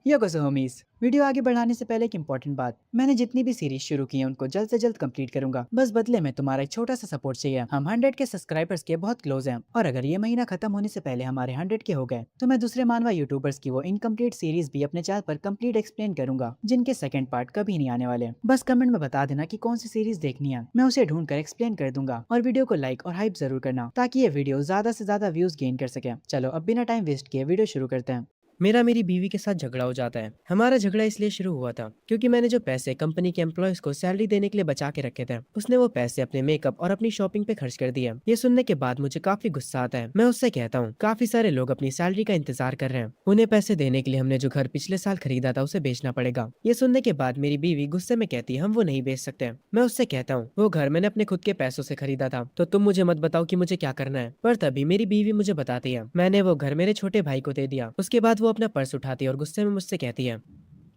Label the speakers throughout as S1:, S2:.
S1: यो कसो homies. Video आगे बढ़ाने से पहले एक इंपॉर्टेंट बात, मैंने जितनी भी सीरीज शुरू की है उनको जल्द से जल्द कंप्लीट करूंगा। बस बदले में तुम्हारा एक छोटा सा सपोर्ट चाहिए। हम 100 के सब्सक्राइबर्स के बहुत क्लोज हैं और अगर ये महीना खत्म होने से पहले हमारे 100 के हो गए तो मैं दूसरे मानवा यूट्यूबर्स की वो इनकम्प्लीट सीरीज भी अपने चैनल पर कंप्लीट एक्सप्लेन करूंगा, जिनके सेकंड पार्ट कभी नहीं आने वाले। बस कमेंट में बता देना कि कौन सी सीरीज देखनी है, मैं उसे ढूंढ कर एक्सप्लेन कर दूंगा। और वीडियो को लाइक और हाइप जरूर करना ताकि ये वीडियो ज्यादा से ज्यादा व्यूज गेन कर सके। चलो अब बिना टाइम वेस्ट किए वीडियो शुरू करते हैं।
S2: मेरा मेरी बीवी के साथ झगड़ा हो जाता है। हमारा झगड़ा इसलिए शुरू हुआ था क्योंकि मैंने जो पैसे कंपनी के एम्प्लॉयज को सैलरी देने के लिए बचा के रखे थे, उसने वो पैसे अपने मेकअप और अपनी शॉपिंग पे खर्च कर दिया। ये सुनने के बाद मुझे काफी गुस्सा आता है। मैं उससे कहता हूँ काफी सारे लोग अपनी सैलरी का इंतजार कर रहे हैं, उन्हें पैसे देने के लिए हमने जो घर पिछले साल खरीदा था उसे बेचना पड़ेगा। ये सुनने के बाद मेरी बीवी गुस्से में कहती है हम वो नहीं बेच सकते। मैं उससे कहता हूँ वो घर मैंने अपने खुद के पैसों से खरीदा था, तो तुम मुझे मत बताओ कि मुझे क्या करना है। पर तभी मेरी बीवी मुझे बताती है मैंने वो घर मेरे छोटे भाई को दे दिया। उसके बाद वो अपना पर्स उठाती है और गुस्से में मुझसे कहती है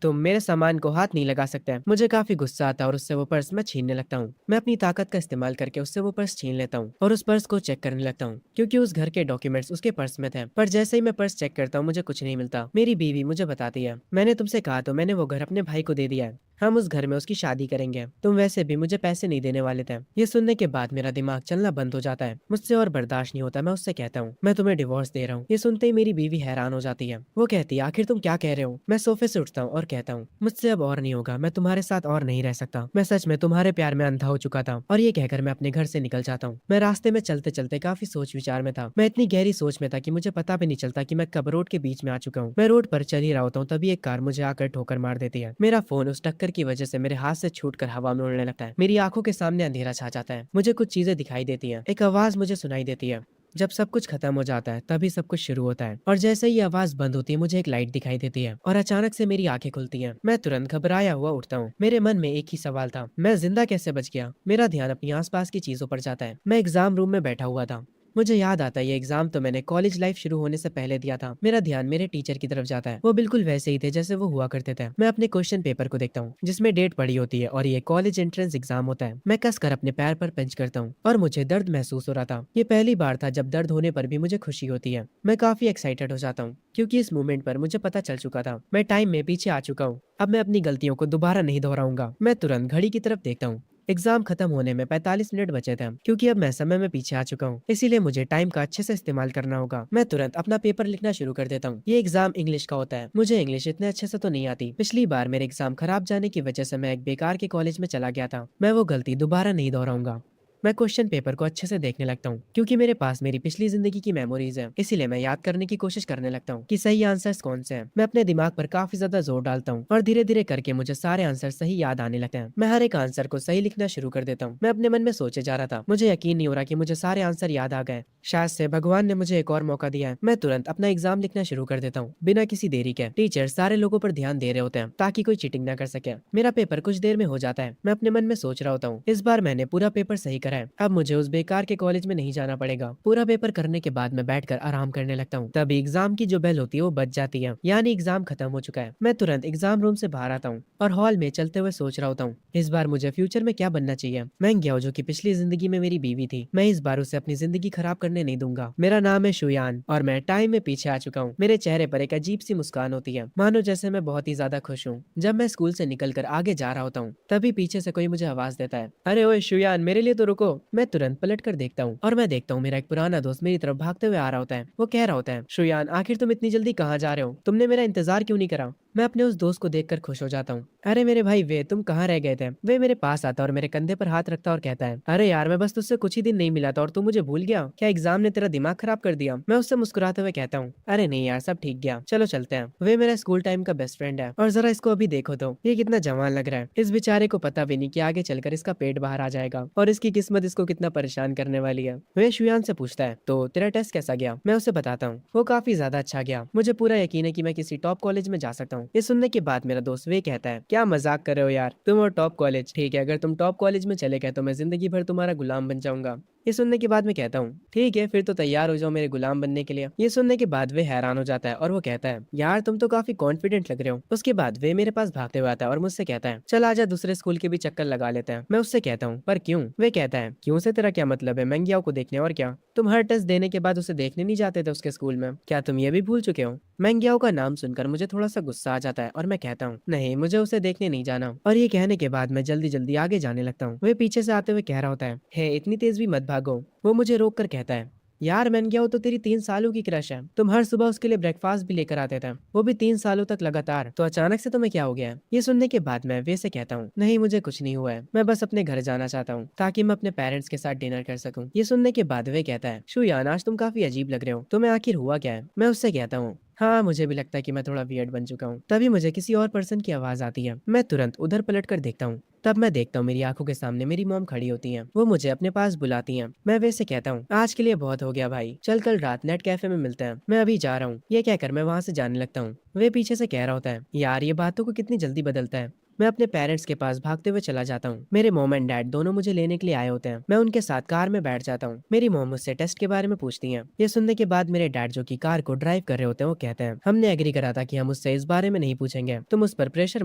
S2: तुम मेरे सामान को हाथ नहीं लगा सकते। मुझे काफी गुस्सा आता है और उससे वो पर्स मैं छीनने लगता हूँ। मैं अपनी ताकत का इस्तेमाल करके उससे वो पर्स छीन लेता हूँ और उस पर्स को चेक करने लगता हूँ क्योंकि उस घर के डॉक्यूमेंट्स उसके पर्स में थे। पर जैसे ही मैं पर्स चेक करता हूँ मुझे कुछ नहीं मिलता। मेरी बीवी मुझे बताती है मैंने तुमसे कहा तो मैंने वो घर अपने भाई को दे दिया है, हम उस घर में उसकी शादी करेंगे, तुम वैसे भी मुझे पैसे नहीं देने वाले थे। ये सुनने के बाद मेरा दिमाग चलना बंद हो जाता है, मुझसे और बर्दाश्त नहीं होता। मैं उससे कहता हूँ मैं तुम्हें डिवोर्स दे रहा हूँ। ये सुनते ही मेरी बीवी हैरान हो जाती है। वो कहती है आखिर तुम क्या कह रहे हो। मैं सोफे से उठता हूँ और कहता हूँ मुझसे अब और नहीं होगा, मैं तुम्हारे साथ और नहीं रह सकता। मैं सच में तुम्हारे प्यार में अंधा हो चुका था। और ये कहकर मैं अपने घर से निकल जाता हूँ। मैं रास्ते में चलते चलते काफी सोच विचार में था। मैं इतनी गहरी सोच में था कि मुझे पता भी नहीं चलता कि मैं कब रोड के बीच में आ चुका हूँ। मैं रोड पर चल ही रहा होता हूँ तभी एक कार मुझे आकर ठोकर मार देती है। मेरा फोन उस टक्कर की वजह से मेरे हाथ से छूटकर हवा में उड़ने लगता है। मेरी आंखों के सामने अंधेरा छा जाता है। मुझे कुछ चीजें दिखाई देती हैं। एक आवाज मुझे सुनाई देती है। जब सब कुछ खत्म हो जाता है तभी सब कुछ शुरू होता है। और जैसे ही आवाज बंद होती है मुझे एक लाइट दिखाई देती है और अचानक से मेरी आंखें खुलती हैं। मैं तुरंत घबराया हुआ उठता हूँ। मेरे मन में एक ही सवाल था, मैं जिंदा कैसे बच गया। मेरा ध्यान अपनी आसपास की चीजों पर जाता है। मैं एग्जाम रूम में बैठा हुआ था। मुझे याद आता है ये एग्जाम तो मैंने कॉलेज लाइफ शुरू होने से पहले दिया था। मेरा ध्यान मेरे टीचर की तरफ जाता है। वो बिल्कुल वैसे ही थे जैसे वो हुआ करते थे। मैं अपने क्वेश्चन पेपर को देखता हूँ जिसमें डेट पड़ी होती है और ये कॉलेज एंट्रेंस एग्जाम होता है। मैं कस कर अपने पैर पर पंच करता हूँ और मुझे दर्द महसूस हो रहा था। ये पहली बार था जब दर्द होने पर भी मुझे खुशी होती है। मैं काफी एक्साइटेड हो जाता हूँ क्योंकि इस मोमेंट पर मुझे पता चल चुका था मैं टाइम में पीछे आ चुका हूँ। अब मैं अपनी गलतियों को दोबारा नहीं दोहराऊंगा। मैं तुरंत घड़ी की तरफ देखता हूँ। एग्जाम खत्म होने में 45 मिनट बचे थे क्योंकि अब मैं समय में पीछे आ चुका हूँ, इसीलिए मुझे टाइम का अच्छे से इस्तेमाल करना होगा। मैं तुरंत अपना पेपर लिखना शुरू कर देता हूँ। ये एग्जाम इंग्लिश का होता है। मुझे इंग्लिश इतने अच्छे से तो नहीं आती। पिछली बार मेरे एग्जाम खराब जाने की वजह से मैं एक बेकार के कॉलेज में चला गया था। मैं वो गलती दोबारा नहीं दोहराऊंगा। मैं क्वेश्चन पेपर को अच्छे से देखने लगता हूँ क्योंकि मेरे पास मेरी पिछली जिंदगी की मेमोरीज है, इसीलिए मैं याद करने की कोशिश करने लगता हूँ कि सही आंसर्स कौन से हैं। मैं अपने दिमाग पर काफी ज्यादा जोर डालता हूँ और धीरे धीरे करके मुझे सारे आंसर सही याद आने लगते हैं। मैं हर एक आंसर को सही लिखना शुरू कर देता हूँ। मैं अपने मन में सोचे जा रहा था, मुझे यकीन नहीं हो रहा कि मुझे सारे आंसर याद आ गए। शायद से भगवान ने मुझे एक और मौका दिया है। मैं तुरंत अपना एग्जाम लिखना शुरू कर देता हूँ बिना किसी देरी के। टीचर सारे लोगों पर ध्यान दे रहे होते हैं ताकि कोई चीटिंग ना कर सके। मेरा पेपर कुछ देर में हो जाता है। मैं अपने मन में सोच रहा होता हूँ इस बार मैंने पूरा पेपर सही करा है, अब मुझे उस बेकार के कॉलेज में नहीं जाना पड़ेगा। पूरा पेपर करने के बाद मैं बैठकर आराम करने लगता हूँ। तभी एग्जाम की जो बेल होती है वो बज जाती है, यानी एग्जाम खत्म हो चुका है। मैं तुरंत एग्जाम रूम से बाहर आता हूँ और हॉल में चलते हुए सोच रहा होता हूँ इस बार मुझे फ्यूचर में क्या बनना चाहिए। मैं गया जो कि पिछली जिंदगी में मेरी बीवी थी, मैं इस बार उसे अपनी जिंदगी खराब करने नहीं दूंगा। मेरा नाम है शुयान और मैं टाइम में पीछे आ चुका हूँ। मेरे चेहरे पर एक अजीब सी मुस्कान होती है, मानो जैसे मैं बहुत ही ज्यादा खुश हूँ। जब मैं स्कूल से निकलकर आगे जा रहा होता हूँ तभी पीछे से कोई मुझे आवाज देता है, अरे ओए शुयान मेरे लिए तो रुको। मैं तुरंत पलट कर देखता हूँ और मैं देखता हूँ मेरा एक पुराना दोस्त मेरी तरफ भागते हुए आ रहा होता है। वो कह रहा होता है शुयान आखिर तुम इतनी जल्दी कहाँ जा रहे हो, तुमने मेरा इंतजार क्यों नहीं करा। मैं अपने उस दोस्त को देखकर खुश हो जाता हूँ। अरे मेरे भाई वे तुम कहाँ रह गए थे। वे मेरे पास आता और मेरे कंधे पर हाथ रखता और कहता है अरे यार मैं बस तुझसे कुछ ही दिन नहीं मिला था और तू मुझे भूल गया क्या, एग्जाम ने तेरा दिमाग खराब कर दिया। मैं उससे मुस्कुराते हुए कहता हूँ अरे नहीं यार सब ठीक गया, चलो चलते हैं। वे मेरा स्कूल टाइम का बेस्ट फ्रेंड है और जरा इसको अभी देखो तो ये कितना जवान लग रहा है। इस बेचारे को पता भी नहीं कि आगे चलकर इसका पेट बाहर आ जाएगा और इसकी किस्मत इसको कितना परेशान करने वाली है। वे शुयान से पूछता है तो तेरा टेस्ट कैसा गया। मैं उसे बताता हूँ। वो काफी ज्यादा अच्छा गया, मुझे पूरा यकीन है कि मैं किसी टॉप कॉलेज में जा सकता हूँ। ये सुनने के बाद मेरा दोस्त वे कहता है क्या मजाक कर रहे हो यार, तुम और टॉप कॉलेज, ठीक है अगर तुम टॉप कॉलेज में चले गए तो मैं जिंदगी भर तुम्हारा गुलाम बन जाऊंगा। ये सुनने के बाद मैं कहता हूँ ठीक है, फिर तो तैयार हो जाओ मेरे गुलाम बनने के लिए। ये सुनने के बाद वे हैरान हो जाता है और वो कहता है यार तुम तो काफी कॉन्फिडेंट लग रहे हो। उसके बाद वे मेरे पास भागते हुए आता है और मुझसे कहता है चल आजा दूसरे स्कूल के भी चक्कर लगा लेते हैं। मैं उससे कहता हूँ पर क्यों? वे कहता है क्यों से तेरा क्या मतलब है, मैंगियाओ को देखने और क्या? तुम हर टेस्ट देने के बाद उसे देखने नहीं जाते थे उसके स्कूल में, क्या तुम ये भी भूल चुके हो? मैंगियाओ का नाम सुनकर मुझे थोड़ा सा गुस्सा आ जाता है और मैं कहता हूँ नहीं, मुझे उसे देखने नहीं जाना। और ये कहने के बाद मैं जल्दी जल्दी आगे जाने लगता हूँ। वे पीछे से आते हुए कह रहा होता है हे इतनी तेज भी मत भागो। वो मुझे रोक कर कहता है यार मैंगियाओ तो तेरी 3 सालों की क्रश है, तुम हर सुबह उसके लिए ब्रेकफास्ट भी लेकर आते थे, वो भी 3 सालों तक लगातार, तो अचानक से तुम्हें क्या हो गया है? ये सुनने के बाद मैं वे से कहता हूँ नहीं मुझे कुछ नहीं हुआ है, मैं बस अपने घर जाना चाहता हूँ ताकि मैं अपने पेरेंट्स के साथ डिनर कर सकूँ। ये सुनने के बाद वे कहता है शुयान आज तुम काफी अजीब लग रहे हो, तुम्हें आखिर हुआ क्या है? मैं उससे कहता हूँ हाँ मुझे भी लगता है कि मैं थोड़ा वियर्ड बन चुका हूँ। तभी मुझे किसी और पर्सन की आवाज आती है। मैं तुरंत उधर पलट कर देखता हूँ। तब मैं देखता हूँ मेरी आंखों के सामने मेरी मॉम खड़ी होती हैं। वो मुझे अपने पास बुलाती हैं। मैं वैसे कहता हूँ आज के लिए बहुत हो गया भाई, चल कल रात नेट कैफे में मिलते हैं, मैं अभी जा रहा हूँ। ये कहकर मैं वहां से जाने लगता हूँ। वे पीछे से कह रहा होता है यार ये बातों को कितनी जल्दी बदलता है। मैं अपने पेरेंट्स के पास भागते हुए चला जाता हूँ। मेरे मॉम एंड डैड दोनों मुझे लेने के लिए आए होते हैं। मैं उनके साथ कार में बैठ जाता हूँ। मेरी मॉम मुझसे टेस्ट के बारे में पूछती हैं। ये सुनने के बाद मेरे डैड जो कि कार को ड्राइव कर रहे होते हैं वो कहते हैं हमने एग्री करा था कि हम उससे इस बारे में नहीं पूछेंगे, तुम उस पर प्रेशर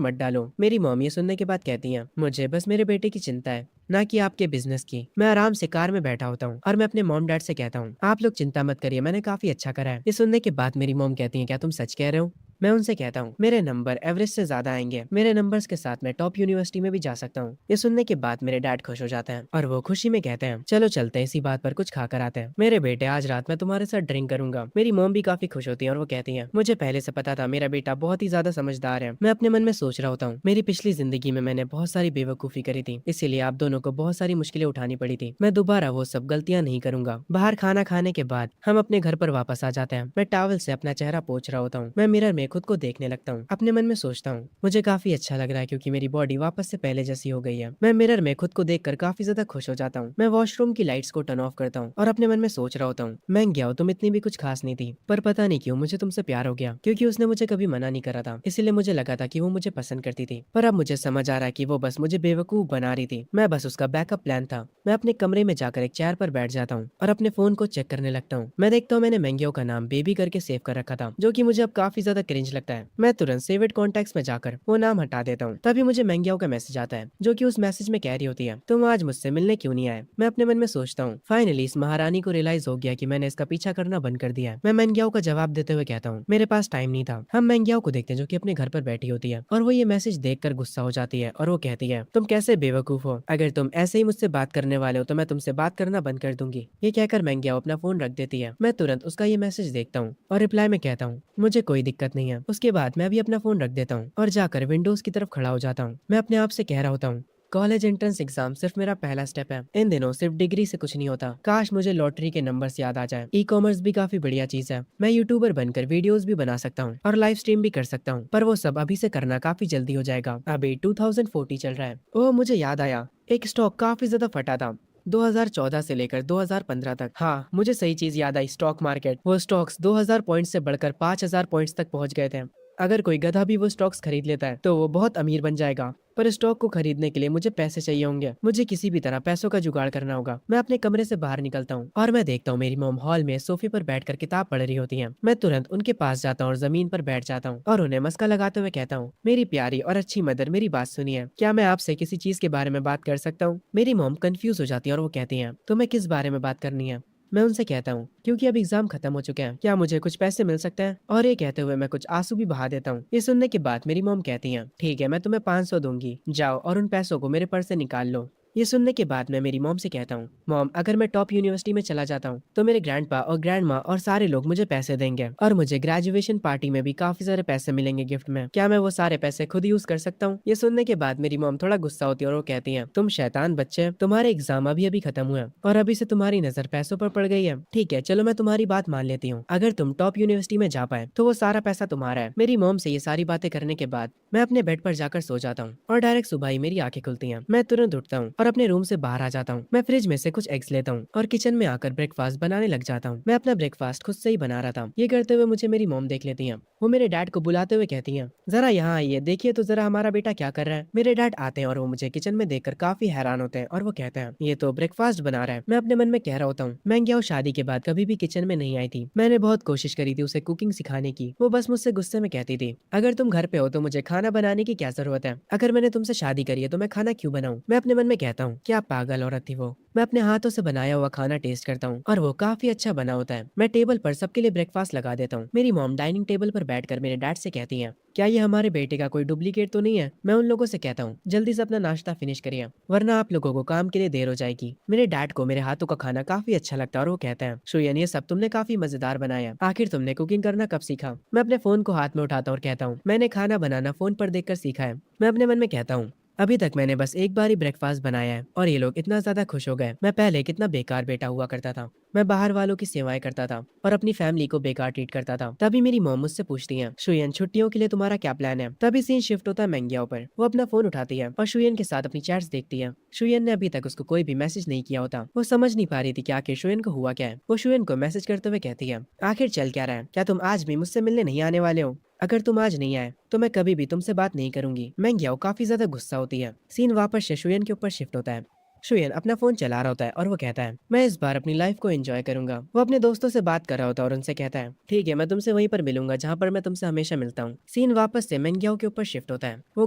S2: मत डालो। मेरी मॉम ये सुनने के बाद कहती हैं मुझे बस मेरे बेटे की चिंता है, ना कि आपके बिजनेस की। मैं आराम से कार में बैठा होता हूँ और मैं अपने मॉम डैड से कहता हूँ आप लोग चिंता मत करिए, मैंने काफी अच्छा करा है। ये सुनने के बाद मेरी मॉम कहती है क्या तुम सच कह रहे हो? मैं उनसे कहता हूँ मेरे नंबर एवरेज से ज्यादा आएंगे, मेरे नंबर्स के साथ मैं टॉप यूनिवर्सिटी में भी जा सकता हूँ। ये सुनने के बाद मेरे डैड खुश हो जाते हैं और वो खुशी में कहते हैं चलो चलते हैं इसी बात पर कुछ खाकर आते हैं। मेरे बेटे आज रात मैं तुम्हारे साथ ड्रिंक करूंगा। मेरी मॉम भी काफी खुश होती है और वो कहती है मुझे पहले से पता था मेरा बेटा बहुत ही ज्यादा समझदार है। मैं अपने मन में सोच रहा होता हूँ मेरी पिछली जिंदगी में मैंने बहुत सारी बेवकूफी करी थी, इसीलिए आप दोनों को बहुत सारी मुश्किलें उठानी पड़ी थी। मैं दोबारा वो सब गलतियां नहीं करूंगा। बाहर खाना खाने के बाद हम अपने घर पर वापस आ जाते हैं। मैं टॉवल से अपना चेहरा पोंछ रहा होता हूँ। मैं मिरर में खुद को देखने लगता हूँ। अपने मन में सोचता हूँ मुझे काफी अच्छा लग रहा है क्योंकि मेरी बॉडी वापस से पहले जैसी हो गई है। मैं मिरर में खुद को देखकर काफी ज्यादा खुश हो जाता हूँ। मैं वॉशरूम की लाइट्स को टर्न ऑफ करता हूँ और अपने मन में सोच रहा होता हूँ मैं गया तुम इतनी भी कुछ खास नहीं थी, पर पता नहीं क्यों मुझे तुमसे प्यार हो गया, क्योंकि उसने मुझे कभी मना नहीं करा था, इसीलिए मुझे लगा था कि वो मुझे पसंद करती थी। पर अब मुझे समझ आ रहा है कि वो बस मुझे बेवकूफ बना रही थी, मैं बस उसका बैकअप प्लान था। मैं अपने कमरे में जाकर एक चेयर पर बैठ जाता हूँ और अपने फोन को चेक करने लगता हूँ। मैं देखता हूँ मैंने मैंगियो का नाम बेबी करके सेव कर रखा था, जो कि मुझे अब काफी ज्यादा क्रिंज लगता है। मैं तुरंत सेव्ड कॉन्टैक्ट्स में जाकर वो नाम हटा देता हूँ। तभी मुझे मैंगियो का मैसेज आता है, जो कि उस मैसेज में कह रही होती है तुम आज मुझसे मिलने क्यों नहीं आए? मैं अपने मन में सोचता हूँ फाइनली इस महारानी को रियलाइज हो गया कि मैंने इसका पीछा करना बंद कर दिया है। मैं मैंगियो का जवाब देते हुए कहता हूँ मेरे पास टाइम नहीं था। हम मैंगियो को देखते हैं जो कि अपने घर पर बैठी होती है और वो ये मैसेज देखकर गुस्सा हो जाती है और वो कहती है तुम कैसे बेवकूफ हो, अगर तुम ऐसे ही मुझसे बात करने वाले हो तो मैं तुमसे बात करना बंद कर दूंगी। ये कहकर मैंगियो अपना फोन रख देती है। मैं तुरंत उसका ये मैसेज देखता हूँ और रिप्लाई में कहता हूँ मुझे कोई दिक्कत नहीं है। उसके बाद मैं भी अपना फोन रख देता हूँ और जाकर विंडोज की तरफ खड़ा हो जाता हूँ। मैं अपने आप से कह रहा होता हूँ कॉलेज एंट्रेंस एग्जाम सिर्फ मेरा पहला स्टेप है। इन दिनों सिर्फ डिग्री से कुछ नहीं होता। काश मुझे लॉटरी के नंबर्स याद आ जाए। ई कॉमर्स भी काफी बढ़िया चीज है। मैं यूट्यूबर बनकर वीडियोस भी बना सकता हूँ और लाइव स्ट्रीम भी कर सकता हूँ, पर वो सब अभी से करना काफी जल्दी हो जाएगा। अभी 2040 चल रहा है। ओह मुझे याद आया, एक स्टॉक काफी ज्यादा फटा था 2014 से लेकर 2015 तक। हाँ मुझे सही चीज याद आई, स्टॉक मार्केट। वो स्टॉक्स 2000 पॉइंट से बढ़कर 5000 पॉइंट्स तक पहुंच गए थे। अगर कोई गधा भी वो स्टॉक्स खरीद लेता है तो वो बहुत अमीर बन जाएगा, पर स्टॉक को खरीदने के लिए मुझे पैसे चाहिए होंगे। मुझे किसी भी तरह पैसों का जुगाड़ करना होगा। मैं अपने कमरे से बाहर निकलता हूँ और मैं देखता हूँ मेरी मॉम हॉल में सोफे पर बैठकर किताब पढ़ रही होती हैं। मैं तुरंत उनके पास जाता हूँ और जमीन पर बैठ जाता हूँ और उन्हें मस्का लगाते हुए कहता हूँ मेरी प्यारी और अच्छी मदर, मेरी बात सुनिए, क्या मैं आपसे किसी चीज के बारे में बात कर सकता हूँ? मेरी मॉम कंफ्यूज हो जाती है और वो कहती है तुम्हें किस बारे में बात करनी है? मैं उनसे कहता हूँ क्योंकि अब एग्जाम खत्म हो चुके हैं, क्या मुझे कुछ पैसे मिल सकते हैं? और ये कहते हुए मैं कुछ आंसू भी बहा देता हूँ। ये सुनने के बाद मेरी मॉम कहती है ठीक है मैं तुम्हें 500 दूंगी, जाओ और उन पैसों को मेरे पर्स से निकाल लो। ये सुनने के बाद मैं मेरी मॉम से कहता हूँ मॉम अगर मैं टॉप यूनिवर्सिटी में चला जाता हूँ तो मेरे ग्रैंडपा और ग्रैंड माँ और सारे लोग मुझे पैसे देंगे और मुझे ग्रेजुएशन पार्टी में भी काफी सारे पैसे मिलेंगे गिफ्ट में। क्या मैं वो सारे पैसे खुद यूज कर सकता हूँ? ये सुनने के बाद मेरी मॉम थोड़ा गुस्सा होती है और वो कहती है तुम शैतान बच्चे, तुम्हारे एग्जाम अभी अभी खत्म हुए और अभी से तुम्हारी नजर पैसों पर पड़ गई है। ठीक है चलो मैं तुम्हारी बात मान लेती हूँ, अगर तुम टॉप यूनिवर्सिटी में जा पाए तो वो सारा पैसा तुम्हारा है। मेरी मॉम से ये सारी बातें करने के बाद मैं अपने बेड पर जाकर सो जाता हूँ और डायरेक्ट सुबह ही मेरी आंखें खुलती हैं। मैं तुरंत उठता हूँ और अपने रूम से बाहर आ जाता हूँ। मैं फ्रिज में से कुछ एग्स लेता हूँ और किचन में आकर ब्रेकफास्ट बनाने लग जाता हूँ। मैं अपना ब्रेकफास्ट खुद से ही बना रहा था। ये करते हुए मुझे मेरी मॉम देख लेती है। वो मेरे डैड को बुलाते हुए कहती है, जरा यहाँ आइए, देखिए तो जरा हमारा बेटा क्या कर रहा है। मेरे डैड आते हैं और वो मुझे किचन में देखकर काफी हैरान होते हैं और वो कहते हैं, ये तो ब्रेकफास्ट बना रहा है। मैं अपने मन में कह रहा होता हूँ, मैं क्या शादी के बाद कभी भी किचन में नहीं आई थी। मैंने बहुत कोशिश करी थी उसे कुकिंग सिखाने की। वो बस मुझसे गुस्से में कहती थी, अगर तुम घर पे हो तो मुझे खाना बनाने की क्या जरूरत है। अगर मैंने तुमसे शादी करी है तो मैं खाना क्यों बनाऊं। मैं अपने मन में कहता हूँ, क्या पागल औरत थी वो। मैं अपने हाथों से बनाया हुआ खाना टेस्ट करता हूँ और वो काफी अच्छा बना होता है। मैं टेबल पर सबके लिए ब्रेकफास्ट लगा देता हूँ। मेरी मॉम डाइनिंग टेबल पर बैठकर मेरे डैड से कहती है, क्या ये हमारे बेटे का कोई डुप्लीकेट तो नहीं है। मैं उन लोगों से कहता हूँ, जल्दी से अपना नाश्ता फिनिश करिए वरना आप लोगों को काम के लिए देर हो जाएगी। मेरे डैड को मेरे हाथों का खाना काफी अच्छा लगता है और वो कहते हैं, शुयन ये सब तुमने काफी मजेदार बनाया। आखिर तुमने कुकिंग करना कब सीखा। मैं अपने फोन को हाथ में उठाता हूँ और कहता हूँ, मैंने खाना बनाना फोन पर देखकर सीखा है। मैं अपने मन में कहता हूँ, अभी तक मैंने बस एक बार ही ब्रेकफास्ट बनाया है और ये लोग इतना ज्यादा खुश हो गए। मैं पहले कितना बेकार बेटा हुआ करता था। मैं बाहर वालों की सेवाएं करता था और अपनी फैमिली को बेकार ट्रीट करता था। तभी मेरी मॉम मुझसे पूछती है, शुयन छुट्टियों के लिए तुम्हारा क्या प्लान है। तभी सीन शिफ्ट होता है मैंगियाओ पर। वो अपना फोन उठाती है और शुयन के साथ अपनी चैट्स देखती है। शुयन ने अभी तक उसको कोई भी मैसेज नहीं किया होता। वो समझ नहीं पा रही थी कि आखिर शुयन को हुआ क्या है। वो शुयन को मैसेज करते हुए कहती है, आखिर चल क्या रहा है, क्या तुम आज भी मुझसे मिलने नहीं आने वाले हो। अगर तुम आज नहीं आए तो मैं कभी भी तुमसे बात नहीं करूंगी। मैंगियाओ काफी ज्यादा गुस्सा होती है। सीन वापस से शुयन के ऊपर शिफ्ट होता है। शुयन अपना फोन चला रहा होता है और वो कहता है, मैं इस बार अपनी लाइफ को एंजॉय करूंगा। वो अपने दोस्तों से बात कर रहा होता है और उनसे कहता है, ठीक है मैं तुमसे वहीं पर मिलूंगा जहाँ पर मैं तुमसे हमेशा मिलता हूँ। सीन वापस से मैंगियाओ के ऊपर शिफ्ट होता है। वो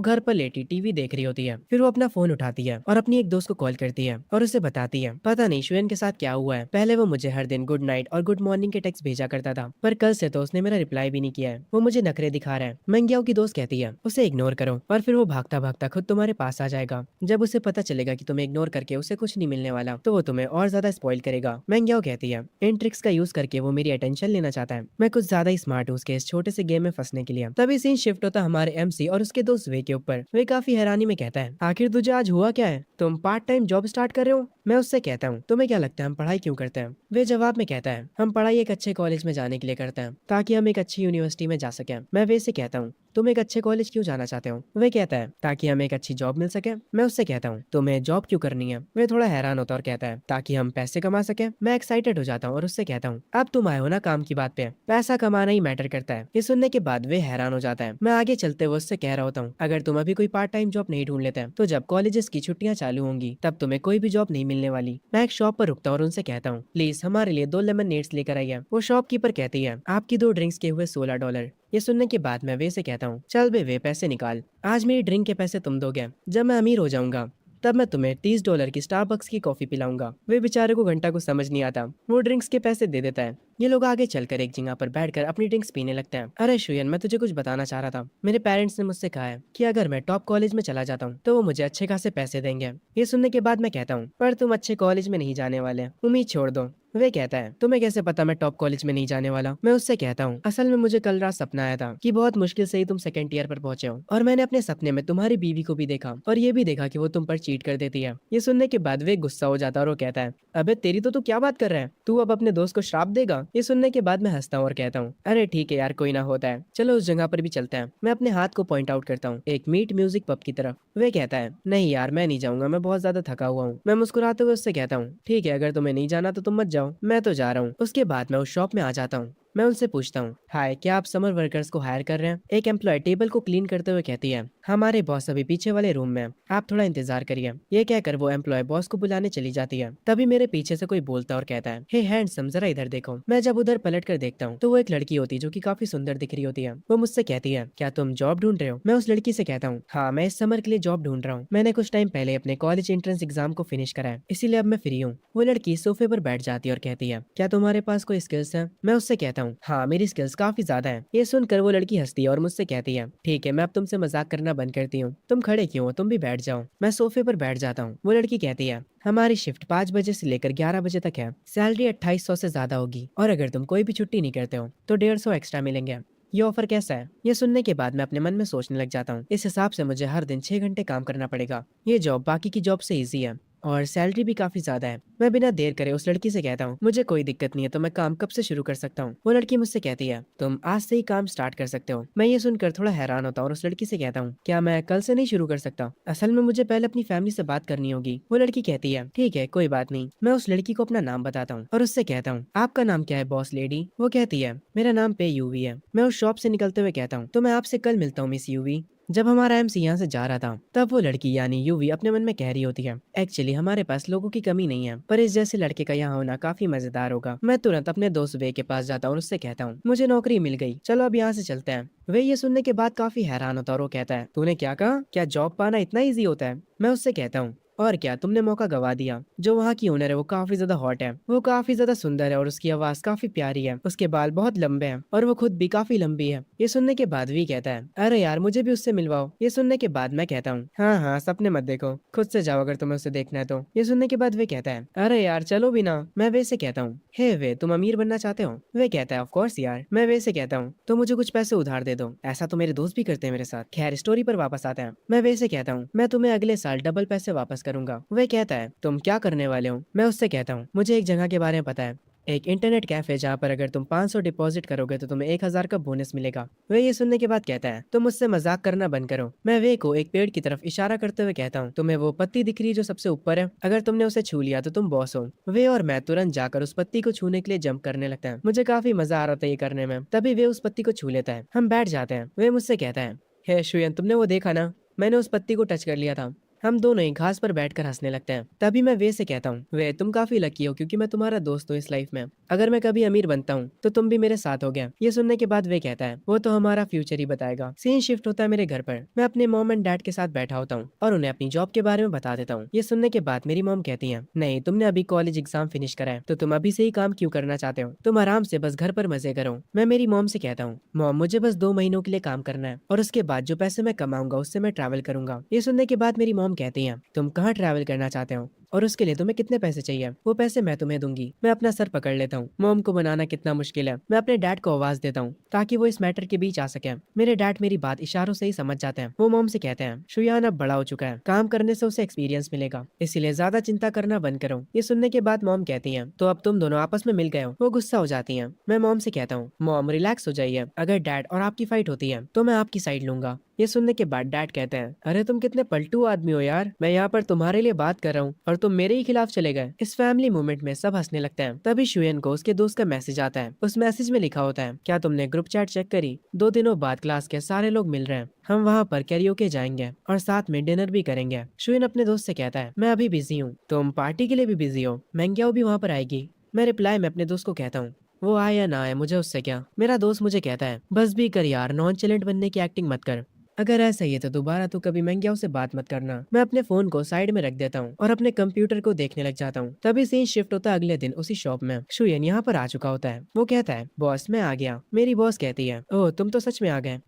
S2: घर पर लेटी टीवी देख रही होती है। फिर वो अपना फोन उठाती है और अपनी एक दोस्त को कॉल करती है और उसे बताती है, पता नहीं शुयन के साथ क्या हुआ है। पहले वो मुझे हर दिन गुड नाइट और गुड मॉर्निंग के टेक्स्ट भेजा करता था, पर कल से तो उसने मेरा रिप्लाई भी नहीं किया है। वो मुझे नखरे दिखा रहा है। मैंगियाओ की दोस्त कहती है, उसे इग्नोर करो और फिर वो भागता भागता खुद तुम्हारे पास आ जाएगा। जब उसे पता चलेगा कि तुम्हें इग्नोर करके उसे कुछ नहीं मिलने वाला तो वो तुम्हें और ज्यादा स्पॉइल करेगा। मैंगियाओ कहती है, इन ट्रिक्स का यूज करके वो मेरी अटेंशन लेना चाहता है। मैं कुछ ज्यादा ही स्मार्ट हूँ उसके इस छोटे से गेम में फंसने के लिए। तभी सीन शिफ्ट होता है हमारे एमसी और उसके दोस्त वे के ऊपर। वे काफी हैरानी में कहता है, आखिर तुझे आज हुआ क्या है, तुम पार्ट टाइम जॉब स्टार्ट कर रहे हो। मैं उससे कहता हूँ, तुम्हें क्या लगता है हम पढ़ाई क्यों करते हैं। वे जवाब में कहता है, हम पढ़ाई एक अच्छे कॉलेज में जाने के लिए करते हैं ताकि हम एक अच्छी यूनिवर्सिटी में जा सके। मैं वे से कहता हूँ, तुम एक अच्छे कॉलेज क्यों जाना चाहते हो। वे कहता है, ताकि हमें एक अच्छी जॉब मिल सके। मैं उससे कहता हूँ, तुम्हें जॉब क्यों करनी है। वे थोड़ा हैरान होता है और कहता है, ताकि हम पैसे कमा सके। मैं एक्साइटेड हो जाता हूँ और उससे कहता हूँ, अब तुम आए हो ना काम की बात पे, पैसा कमाना ही मैटर करता है। ये सुनने के बाद वे हैरान हो जाता है। मैं आगे चलते हुए उससे कह रहा होता हूँ, अगर तुम अभी कोई पार्ट टाइम जॉब नहीं ढूंढ लेते तो जब कॉलेजेस की छुट्टियां चालू होंगी तब तुम्हें कोई भी जॉब नहीं मिलने वाली। मैं एक शॉप पर रुकता हूँ और उनसे कहता हूँ, प्लीज हमारे लिए 2 लेमनेड्स लेकर आइए। वो शॉपकीपर कहती है, आपकी 2 ड्रिंक्स के हुए $16। ये सुनने के बाद मैं वे से कहता हूँ, चल बे वे पैसे निकाल, आज मेरी ड्रिंक के पैसे तुम दोगे। जब मैं अमीर हो जाऊंगा तब मैं तुम्हें $30 की स्टारबक्स की कॉफी पिलाऊंगा। वे बेचारे को घंटा को समझ नहीं आता। वो ड्रिंक्स के पैसे दे देता है। ये लोग आगे चलकर एक जगह पर बैठकर अपनी ड्रिंक्स पीने लगते हैं। अरे शुयन, मैं तुझे कुछ बताना चाह रहा था। मेरे पेरेंट्स ने मुझसे कहा है कि अगर मैं टॉप कॉलेज में चला जाता हूँ तो वो मुझे अच्छे खासे पैसे देंगे। ये सुनने के बाद मैं कहता हूँ, पर तुम अच्छे कॉलेज में नहीं जाने वाले, उम्मीद छोड़ दो। वे कहता है, तुम्हें कैसे पता मैं टॉप कॉलेज में नहीं जाने वाला। मैं उससे कहता हूँ, असल में मुझे कल रात सपना आया था कि बहुत मुश्किल से ही तुम सेकंड ईयर पर पहुंचे हो और मैंने अपने सपने में तुम्हारी बीवी को भी देखा और ये भी देखा कि वो तुम पर चीट कर देती है। ये सुनने के बाद वे गुस्सा हो जाता है और वो कहता है, अबे तेरी तो तू क्या बात कर रहा है, तू अब अपने दोस्त को श्राप देगा। ये सुनने के बाद मैं हंसता हूँ और कहता हूँ, अरे ठीक है यार, कोई ना होता है, चलो उस जगह पर भी चलते हैं। मैं अपने हाथ को पॉइंट आउट करता हूँ एक मीट म्यूजिक पब की तरफ। वे कहता है, नहीं यार मैं नहीं जाऊंगा, मैं बहुत ज्यादा थका हुआ हूँ। मैं मुस्कुराते हुए उससे कहता हूँ, ठीक है अगर तुम्हें नहीं जाना तो तुम मत जाओ, मैं तो जा रहा हूँ। उसके बाद मैं उस शॉप में आ जाता हूँ। मैं उनसे पूछता हूँ, हाय क्या आप समर वर्कर्स को हायर कर रहे हैं। एक एम्प्लॉय टेबल को क्लीन करते हुए कहती है, हमारे बॉस अभी पीछे वाले रूम में, आप थोड़ा इंतजार करिए। ये कहकर वो एम्प्लॉय बॉस को बुलाने चली जाती है। तभी मेरे पीछे से कोई बोलता और कहता है, हे हैंडसम जरा इधर देखो। मैं जब उधर पलट कर देखता हूँ तो वो एक लड़की होती है जो कि काफी सुंदर दिख रही होती है। वो मुझसे कहती है, क्या तुम जॉब ढूंढ रहे हो। मैं उस लड़की से कहता हूँ, हाँ मैं इस समर के लिए जॉब ढूंढ रहा हूँ। मैंने कुछ टाइम पहले अपने कॉलेज एंट्रेंस एग्जाम को फिनिश करा है, इसीलिए अब मैं फ्री हूँ। वो लड़की सोफे पर बैठ जाती है और कहती है, क्या तुम्हारे पास कोई स्किल्स है। मैं उससे कहता हूँ, हाँ मेरी स्किल्स काफी ज्यादा है। ये सुनकर वो लड़की हंसती है और मुझसे कहती है, ठीक है मैं अब तुमसे मजाक करना बंद करती हूँ, तुम खड़े क्यों हो, तुम भी बैठ जाओ। मैं सोफे पर बैठ जाता हूँ। वो लड़की कहती है, हमारी शिफ्ट 5 बजे से लेकर 11 बजे तक है, सैलरी 2800 से ज्यादा होगी और अगर तुम कोई भी छुट्टी नहीं करते हो तो 150 एक्स्ट्रा मिलेंगे। ये ऑफर कैसा है। ये सुनने के बाद मैं अपने मन में सोचने लग जाता हूँ, इस हिसाब से मुझे हर दिन 6 घंटे काम करना पड़ेगा। ये जॉब बाकी की जॉब से इजी है और सैलरी भी काफी ज्यादा है। मैं बिना देर करे उस लड़की से कहता हूँ मुझे कोई दिक्कत नहीं है, तो मैं काम कब से शुरू कर सकता हूँ। वो लड़की मुझसे कहती है तुम आज से ही काम स्टार्ट कर सकते हो। मैं ये सुनकर थोड़ा हैरान होता हूँ और उस लड़की से कहता हूँ क्या मैं कल से नहीं शुरू कर सकता? असल में मुझे पहले अपनी फैमिली से बात करनी होगी। वो लड़की कहती है ठीक है कोई बात नहीं। मैं उस लड़की को अपना नाम बताता हूँ और उससे कहता हूँ आपका नाम क्या है बॉस लेडी? वो कहती है मेरा नाम पे यूवी है। मैं उस शॉप से निकलते हुए कहता हूँ तो मैं आपसे कल मिलता हूँ मिस यूवी। जब हमारा एमसी यहाँ से जा रहा था तब वो लड़की यानी यूवी अपने मन में कह रही होती है एक्चुअली हमारे पास लोगों की कमी नहीं है, पर इस जैसे लड़के का यहाँ होना काफी मजेदार होगा। मैं तुरंत अपने दोस्त वे के पास जाता हूँ और उससे कहता हूँ मुझे नौकरी मिल गई, चलो अब यहाँ से चलते हैं। वे ये सुनने के बाद काफी हैरान होता है और वो कहता है तूने क्या कहा, क्या जॉब पाना इतना ईजी होता है? मैं उससे कहता हूँ और क्या, तुमने मौका गवा दिया। जो वहाँ की ओनर है वो काफी ज्यादा हॉट है, वो काफी ज्यादा सुंदर है और उसकी आवाज काफी प्यारी है। उसके बाल बहुत लंबे हैं और वो खुद भी काफी लंबी है। ये सुनने के बाद भी कहता है अरे यार मुझे भी उससे मिलवाओ। ये सुनने के बाद मैं कहता हूँ हाँ हाँ सपने मत देखो, खुद से जाओ अगर तुम्हें उसे देखना है तो। ये सुनने के बाद वे कहता है अरे यार चलो भी ना। मैं वे से कहता हूँ हे वे तुम अमीर बनना चाहते हो? वे कहता है ऑफ कोर्स यार। मैं वे से कहता हूँ तो मुझे कुछ पैसे उधार दे दो, ऐसा तो मेरे दोस्त भी करते हैं मेरे साथ। खैर स्टोरी पर वापस आते हैं। मैं वे से कहता हूँ मैं तुम्हें अगले साल डबल पैसे वापस करूंगा। वे कहता है तुम क्या करने वाले हो? मैं उससे कहता हूँ मुझे एक जगह के बारे में पता है, एक इंटरनेट कैफे जहाँ पर अगर तुम 500 डिपॉजिट करोगे तो तुम्हें 1000 का बोनस मिलेगा। वे ये सुनने के बाद कहता है तुम मुझसे मजाक करना बंद करो। मैं वे को एक पेड़ की तरफ इशारा करते हुए कहता हूँ तुम्हें वो पत्ती दिख रही है जो सबसे ऊपर है, अगर तुमने उसे छू लिया तो तुम बॉस हो। वे और मैं तुरंत जाकर उस पत्ती को छूने के लिए जंप करने लगता है। मुझे काफी मजा आ रहा था ये करने में। तभी वे उस पत्ती को छू लेता है। हम बैठ जाते हैं। वे मुझसे कहता है हे शुयन तुमने वो देखा ना, मैंने उस पत्ती को टच कर लिया था। हम दोनों ही घास पर बैठकर हंसने लगते हैं। तभी मैं वे से कहता हूँ वे तुम काफी लकी हो क्योंकि मैं तुम्हारा दोस्त हूँ इस लाइफ में। अगर मैं कभी अमीर बनता हूँ तो तुम भी मेरे साथ हो गया। ये सुनने के बाद वे कहता है वो तो हमारा फ्यूचर ही बताएगा। सीन शिफ्ट होता है मेरे घर पर। मैं अपने मॉम एंड डैड के साथ बैठा होता हूँ और उन्हें अपनी जॉब के बारे में बता देता हूँ। ये सुनने के बाद मेरी मॉम कहती है नहीं तुमने अभी कॉलेज एग्जाम फिनिश करा है तो तुम अभी से ही काम क्यों करना चाहते हो, तुम आराम से बस घर पर मजे करो। मैं मेरी मॉम से कहता हूँ मॉम मुझे बस 2 महीनों के लिए काम करना है और उसके बाद जो पैसे मैं कमाऊंगा उससे मैं ट्रैवल करूंगा। ये सुनने के बाद मेरी मॉम कहती है तुम कहाँ ट्रैवल करना चाहते हो और उसके लिए तुम्हें कितने पैसे चाहिए? वो पैसे मैं तुम्हें दूंगी। मैं अपना सर पकड़ लेता हूँ। मॉम को मनाना कितना मुश्किल है। मैं अपने डैड को आवाज देता हूँ ताकि वो इस मैटर के बीच आ सके। मेरे डैड मेरी बात इशारों से ही समझ जाते हैं। वो मॉम से कहते हैं शुयान अब बड़ा हो चुका है, काम करने से उसे एक्सपीरियंस मिलेगा, इसीलिए ज्यादा चिंता करना बंद करो। ये सुनने के बाद मॉम कहती है तो अब तुम दोनों आपस में मिल गए हो। वो गुस्सा हो जाती है। मैं मॉम से कहता हूँ मॉम रिलैक्स हो जाइए, अगर डैड और आपकी फाइट होती है तो मैं आपकी साइड लूंगा। ये सुनने के बाद डैड कहते हैं अरे तुम कितने पलटू आदमी हो यार, मैं यहाँ पर तुम्हारे लिए बात कर रहा हूँ और तुम मेरे ही खिलाफ चले गए। इस फैमिली मूवमेंट में सब हंसने लगते हैं। तभी शुयन को उसके दोस्त का मैसेज आता है। उस मैसेज में लिखा होता है क्या तुमने ग्रुप चैट चेक करी? 2 दिनों बाद क्लास के सारे लोग मिल रहे हैं, हम वहाँ पर कैरियोके जाएंगे और साथ में डिनर भी करेंगे। शुयन अपने दोस्त से कहता है मैं अभी बिजी हूँ, तुम पार्टी के लिए भी बिजी हो, मैंग्याओ भी वहाँ पर आएगी। मैं रिप्लाई में अपने दोस्त को कहता हूँ वो आए या ना आए मुझे उससे क्या। मेरा दोस्त मुझे कहता है बस भी कर यार, नॉन चैलेंट बनने की एक्टिंग मत कर, अगर ऐसा ही है तो दोबारा तो कभी महंगियाओं से बात मत करना। मैं अपने फोन को साइड में रख देता हूँ और अपने कंप्यूटर को देखने लग जाता हूँ। तभी सीन शिफ्ट होता है अगले दिन उसी शॉप में। शुयन यहाँ पर आ चुका होता है। वो कहता है बॉस मैं आ गया। मेरी बॉस कहती है ओह तुम तो सच में आ गए,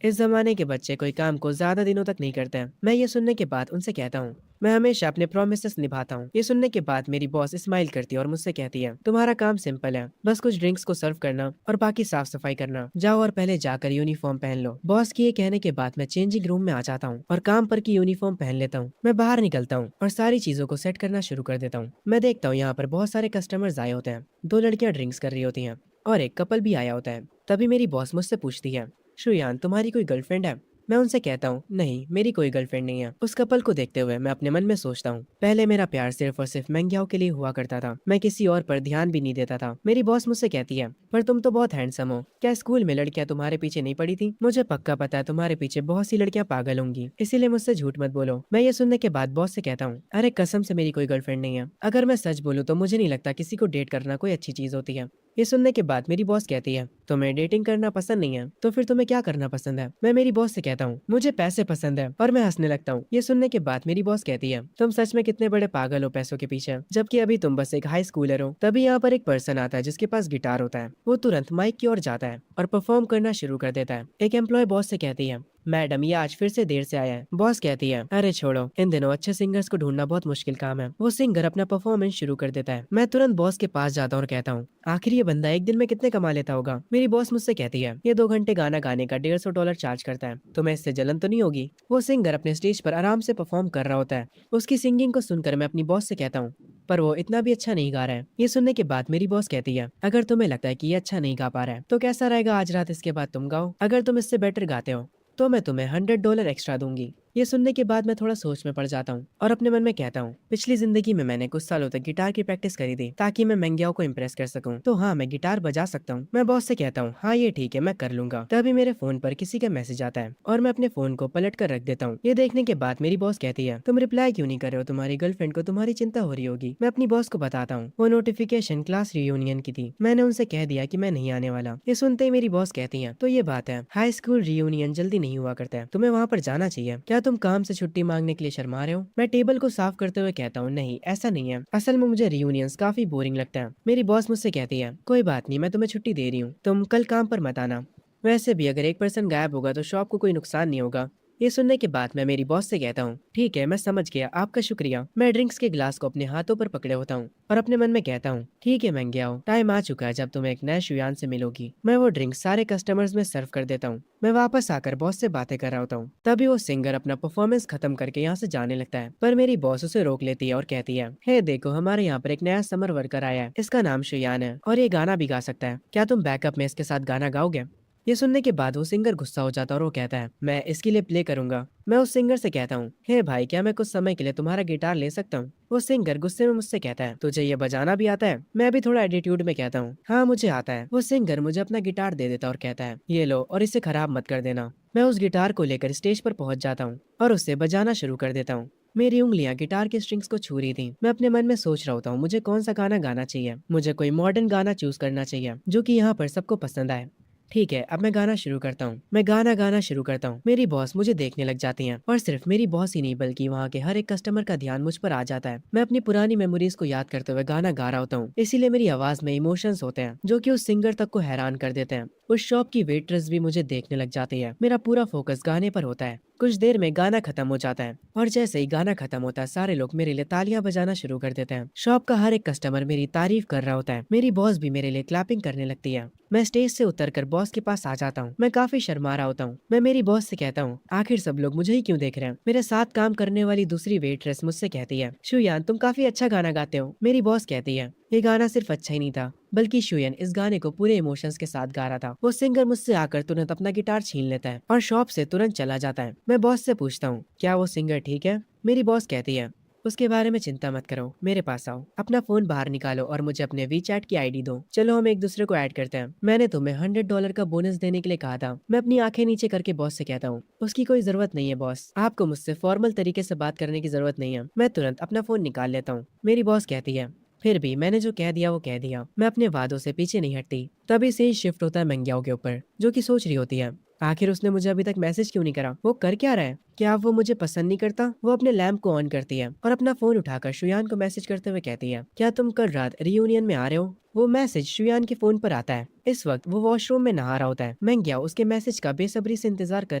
S2: इस जमाने के बच्चे कोई काम को ज्यादा दिनों तक नहीं करते हैं। मैं ये सुनने के बाद उनसे कहता हूँ मैं हमेशा अपने प्रोमिसेस निभाता हूँ। ये सुनने के बाद मेरी बॉस स्माइल करती है और मुझसे कहती है तुम्हारा काम सिंपल है, बस कुछ ड्रिंक्स को सर्व करना और बाकी साफ सफाई करना। जाओ और पहले जाकर यूनिफॉर्म पहन लो। बॉस की ये कहने के बाद मैं चेंजिंग रूम में आ जाता हूँ और काम पर की यूनिफॉर्म पहन लेता हूँ। मैं बाहर निकलता हूँ और सारी चीजों को सेट करना शुरू कर देता हूँ। मैं देखता हूँ यहाँ पर बहुत सारे कस्टमर्स आए होते हैं। 2 लड़कियां ड्रिंक्स कर रही होती हैं और एक कपल भी आया होता है। तभी मेरी बॉस मुझसे पूछती है शुयान तुम्हारी कोई गर्लफ्रेंड है? मैं उनसे कहता हूँ नहीं मेरी कोई गर्लफ्रेंड नहीं है। उस कपल को देखते हुए मैं अपने मन में सोचता हूँ पहले मेरा प्यार सिर्फ और सिर्फ महंगियाओं के लिए हुआ करता था, मैं किसी और पर ध्यान भी नहीं देता था। मेरी बॉस मुझसे कहती है पर तुम तो बहुत हैंडसम हो, क्या स्कूल में लड़कियां तुम्हारे पीछे नहीं पड़ी थी? मुझे पक्का पता है तुम्हारे पीछे बहुत सी लड़कियां पागल होंगी, इसीलिए मुझसे झूठ मत बोलो। मैं ये सुनने के बाद बॉस से कहता हूँ अरे कसम से मेरी कोई गर्लफ्रेंड नहीं है। अगर मैं सच बोलूँ तो मुझे नहीं लगता किसी को डेट करना कोई अच्छी चीज होती है। ये सुनने के बाद मेरी बॉस कहती है तुम्हें डेटिंग करना पसंद नहीं है तो फिर तुम्हें क्या करना पसंद है? मैं मेरी बॉस से कहता हूँ मुझे पैसे पसंद है और मैं हंसने लगता हूँ। ये सुनने के बाद मेरी बॉस कहती है तुम सच में कितने बड़े पागल हो पैसों के पीछे, जबकि अभी तुम बस एक हाई स्कूलर हो। तभी यहाँ पर एक पर्सन आता है जिसके पास गिटार होता है। वो तुरंत माइक की ओर जाता है और परफॉर्म करना शुरू कर देता है। एक एम्प्लॉय बॉस से कहती है मैडम ये आज फिर से देर से आया है। बॉस कहती है, अरे छोड़ो, इन दिनों अच्छे सिंगर्स को ढूंढना बहुत मुश्किल काम है। वो सिंगर अपना परफॉर्मेंस शुरू कर देता है। मैं तुरंत बॉस के पास जाता हूँ और कहता हूँ, आखिर ये बंदा एक दिन में कितने कमा लेता होगा। मेरी बॉस मुझसे कहती है, ये 2 घंटे गाना गाने का $150 चार्ज करता है। तुम्हें इससे जलन तो नहीं होगी। वो सिंगर अपने स्टेज पर आराम से परफॉर्म कर रहा होता है। उसकी सिंगिंग को सुनकर मैं अपनी बॉस से कहता हूँ, पर वो इतना भी अच्छा नहीं गा रहा है। ये सुनने के बाद मेरी बॉस कहती है, अगर तुम्हें लगता है कि ये अच्छा नहीं गा पा रहा है तो कैसा रहेगा आज रात इसके बाद तुम गाओ। अगर तुम इससे बेटर गाते हो तो मैं तुम्हें $100 एक्स्ट्रा दूंगी। ये सुनने के बाद मैं थोड़ा सोच में पड़ जाता हूँ और अपने मन में कहता हूँ, पिछली जिंदगी में मैंने कुछ सालों तक गिटार की प्रैक्टिस करी थी ताकि मैं मंग्याओं को इम्प्रेस कर सकूं। तो हाँ, मैं गिटार बजा सकता हूँ। मैं बॉस से कहता हूँ, हाँ ये ठीक है, मैं कर लूंगा। तभी मेरे फोन पर किसी का मैसेज आता है और मैं अपने फोन को पलट कर रख देता हूँ। ये देखने के बाद मेरी बॉस कहती है, तुम रिप्लाई क्यों नहीं कर रहे हो, तुम्हारी गर्लफ्रेंड को तुम्हारी चिंता हो रही होगी। मैं अपनी बॉस को बताता हूँ, वो नोटिफिकेशन क्लास रियूनियन की थी। मैंने उनसे कह दिया कि मैं नहीं आने वाला। ये सुनते ही मेरी बॉस कहती है, तो ये बात है, हाई स्कूल रियूनियन जल्दी नहीं हुआ करता है, तुम्हें वहाँ पर जाना चाहिए। क्या तुम काम से छुट्टी मांगने के लिए शर्मा रहे हो। मैं टेबल को साफ करते हुए कहता हूँ, नहीं ऐसा नहीं है, असल में मुझे रियूनियंस काफी बोरिंग लगता है। मेरी बॉस मुझसे कहती है, कोई बात नहीं, मैं तुम्हें छुट्टी दे रही हूँ, तुम कल काम पर मत आना। वैसे भी अगर एक पर्सन गायब होगा तो शॉप को कोई नुकसान नहीं होगा। ये सुनने के बाद मैं मेरी बॉस से कहता हूँ, ठीक है मैं समझ गया, आपका शुक्रिया। मैं ड्रिंक्स के गिलास को अपने हाथों पर पकड़े होता हूँ और अपने मन में कहता हूँ, ठीक है मैं गया हूँ, टाइम आ चुका है जब तुम एक नए शुयान से मिलोगी। मैं वो ड्रिंक सारे कस्टमर्स में सर्व कर देता हूँ। मैं वापस आकर बॉस से बातें कर रहा होता हूँ। तभी वो सिंगर अपना परफॉर्मेंस खत्म करके यहाँ से जाने लगता है, पर मेरी बॉस उसे रोक लेती है और कहती है, हे देखो, हमारे यहाँ पर एक नया समर वर्कर आया है, इसका नाम शुयान है और ये गाना भी गा सकता है। क्या तुम बैकअप में इसके साथ गाना गाओगे। ये सुनने के बाद वो सिंगर गुस्सा हो जाता है और वो कहता है, मैं इसके लिए प्ले करूंगा। मैं उस सिंगर से कहता हूँ, हे भाई, क्या मैं कुछ समय के लिए तुम्हारा गिटार ले सकता हूँ। वो सिंगर गुस्से में मुझसे कहता है, तुझे ये बजाना भी आता है। मैं भी थोड़ा एटीट्यूड में कहता हूँ, हाँ मुझे आता है। वो सिंगर मुझे अपना गिटार दे देता और कहता है, ये लो और इसे खराब मत कर देना। मैं उस गिटार को लेकर स्टेज पर पहुंच जाता हूँ और उससे बजाना शुरू कर देता हूँ। मेरी उंगलियां गिटार के स्ट्रिंग्स को छू रही थी। मैं अपने मन में सोच रहा होता हूँ, मुझे कौन सा गाना गाना चाहिए। मुझे कोई मॉडर्न गाना चूज करना चाहिए जो कि यहाँ पर सबको पसंद आए। ठीक है, अब मैं गाना शुरू करता हूँ। मैं गाना गाना शुरू करता हूँ। मेरी बॉस मुझे देखने लग जाती हैं और सिर्फ मेरी बॉस ही नहीं बल्कि वहाँ के हर एक कस्टमर का ध्यान मुझ पर आ जाता है। मैं अपनी पुरानी मेमोरीज को याद करते हुए गाना गा रहा होता हूँ, इसीलिए मेरी आवाज में इमोशंस होते हैं जो कि उस सिंगर तक को हैरान कर देते हैं। उस शॉप की वेट्रेस भी मुझे देखने लग जाती है। मेरा पूरा फोकस गाने पर होता है। कुछ देर में गाना खत्म हो जाता है और जैसे ही गाना खत्म होता है सारे लोग मेरे लिए तालियां बजाना शुरू कर देते हैं। शॉप का हर एक कस्टमर मेरी तारीफ कर रहा होता है। मेरी बॉस भी मेरे लिए क्लैपिंग करने लगती है। मैं स्टेज से उतरकर बॉस के पास आ जाता हूँ। मैं काफी शर्मा रहा होता हूँ। मैं मेरी बॉस से कहता हूँ, आखिर सब लोग मुझे ही क्यों देख रहे हैं। मेरे साथ काम करने वाली दूसरी वेट्रेस मुझसे कहती है, शुयान तुम काफी अच्छा गाना गाते हो। मेरी बॉस कहती है, ये गाना सिर्फ अच्छा ही नहीं था बल्कि शुयन इस गाने को पूरे इमोशंस के साथ गा रहा था। वो सिंगर मुझसे आकर तुरंत अपना गिटार छीन लेता है और शॉप से तुरंत चला जाता है। मैं बॉस से पूछता हूँ, क्या वो सिंगर ठीक है। मेरी बॉस कहती है, उसके बारे में चिंता मत करो, मेरे पास आओ, अपना फोन बाहर निकालो और मुझे अपने वीचैट की आईडी दो। चलो हम एक दूसरे को ऐड करते हैं। मैंने तुम्हें $100 का बोनस देने के लिए कहा था। मैं अपनी आंखें नीचे करके बॉस से कहता हूँ, उसकी कोई जरूरत नहीं है बॉस, आपको मुझसे फॉर्मल तरीके से बात करने की जरूरत नहीं है। मैं तुरंत अपना फोन निकाल लेता हूँ। मेरी बॉस कहती है, फिर भी मैंने जो कह दिया वो कह दिया, मैं अपने वादों से पीछे नहीं हटती। तभी से ही शिफ्ट होता है मंग्याओं के ऊपर, जो कि सोच रही होती है, आखिर उसने मुझे अभी तक मैसेज क्यों नहीं करा, वो कर क्या रहा है, क्या वो मुझे पसंद नहीं करता। वो अपने लैंप को ऑन करती है और अपना फोन उठाकर शुयान को मैसेज करते हुए कहती है, क्या तुम कल रात रियूनियन में आ रहे हो। वो मैसेज शुयान के फोन पर आता है। इस वक्त वो वॉशरूम में नहा रहा होता है। मेंग्याओ उसके मैसेज का बेसब्री से इंतजार कर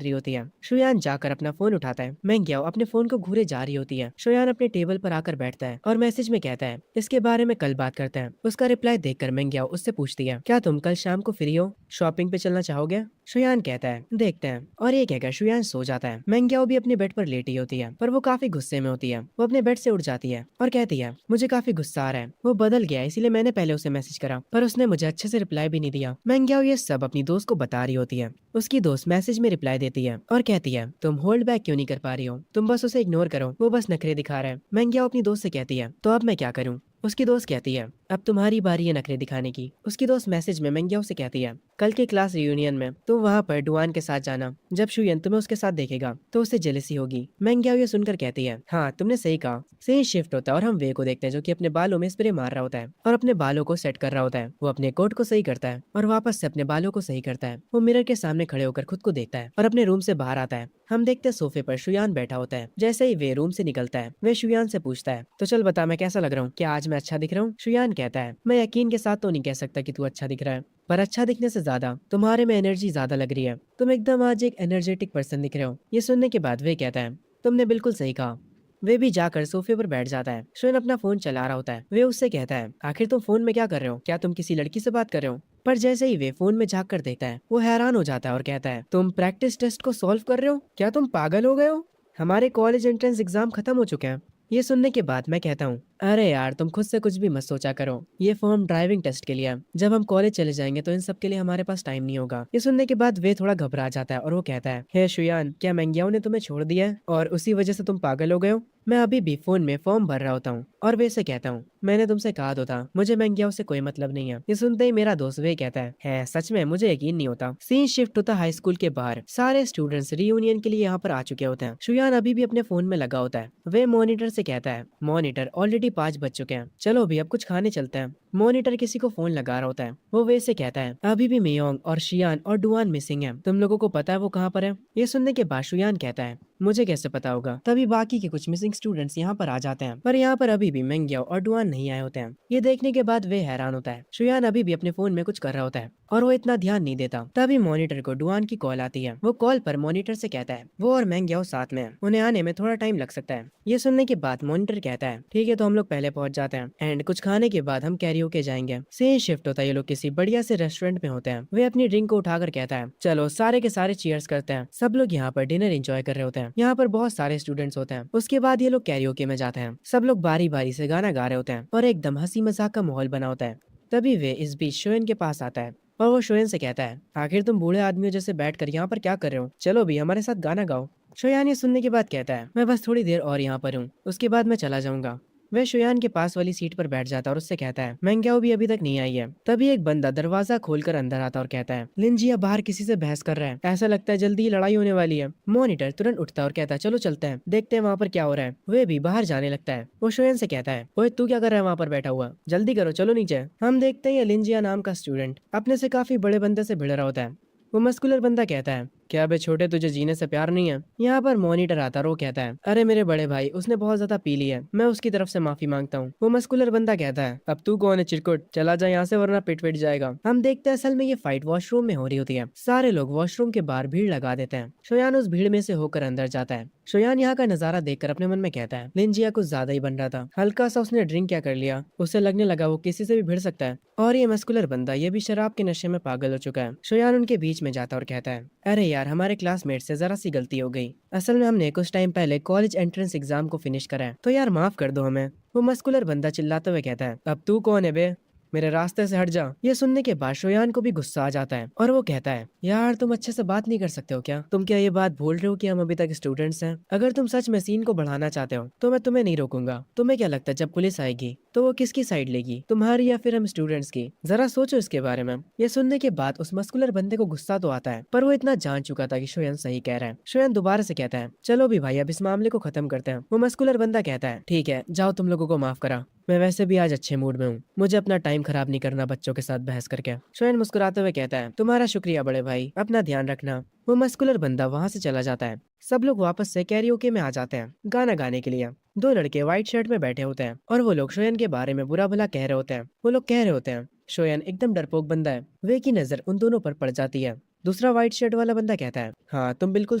S2: रही होती है। शुयान जाकर अपना फोन उठाता है। मेंग्याओ अपने फोन को घूरे जा रही होती है। शुयान अपने टेबल पर आकर बैठता है और मैसेज में कहता है, इसके बारे में कल बात करते हैं। उसका रिप्लाई देखकर मेंग्याओ उससे पूछती है, क्या तुम कल शाम को फ्री हो, शॉपिंग पे चलना चाहोगे। शुयान कहता है, देखते हैं, और ये कहकर शुयान सो जाता है। मेंग्याओ भी अपने बेड पर लेटी होती है, पर वो काफी गुस्से में होती है। वो अपने बेड से उठ जाती है और कहती है, मुझे काफी गुस्सा आ रहा है, वो बदल गया इसीलिए मैंने पहले उसे मैसेज करा पर उसने मुझे अच्छे से रिप्लाई भी नहीं दिया। मेंग्याओ ये सब अपनी दोस्त को बता रही होती है। उसकी दोस्त मैसेज में रिप्लाई देती है और कहती है, तुम होल्ड बैक क्यों नहीं कर पा रही हो, तुम बस उसे इग्नोर करो, वो बस नखरे दिखा रहा है। मेंग्याओ अपनी दोस्त से कहती है, तो अब मैं क्या करूँ। उसकी दोस्त कहती है, अब तुम्हारी बारी है नखरे दिखाने की। उसकी दोस्त मैसेज में मेंग्याओ से कहती है, कल के क्लास रियूनियन में तुम वहाँ पर डुआन के साथ जाना, जब शुयन तुम्हें उसके साथ देखेगा तो उसे जेलसी होगी। मेंग्याओ ये सुनकर कहती है, हाँ तुमने सही कहा। सही शिफ्ट होता है और हम वे को देखते हैं जो कि अपने बालों में स्प्रे मार रहा होता है और अपने बालों को सेट कर रहा होता है। वो अपने कोट को सही करता है और वापस से अपने बालों को सही करता है। वो मिरर के सामने खड़े होकर खुद को देखता है और अपने रूम से बाहर आता है। हम देखते हैं सोफे पर शुयान बैठा होता है। जैसे ही वे रूम से निकलता है वे शुयान से पूछता है, तो चल बता मैं कैसा लग रहा हूँ, क्या आज मैं अच्छा दिख रहा हूँ। शुयान कहता है, मैं यकीन के साथ तो नहीं कह सकता कि तू अच्छा दिख रहा है, पर अच्छा दिखने से ज्यादा तुम्हारे में एनर्जी ज्यादा लग रही है। तुम एकदम आज एक एनर्जेटिक पर्सन दिख रहे हो। ये सुनने के बाद वे कहता है, तुमने बिल्कुल सही कहा। वे भी जाकर सोफे पर बैठ जाता है। शोएन अपना फोन चला रहा होता है। वे उससे कहता है, आखिर तुम फोन में क्या कर रहे हो? क्या तुम किसी लड़की से बात कर रहे हो? पर जैसे ही वे फोन में झांक कर देखता है, वो हैरान हो जाता है और कहता है, तुम प्रैक्टिस टेस्ट को सॉल्व कर रहे हो? क्या तुम पागल हो गए हो? हमारे कॉलेज एंट्रेंस एग्जाम खत्म हो चुके हैं। ये सुनने के बाद मैं कहता हूँ, अरे यार तुम खुद से कुछ भी मत सोचा करो। ये फॉर्म ड्राइविंग टेस्ट के लिए है। जब हम कॉलेज चले जाएंगे तो इन सब के लिए हमारे पास टाइम नहीं होगा। ये सुनने के बाद वे थोड़ा घबरा जाता है और वो कहता है, हे शुयान, क्या मैंगियाओ ने तुम्हें छोड़ दिया है और उसी वजह से तुम पागल हो गए हो? मैं अभी भी फोन में फॉर्म भर रहा होता हूँ और वे से कहता हूँ, मैंने तुमसे कहा तो था, मुझे मैंगियाओ से कोई मतलब नहीं है। ये सुनते ही मेरा दोस्त वे कहता है सच में? मुझे यकीन नहीं होता। सीन शिफ्ट होता हाई स्कूल के बाहर। सारे स्टूडेंट्स रियूनियन के लिए यहाँ पर आ चुके होते हैं। शुयान अभी भी अपने फोन में लगा होता है। वे मॉनिटर से कहता है, मॉनिटर ऑलरेडी 5 बज चुके हैं, चलो भी अब कुछ खाने चलते हैं। मॉनिटर किसी को फोन लगा रहा होता है। वो वे से कहता है, अभी भी मियोंग और शियान और डुआन मिसिंग है। तुम लोगों को पता है वो कहाँ पर है? ये सुनने के बाद शुयान कहता है, मुझे कैसे पता होगा? तभी बाकी के कुछ मिसिंग स्टूडेंट्स यहाँ पर आ जाते हैं, पर यहाँ पर अभी भी मेंग्याओ और डुआन नहीं आए होते हैं। ये देखने के बाद वे हैरान होता है। शुयान अभी भी अपने फोन में कुछ कर रहा होता है और वो इतना ध्यान नहीं देता। तभी मॉनिटर को डुआन की कॉल आती है। वो कॉल पर मॉनिटर से कहता है, वो और मेंग्याओ साथ में है, उन्हें आने में थोड़ा टाइम लग सकता है। ये सुनने के बाद मॉनिटर कहता है, ठीक है तो हम लोग पहले पहुंच जाते हैं एंड कुछ खाने के बाद हम कैरियोके जाएंगे। सीन शिफ्ट होता है। ये लोग किसी बढ़िया से रेस्टोरेंट में होते हैं। वे अपनी ड्रिंक को उठाकर कहता है, चलो सारे के सारे चीयर्स करते हैं। सब लोग यहाँ पर डिनर एंजॉय कर रहे होते हैं। यहाँ पर बहुत सारे स्टूडेंट्स होते हैं। उसके बाद ये लोग कैरियोके में जाते हैं। सब लोग बारी बारी से गाना गा रहे होते हैं और एकदम हंसी मजाक का माहौल बना होता है। तभी वे इस बीच शोएन के पास आता है और वो शोएन से कहता है, आखिर तुम बूढ़े आदमियों जैसे बैठकर यहाँ पर क्या कर रहे हो? चलो भी हमारे साथ गाना गाओ। शोयान ये सुनने के बाद कहता है, मैं बस थोड़ी देर और यहाँ पर हूँ, उसके बाद मैं चला जाऊंगा। वह शुयान के पास वाली सीट पर बैठ जाता है और उससे कहता है, मैंग्याओ भी अभी तक नहीं आई है। तभी एक बंदा दरवाजा खोलकर अंदर आता और कहता है, लिंजिया बाहर किसी से बहस कर रहा है, ऐसा लगता है जल्दी ही लड़ाई होने वाली है। मॉनिटर तुरंत उठता है और कहता है, चलो चलते हैं, देखते हैं वहाँ पर क्या हो रहा है। वे भी बाहर जाने लगता है। वो शुयान से कहता है, ओए तू क्या कर रहा है वहाँ पर बैठा हुआ? जल्दी करो, चलो नीचे। हम देखते हैं लिंजिया नाम का स्टूडेंट अपने से काफी बड़े बंदे से भिड़ रहा होता है। वो मस्कुलर बंदा कहता है, क्या बे छोटे, तुझे जीने से प्यार नहीं है? यहाँ पर मॉनिटर आता है और वो कहता है, अरे मेरे बड़े भाई, उसने बहुत ज्यादा पी ली है, मैं उसकी तरफ से माफी मांगता हूँ। वो मस्कुलर बंदा कहता है, अब तू कौन है चिरकुट, चला जा यहाँ से वरना पिट पिट जाएगा। हम देखते हैं असल में ये फाइट वॉशरूम में हो रही होती है। सारे लोग वॉशरूम के बाहर भीड़ लगा देते हैं। शोयान उस भीड़ में से होकर अंदर जाता है। शोयान यहाँ का नजारा देखकर अपने मन में कहता है, लिंजिया कुछ ज्यादा ही बन रहा था। हल्का सा उसने ड्रिंक क्या कर लिया, उसे लगने लगा वो किसी से भी भिड़ सकता है। और ये मस्कुलर बंदा ये भी शराब के नशे में पागल हो चुका है। शोयान उनके बीच में जाता और कहता है, अरे यार हमारे क्लासमेट से जरा सी गलती हो गई। असल में हमने कुछ टाइम पहले कॉलेज एंट्रेंस एग्जाम को फिनिश करा है, तो यार माफ कर दो हमें। वो मस्कुलर बंदा चिल्लाते हुए कहता है, अब तू कौन है बे, मेरे रास्ते से हट जा। ये सुनने के बाद शोयान को भी गुस्सा आ जाता है और वो कहता है, यार तुम अच्छे से बात नहीं कर सकते हो क्या? तुम क्या ये बात भूल रहे हो कि हम अभी तक स्टूडेंट्स हैं? अगर तुम सच में सीन को बढ़ाना चाहते हो तो मैं तुम्हें नहीं रोकूंगा। तुम्हें क्या लगता है जब पुलिस आएगी तो वो किसकी साइड लेगी, तुम्हारी या फिर हम स्टूडेंट्स की? जरा सोचो इसके बारे में। ये सुनने के बाद उस मस्कुलर बंदे को गुस्सा तो आता है, पर वो इतना जान चुका था कि शोयन सही कह रहा है। शोयन दोबारा से कहता है, चलो भी भाई अब इस मामले को खत्म करते हैं। वो मस्कुलर बंदा कहता है, ठीक है जाओ, तुम लोगों को माफ करा, मैं वैसे भी आज अच्छे मूड में हूँ, मुझे अपना टाइम खराब नहीं करना बच्चों के साथ बहस करके। शोयन मुस्कुराते हुए कहता है, तुम्हारा शुक्रिया बड़े भाई, अपना ध्यान रखना। वो मस्कुलर बंदा वहाँ से चला जाता है। सब लोग वापस से कैरियोके में आ जाते हैं गाना गाने के लिए। दो लड़के व्हाइट शर्ट में बैठे होते हैं और वो लोग शोयन के बारे में बुरा भला कह रहे होते हैं। वो लोग कह रहे होते हैं, शोयन एकदम डरपोक बंदा है। वे की नजर उन दोनों पर पड़ जाती है। दूसरा व्हाइट शर्ट वाला बंदा कहता है, हाँ तुम बिल्कुल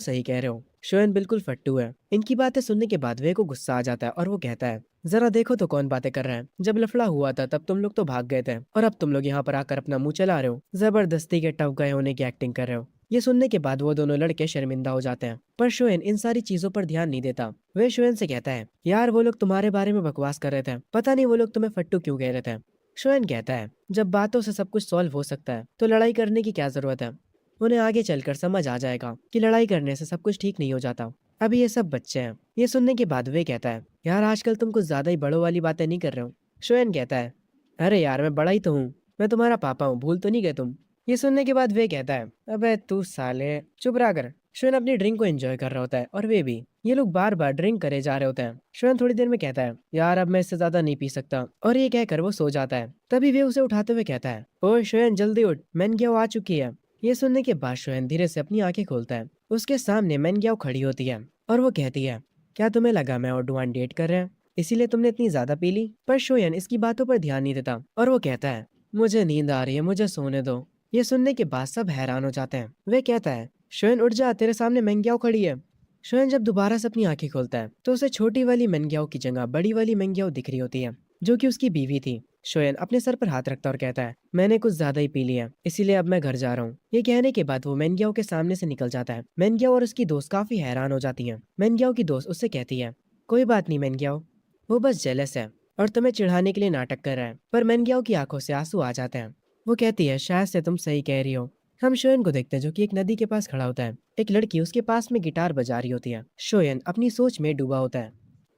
S2: सही कह रहे हो, शोयन बिल्कुल फट्टू है। इनकी बातें सुनने के बाद वे को गुस्सा आ जाता है और वो कहता है, जरा देखो तो कौन बातें कर रहा है। जब लफड़ा हुआ था तब तुम लोग तो भाग गए थे और अब तुम लोग यहाँ पर आकर अपना मुंह चला रहे हो, जबरदस्ती के टफ गए होने की एक्टिंग कर रहे हो। ये सुनने के बाद वो दोनों लड़के शर्मिंदा हो जाते हैं, पर शोएन इन सारी चीजों पर ध्यान नहीं देता। वे शोएन से कहता है, यार वो लोग तुम्हारे बारे में बकवास कर रहे थे, पता नहीं वो लोग तुम्हें फट्टू क्यों कह रहे थे। शोएन कहता है, जब बातों से सब कुछ सॉल्व हो सकता है तो लड़ाई करने की क्या जरूरत है? उन्हें आगे चलकर समझ आ जाएगा कि लड़ाई करने से सब कुछ ठीक नहीं हो जाता। अभी ये सब बच्चे हैं। ये सुनने के बाद वे कहता है, यार आजकल तुम कुछ ज्यादा ही बड़ों वाली बातें नहीं कर रहे हो। शोएन कहता है, अरे यार मैं बड़ा ही तो हूँ, मैं तुम्हारा पापा हूँ, भूल तो नहीं गए तुम? ये सुनने के बाद वे कहता है, अबे तू साले चुप रहा कर। शोएन अपनी ड्रिंक को एंजॉय कर रहा होता है और वे भी। ये लोग बार बार ड्रिंक करे जा रहे होते हैं। शोएन थोड़ी देर में कहता है, यार अब मैं इससे ज्यादा नहीं पी सकता, और ये कहकर वो सो जाता है। तभी वे उसे उठाते हुए कहता है, ओए शोएन जल्दी उठ, मैनग्याओ आ चुकी है। ये सुनने के बाद शोएन धीरे से अपनी आंखें खोलता है। उसके सामने मैनग्याओ खड़ी होती है और वो कहती है, क्या तुम्हें लगा मैं और डुआन डेट कर रहे हैं, इसीलिए तुमने इतनी ज्यादा पी ली? पर शोएन इसकी बातों पर ध्यान नहीं देता और वो कहता है, मुझे नींद आ रही है, मुझे सोने दो। ये सुनने के बाद सब हैरान हो जाते हैं। वे कहता है, शोयन उठ जा, तेरे सामने मेंग्याओ खड़ी है। शोयन जब दोबारा से अपनी आंखें खोलता है तो उसे छोटी वाली मेंग्याओ की जगह बड़ी वाली मेंग्याओ दिख रही होती है, जो कि उसकी बीवी थी। शोयन अपने सर पर हाथ रखता और कहता है, मैंने कुछ ज्यादा ही पी लिया, इसीलिए अब मैं घर जा रहा हूँ। ये कहने के बाद वो मेंग्याओ के सामने से निकल जाता है। मेंग्याओ और उसकी दोस्त काफी हैरान हो जाती है। मेंग्याओ की दोस्त उससे कहती है, कोई बात नहीं मेंग्याओ, वो बस जेलस है और तुम्हें चिढ़ाने के लिए नाटक कर रहा है। पर मेंग्याओ की आंखों से आंसू आ जाते हैं। वो कहती है, शायद से तुम सही कह रही हो। हम शोयन को देखते हैं जो कि एक नदी के पास खड़ा होता है। एक लड़की उसके पास में गिटार बजा रही होती है। शोयन अपनी सोच में डूबा होता है,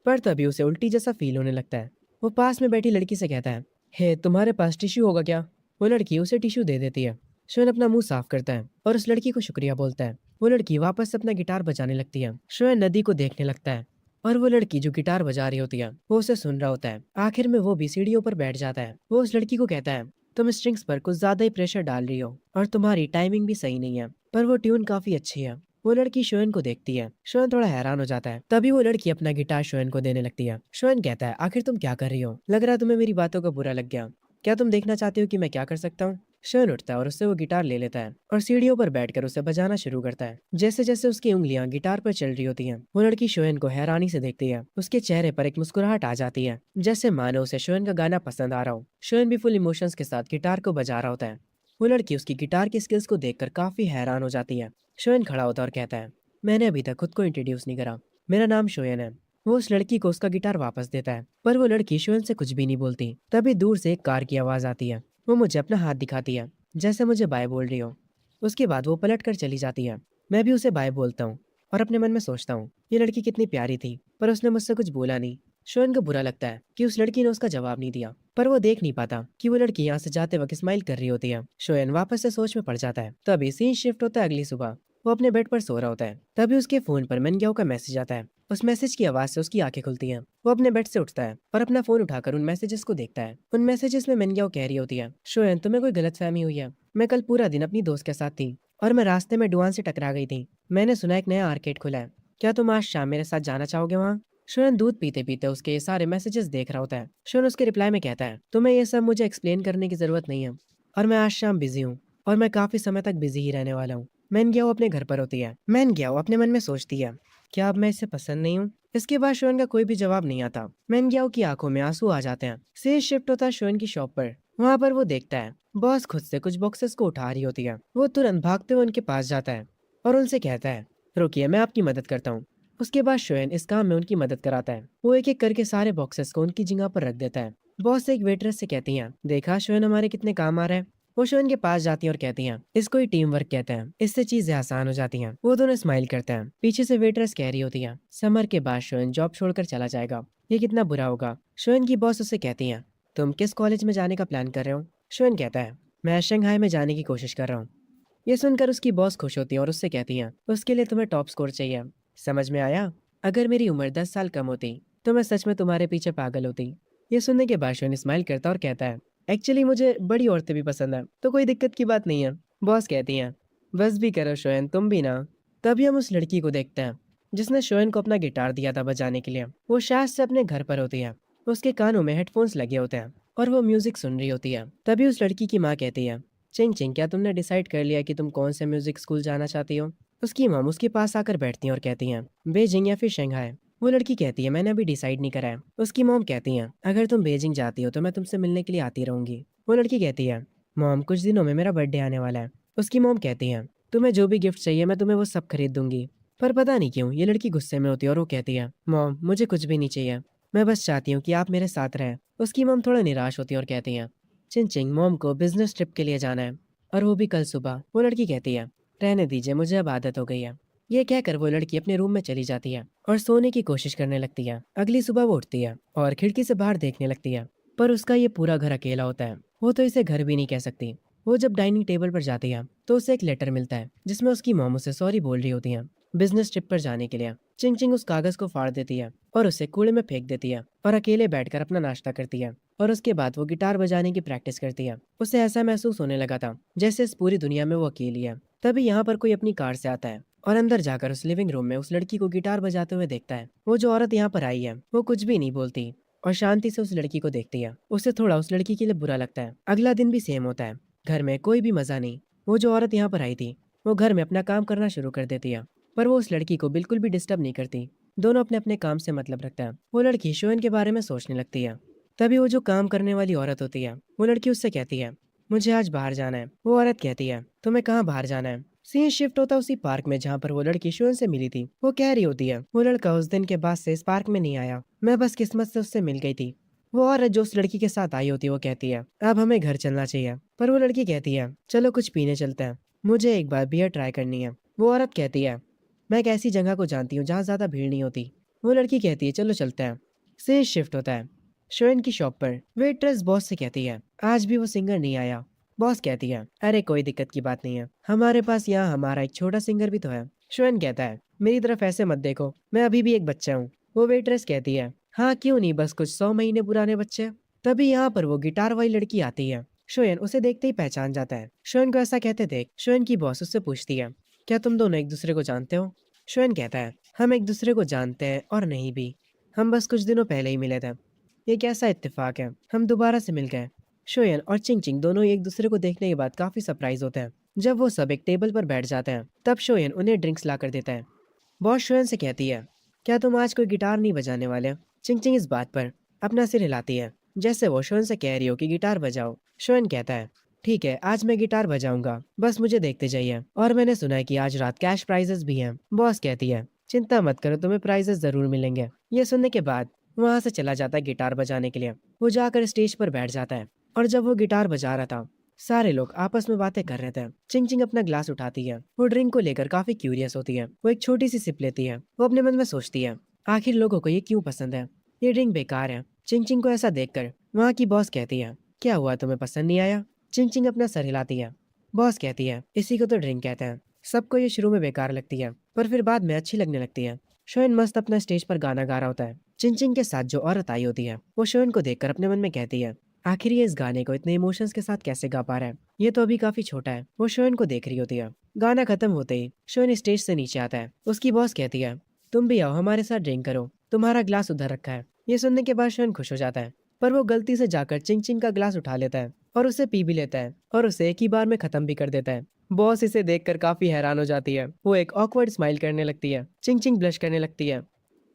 S2: पर तभी उसे उल्टी जैसा फील होने लगता है। वो पास में बैठी लड़की से कहता है, हे तुम्हारे पास टिश्यू होगा क्या? वो लड़की उसे टिश्यू दे देती है। शोयन अपना मुंह साफ करता है और उस लड़की को शुक्रिया बोलता है। वो लड़की वापस से अपना गिटार बजाने लगती है। शोयन नदी को देखने लगता है और वो लड़की जो गिटार बजा रही होती है वो उसे सुन रहा होता है। आखिर में वो भी सीढ़ियों पर बैठ जाता है। वो उस लड़की को कहता है, तुम स्ट्रिंग्स पर कुछ ज्यादा ही प्रेशर डाल रही हो और तुम्हारी टाइमिंग भी सही नहीं है, पर वो ट्यून काफी अच्छी है। वो लड़की शोयन को देखती है। शोयन थोड़ा हैरान हो जाता है। तभी वो लड़की अपना गिटार शोयन को देने लगती है। शोयन कहता है, आखिर तुम क्या कर रही हो? लग रहा है तुम्हें मेरी बातों का बुरा लग गया। क्या तुम देखना चाहती हो कि मैं क्या कर सकता हूँ? शोयन उठता है और उससे वो गिटार ले लेता है और सीढ़ियों पर बैठकर उसे बजाना शुरू करता है। जैसे जैसे उसकी उंगलियां गिटार पर चल रही होती हैं, वो लड़की शोयन को हैरानी से देखती है। उसके चेहरे पर एक मुस्कुराहट आ जाती है, जैसे मानो उसे शोयन का गाना पसंद आ रहा हो। शोयन भी फुल इमोशंस के साथ गिटार को बजा रहा होता है। वो लड़की उसकी गिटार की स्किल्स को देखकर काफी हैरान हो जाती है। शोयन खड़ा होता है और कहता है, मैंने अभी तक खुद को इंट्रोड्यूस नहीं करा, मेरा नाम शोयन है। वो उस लड़की को उसका गिटार वापस देता है, पर वो लड़की शोयन से कुछ भी नहीं बोलती। तभी दूर से एक कार की आवाज आती है। वो मुझे अपना हाथ दिखाती है, जैसे मुझे बाय बोल रही हो। उसके बाद वो पलट कर चली जाती है। मैं भी उसे बाय बोलता हूँ और अपने मन में सोचता हूँ, ये लड़की कितनी प्यारी थी, पर उसने मुझसे कुछ बोला नहीं। शोयन को बुरा लगता है कि उस लड़की ने उसका जवाब नहीं दिया, पर वो देख नहीं पाता कि वो लड़की यहाँ से जाते वक्त स्माइल कर रही होती है। शोयन वापस से सोच में पड़ जाता है। तभी सीन शिफ्ट होता है अगली सुबह। वो अपने बेड पर सो रहा होता है। तभी उसके फोन पर मेनग्याओ का मैसेज आता है। उस मैसेज की आवाज से उसकी आंखें खुलती हैं। वो अपने बेड से उठता है और अपना फोन उठाकर उन मैसेजेस को देखता है। उन मैसेजेस में मेनग्याओ कह रही होती है, शोयन तुम्हें कोई गलतफहमी हुई है। मैं कल पूरा दिन अपनी दोस्त के साथ थी और मैं रास्ते में डुआन से टकरा गई थी। मैंने सुना एक नया आर्केड खुला है, क्या तुम आज शाम मेरे साथ जाना चाहोगे वहाँ? शोयन दूध पीते पीते उसके ये सारे मैसेजेस देख रहा होता है। शोयन उसके रिप्लाई में कहता है, तुम्हें ये सब मुझे एक्सप्लेन करने की जरूरत नहीं है और मैं आज शाम बिजी हूँ और मैं काफी समय तक बिजी ही रहने वाला हूँ। मैन ग्याओ अपने घर पर होती है। मैन ग्याओ अपने मन में सोचती है, क्या अब मैं इससे पसंद नहीं हूँ? इसके बाद शोयन का कोई भी जवाब नहीं आता। मैन ग्याओ की आंखों में आंसू आ जाते हैं। से शिफ्ट होता है शोयन की शॉप पर। वहाँ पर वो देखता है बॉस खुद से कुछ बॉक्सेस को उठा रही होती है। वो तुरंत भागते हुए उनके पास जाता है और उनसे कहता है, रुकिए मैं आपकी मदद करता हूँ। उसके बाद शोयन इस काम में उनकी मदद कराता है। वो एक एक करके सारे बॉक्सेस को उनकी जगह पर रख देता है। बॉस एक वेटरेस से कहती हैं, देखा शोयन हमारे कितने काम आ रहा है। वो शोयन के पास जाती हैं और कहती हैं, इसको ही टीम वर्क कहते हैं, इससे चीजें आसान हो जाती हैं। वो दोनों स्माइल करते हैं। पीछे से वेटरेस कह रही होती है, समर के बाद शोयन जॉब छोड़कर चला जाएगा, ये कितना बुरा होगा। शोयन की बॉस उससे कहती हैं, तुम किस कॉलेज में जाने का प्लान कर रहे हो? शोयन कहता है, मैं शंघाई में जाने की कोशिश कर रहा हूँ। ये सुनकर उसकी बॉस खुश होती है और उससे कहती हैं, उसके लिए तुम्हें टॉप स्कोर चाहिए। समझ में आया? अगर मेरी उम्र 10 साल कम होती तो मैं सच में तुम्हारे पीछे पागल होती। ये सुनने के बाद शोयन स्माइल करता और कहता है, एक्चुअली मुझे बड़ी औरतें भी पसंद है, तो कोई दिक्कत की बात नहीं है। बॉस कहती हैं, बस भी करो शोयन, तुम भी ना। तभी हम उस लड़की को देखते हैं जिसने शोयन को अपना गिटार दिया था बजाने के लिए। वो शायद से अपने घर पर होती है। उसके कानों में हेडफोन्स लगे होते हैं और वो म्यूजिक सुन रही होती है। तभी उस लड़की की माँ कहती है, चिंग चिंग, क्या तुमने डिसाइड कर लिया कि तुम कौन से म्यूजिक स्कूल जाना चाहती हो? उसकी मॉम उसके पास आकर बैठती हैं और कहती हैं, बेजिंग या फिर शंघाई? वो लड़की कहती है, मैंने अभी डिसाइड नहीं करा है। उसकी मॉम कहती हैं, अगर तुम बेजिंग जाती हो तो मैं तुमसे मिलने के लिए आती रहूंगी। वो लड़की कहती है, मॉम कुछ दिनों में मेरा बर्थडे आने वाला है। उसकी मॉम कहती है, तुम्हें जो भी गिफ्ट चाहिए मैं तुम्हें वो सब खरीद दूंगी। पर पता नहीं क्यों ये लड़की गुस्से में होती है और वो कहती है, मॉम मुझे कुछ भी नहीं चाहिए, मैं बस चाहती हूँ कि आप मेरे साथ रहें। उसकी मॉम थोड़ा निराश होती है और कहती है, चिंचिंग, मॉम को बिजनेस ट्रिप के लिए जाना है और वो भी कल सुबह। वो लड़की कहती है, रहने दीजिए, मुझे अब आदत हो गई है। ये कहकर वो लड़की अपने रूम में चली जाती है और सोने की कोशिश करने लगती है। अगली सुबह वो उठती है और खिड़की से बाहर देखने लगती है, पर उसका ये पूरा घर अकेला होता है। वो तो इसे घर भी नहीं कह सकती। वो जब डाइनिंग टेबल पर जाती है तो उसे एक लेटर मिलता है जिसमें उसकी मॉम उसे सॉरी बोल रही होती है बिजनेस ट्रिप पर जाने के लिए। चिंग चिंग उस कागज को फाड़ देती है और उसे कूड़े में फेंक देती है और अकेले बैठकर अपना नाश्ता करती है। और उसके बाद वो गिटार बजाने की प्रैक्टिस करती है। उसे ऐसा महसूस होने लगा था जैसे इस पूरी दुनिया में वो अकेली है। तभी यहाँ पर कोई अपनी कार से आता है और अंदर जाकर उस लिविंग रूम में उस लड़की को गिटार बजाते हुए देखता है। वो जो औरत यहाँ पर आई है वो कुछ भी नहीं बोलती और शांति से उस लड़की को देखती है। उसे थोड़ा उस लड़की के लिए बुरा लगता है। अगला दिन भी सेम होता है। घर में कोई भी मज़ा नहीं। वो जो औरत यहाँ पर आई थी, वो घर में अपना काम करना शुरू कर देती है, पर वो उस लड़की को बिल्कुल भी डिस्टर्ब नहीं करती। दोनों अपने अपने काम से मतलब रखते हैं। वो लड़की शोहन के बारे में सोचने लगती है। तभी वो जो काम करने वाली औरत होती है, वो लड़की उससे कहती है, मुझे आज बाहर जाना है। वो औरत कहती है, तुम्हें कहाँ बाहर जाना है? सीन शिफ्ट होता है उसी पार्क में जहाँ पर वो लड़की शोहन से मिली थी। वो कह रही होती है, वो लड़का उस दिन के बाद से इस पार्क में नहीं आया, मैं बस किस्मत से उससे मिल गई थी। वो औरत जो उस लड़की के साथ आई होती है, वो कहती है, अब हमें घर चलना चाहिए। पर वो लड़की कहती है, चलो कुछ पीने चलते हैं, मुझे एक बार बियर ट्राई करनी है। वो औरत कहती है, मैं एक ऐसी जगह को जानती हूँ जहाँ ज्यादा भीड़ नहीं होती। वो लड़की कहती है, चलो चलते हैं। सीन शिफ्ट होता है शोएन की शॉप पर। वेट्रेस बॉस से कहती है, आज भी वो सिंगर नहीं आया। बॉस कहती है, अरे कोई दिक्कत की बात नहीं है, हमारे पास यहाँ हमारा एक छोटा सिंगर भी तो है। शोएन कहता है, मेरी तरफ ऐसे मत देखो, मैं अभी भी एक बच्चा हूँ। वो वेट्रेस कहती है, हाँ क्यों नहीं, बस कुछ 100 महीने पुराने बच्चे। तभी यहाँ पर वो गिटार वाली लड़की आती है। शोएन उसे देखते ही पहचान जाता है। शोएन को ऐसा कहते देख शोएन की बॉस उससे पूछती है, क्या तुम दोनों एक दूसरे को जानते हो? शोएन कहता है, हम एक दूसरे को जानते हैं और नहीं भी, हम बस कुछ दिनों पहले ही मिले थे। ये कैसा इत्तेफाक है, हम दोबारा से मिल गए। शोयन और चिंग चिंग दोनों ही एक दूसरे को देखने के बाद काफी सरप्राइज होते हैं। जब वो सब एक टेबल पर बैठ जाते हैं, तब शोयन उन्हें ड्रिंक्स ला कर देता है। बॉस शोयन से कहती है, क्या तुम आज कोई गिटार नहीं बजाने वाले? चिंग चिंग इस बात पर अपना सिर हिलाती है, जैसे वो शोयन से कह रही हो कि गिटार बजाओ। शोयन कहता है, ठीक है, आज मैं गिटार बजाऊंगा, बस मुझे देखते जाइए। और मैंने सुना है कि आज रात कैश प्राइजेस भी हैं। बॉस कहती है, चिंता मत करो, तुम्हें प्राइजेस जरूर मिलेंगे। ये सुनने के बाद वहां से चला जाता है गिटार बजाने के लिए। वो जाकर स्टेज पर बैठ जाता है, और जब वो गिटार बजा रहा था, सारे लोग आपस में बातें कर रहे थे। चिंग चिंग अपना ग्लास उठाती है। वो ड्रिंक को लेकर काफी क्यूरियस होती है। वो एक छोटी सी सिप लेती है। वो अपने मन में सोचती है, आखिर लोगों को ये क्यों पसंद है, ये ड्रिंक बेकार है। चिंग चिंग को ऐसा देखकर वहाँ की बॉस कहती है, क्या हुआ, तुम्हें पसंद नहीं आया? चिंग चिंग अपना सर हिलाती है। बॉस कहती है, इसी को तो ड्रिंक कहते हैं, सबको ये शुरू में बेकार लगती है, पर फिर बाद में अच्छी लगने लगती है। शोएन मस्त अपना स्टेज पर गाना गा रहा होता है। चिंग चिंग के साथ जो औरत आई होती है, वो शोएन को देखकर अपने मन में कहती है, आखिर ये इस गाने को इतने इमोशंस के साथ कैसे गा पा रहा है, ये तो अभी काफी छोटा है। वो शोएन को देख रही होती है। गाना खत्म होते ही शोएन स्टेज से नीचे आता है। उसकी बॉस कहती है, तुम भी आओ हमारे साथ ड्रिंक करो, तुम्हारा ग्लास उधर रखा है। ये सुनने के बाद शोएन खुश हो जाता है, पर वो गलती से जाकर चिंग चिंग का ग्लास उठा लेता है और उसे पी भी लेता है, और उसे एक ही बार में खत्म भी कर देता है। बॉस इसे देखकर काफी हैरान हो जाती है। वो एक ऑकवर्ड स्माइल करने लगती है। चिंग चिंग ब्लश करने लगती है।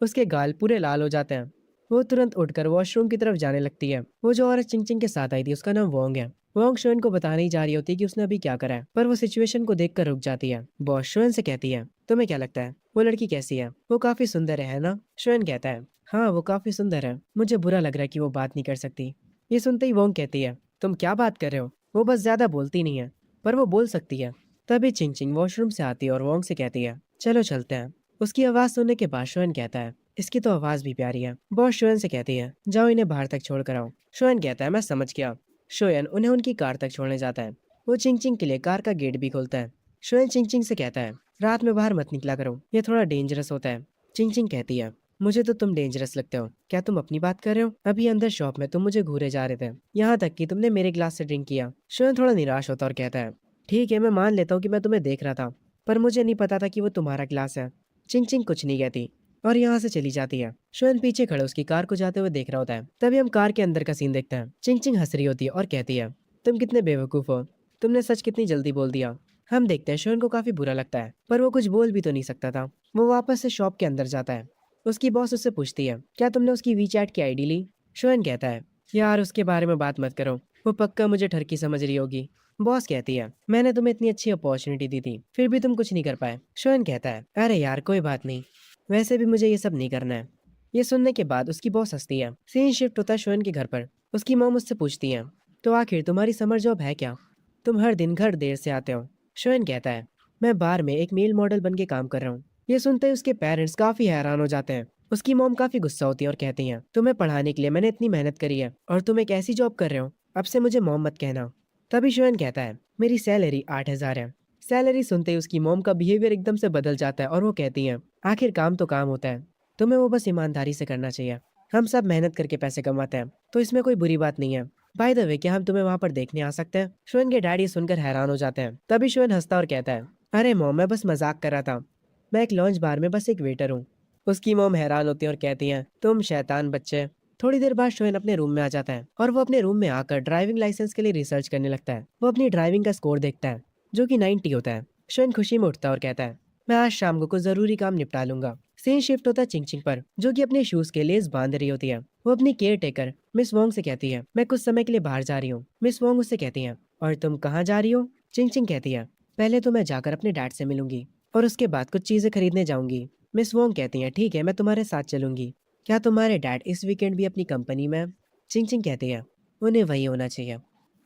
S2: उसके गाल पूरे लाल हो जाते हैं। वो तुरंत उठकर वॉशरूम की तरफ जाने लगती है। वो जो औरत चिंग चिंग के साथ आई थी, उसका नाम वोंग है। वोंग शोएन को बताने ही जा रही होती है कि उसने अभी क्या करा है, पर वो सिचुएशन को देखकर रुक जाती है। बॉस शोएन से कहती है, तुम्हें क्या लगता है वो लड़की कैसी है? वो काफी सुंदर है ना? शोएन कहता है, हाँ वो काफी सुंदर है, मुझे बुरा लग रहा है कि वो बात नहीं कर सकती। ये सुनते ही वोंग कहती है, तुम क्या बात कर रहे हो, वो बस ज्यादा बोलती नहीं है, पर वो बोल सकती है। तभी चिंग चिंग वॉशरूम से आती है और वोंग से कहती है, चलो चलते हैं। उसकी आवाज सुनने के बाद शोएन कहता है, इसकी तो आवाज भी प्यारी है। बॉस शोएन से कहती है, जाओ इन्हें बाहर तक छोड़ कर आओ। शोएन कहता है, मैं समझ गया। शोएन उन्हें उनकी कार तक छोड़ने जाता है। वो चिंग चिंग के लिए कार का गेट भी खोलता है। शोएन चिंग चिंग से कहता है, रात में बाहर मत निकला करो, ये थोड़ा डेंजरस होता है। चिंग चिंग कहती है, मुझे तो तुम डेंजरस लगते हो, क्या तुम अपनी बात कर रहे हो? अभी अंदर शॉप में तुम मुझे घूरे जा रहे थे, यहाँ तक कि तुमने मेरे ग्लास से ड्रिंक किया। शोएन थोड़ा निराश होता और कहता है, ठीक है, मैं मान लेता हूँ कि मैं तुम्हें देख रहा था, पर मुझे नहीं पता था कि वो तुम्हारा ग्लास है। चिंग चिंग कुछ नहीं कहती और यहाँ से चली जाती है। शोएन पीछे खड़े उसकी कार को जाते हुए देख रहा होता है। तभी हम कार के अंदर का सीन देखते हैं। चिंग चिंग हंस रही होती है और कहती है, तुम कितने बेवकूफ हो, तुमने सच कितनी जल्दी बोल दिया। हम देखते हैं शोएन को काफी बुरा लगता है, पर वो कुछ बोल भी तो नहीं सकता था। वो वापस से शॉप के अंदर जाता है। उसकी बॉस उससे पूछती है, क्या तुमने उसकी वीचैट की आईडी ली? शोएन कहता है, यार उसके बारे में बात मत करो, वो पक्का मुझे ठरकी समझ रही होगी। बॉस कहती है, मैंने तुम्हें इतनी अच्छी अपॉर्चुनिटी दी थी, फिर भी तुम कुछ नहीं कर पाए। शोएन कहता है, अरे यार कोई बात नहीं, वैसे भी मुझे ये सब नहीं करना है। ये सुनने के बाद उसकी बॉस हंसती है। सीन शिफ्ट होता है शोएन के घर पर। उसकी मॉम उससे पूछती है, तो आखिर तुम्हारी समर जॉब है क्या, तुम हर दिन घर देर से आते हो? शोएन कहता है, मैं बार में एक मेल मॉडल बन के काम कर रहा हूँ। ये सुनते ही उसके पेरेंट्स काफी हैरान हो जाते हैं। उसकी मॉम काफी गुस्सा होती है और कहती हैं, तुम्हें पढ़ाने के लिए मैंने इतनी मेहनत करी है और तुम एक ऐसी जॉब कर रहे हो, अब से मुझे मॉम मत कहना। तभी शोएन कहता है, मेरी सैलरी 8,000 है। सैलरी सुनते ही उसकी मॉम का बिहेवियर एकदम से बदल जाता है और वो कहती हैं, आखिर काम तो काम होता है, तुम्हें वो बस ईमानदारी से करना चाहिए। हम सब मेहनत करके पैसे कमाते हैं, तो इसमें कोई बुरी बात नहीं है। बाय द वे, क्या हम तुम्हें वहां पर देखने आ सकते हैं? शोएन के डैडी सुनकर हैरान हो जाते हैं। तभी शोएन हंसता और कहता है, अरे मॉम, मैं बस मजाक कर रहा था, मैं एक लॉन्च बार में बस एक वेटर हूँ। उसकी मॉम हैरान होती है और कहती हैं, तुम शैतान बच्चे, थोड़ी देर बाद शोएन अपने रूम में आ जाता है और वो अपने रूम में आकर ड्राइविंग लाइसेंस के लिए रिसर्च करने लगता है। वो अपनी ड्राइविंग का स्कोर देखता है जो कि 90 होता है। शोएन खुशी में उठता है और कहता है, मैं आज शाम को कुछ जरूरी काम निपटा लूंगा। सीन शिफ्ट होता है चिंग पर, जो कि अपने शूज के लेस बांध रही होती है। वो अपनी केयर टेकर मिस वोंग से कहती है, मैं कुछ समय के लिए बाहर जा रही हूँ। मिस वोंग उससे कहती है, और तुम कहाँ जा रही हो? चिंग कहती है, पहले तो मैं जाकर अपने डैड से मिलूंगी और उसके बाद कुछ चीजें खरीदने जाऊंगी। मिस वोंग कहती है, ठीक है, मैं तुम्हारे साथ चलूंगी। क्या तुम्हारे डैड इस वीकेंड भी अपनी कंपनी में? चिंग कहती है, उन्हें वही होना चाहिए।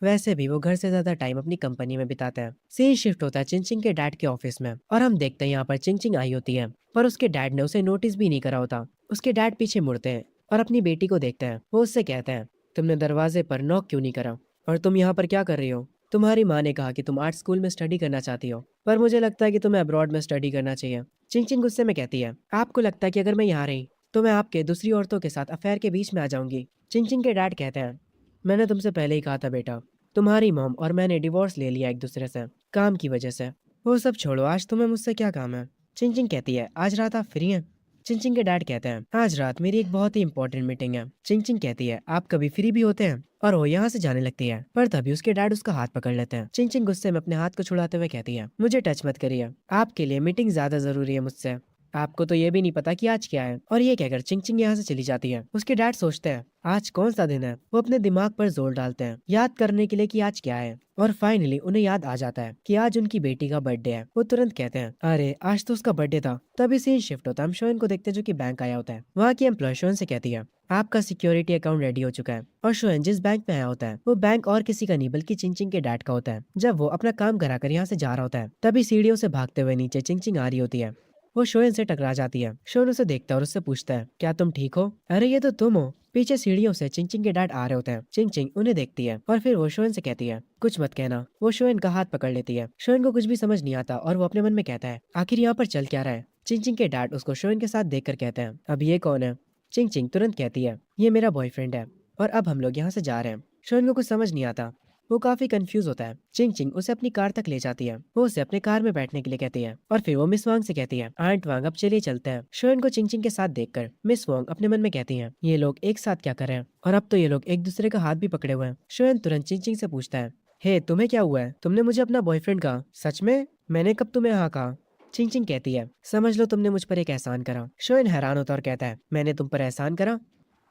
S2: वैसे भी वो घर से ज्यादा टाइम अपनी कंपनी में बिताता है। सीन शिफ्ट होता है चिंग के डैड के ऑफिस में और हम देखते हैं यहाँ पर चिंग आई होती है, पर उसके डैड ने उसे नोटिस भी नहीं करा होता। उसके डैड पीछे मुड़ते हैं और अपनी बेटी को देखते हैं। वो उससे कहते हैं, तुमने दरवाजे पर नॉक क्यों नहीं करा? और तुम यहाँ पर क्या कर रही हो? तुम्हारी माँ ने कहा कि तुम आर्ट स्कूल में स्टडी करना चाहती हो, पर मुझे लगता है कि तुम्हें अब्रॉड में स्टडी करना चाहिए। चिंग गुस्से में कहती है, आपको लगता है कि अगर मैं यहाँ रही तो मैं आपके दूसरी औरतों के साथ अफेयर के बीच में आ जाऊंगी? चिंग के डैड कहते हैं, मैंने तुमसे पहले ही कहा था बेटा, तुम्हारी मॉम और मैंने डिवोर्स ले लिया एक दूसरे से, काम की वजह से। वो सब छोड़ो, आज तुम्हें मुझसे क्या काम है? चिंग कहती है, आज रात आप फ्री हैं? चिंग के डैड कहते हैं, आज रात मेरी एक बहुत ही इंपॉर्टेंट मीटिंग है। चिंग कहती है, आप कभी फ्री भी होते हैं? और वो यहाँ से जाने लगती है, पर तभी उसके डैड उसका हाथ पकड़ लेते हैं। चिंग गुस्से में अपने हाथ को छुड़ाते हुए कहती है, मुझे टच मत करिए, आपके लिए मीटिंग ज्यादा जरूरी है मुझसे। आपको तो ये भी नहीं पता कि आज क्या है। और ये कहकर चिंग यहाँ से चली जाती है। उसके डैड सोचते हैं, आज कौन सा दिन है? वो अपने दिमाग पर जोर डालते हैं याद करने के लिए कि आज क्या है, और फाइनली उन्हें याद आ जाता है कि आज उनकी बेटी का बर्थडे है। वो तुरंत कहते हैं, अरे आज तो उसका बर्थडे था। तभी सीन शिफ्ट होता है, हम शोएन को देखते हैं जो कि बैंक आया होता है। वहाँ की एम्प्लॉय शोएन से कहती है, आपका सिक्योरिटी अकाउंट रेडी हो चुका है। और शोएन जिस बैंक में आया होता है वो बैंक और किसी का नहीं बल्कि चिंग के डैड का होता है। जब वो अपना काम कराकर यहाँ से जा रहा होता है तभी सीढ़ियों से भागते हुए नीचे चिंग आ रही होती है। वो शोएन से टकरा जाती है। शोएन उसे देखता है और उससे पूछता है, क्या तुम ठीक हो? अरे ये तो तुम हो। पीछे सीढ़ियों से चिंग के डैड आ रहे होते हैं। चिंग उन्हें देखती है और फिर वो शोएन से कहती है, कुछ मत कहना। वो शोएन का हाथ पकड़ लेती है। शोएन को कुछ भी समझ नहीं आता और वो अपने मन में कहता है, आखिर यहाँ पर चल क्या रहा है? चिंग के डैड उसको शोएन के साथ देखकर कहते हैं, अब ये कौन है? चिंग तुरंत कहती है, ये मेरा बॉयफ्रेंड है और अब हम लोग यहाँ से जा रहे हैं। शोएन को कुछ समझ नहीं आता। वो काफी कंफ्यूज होता है। चिंग उसे अपनी कार तक ले जाती है। वो उसे अपने कार में बैठने के लिए कहती है और फिर वो मिस वांग से कहती है, आंट वांग अब चलिए चलते हैं। शोएन को चिंग के साथ देखकर मिस वांग अपने मन में कहती है, ये लोग एक साथ क्या कर रहे हैं? और अब तो ये लोग एक दूसरे का हाथ भी पकड़े हुए हैं। शोएन तुरंत चिंग से पूछता है, हे तुम्हें क्या हुआ है? तुमने मुझे अपना बॉयफ्रेंड कहा? सच में? मैंने कब तुम्हें हाँ कहा? चिंग कहती है, समझ लो तुमने मुझ पर एक एहसान करा। शोएन हैरान होता और कहता है, मैंने तुम पर एहसान करा?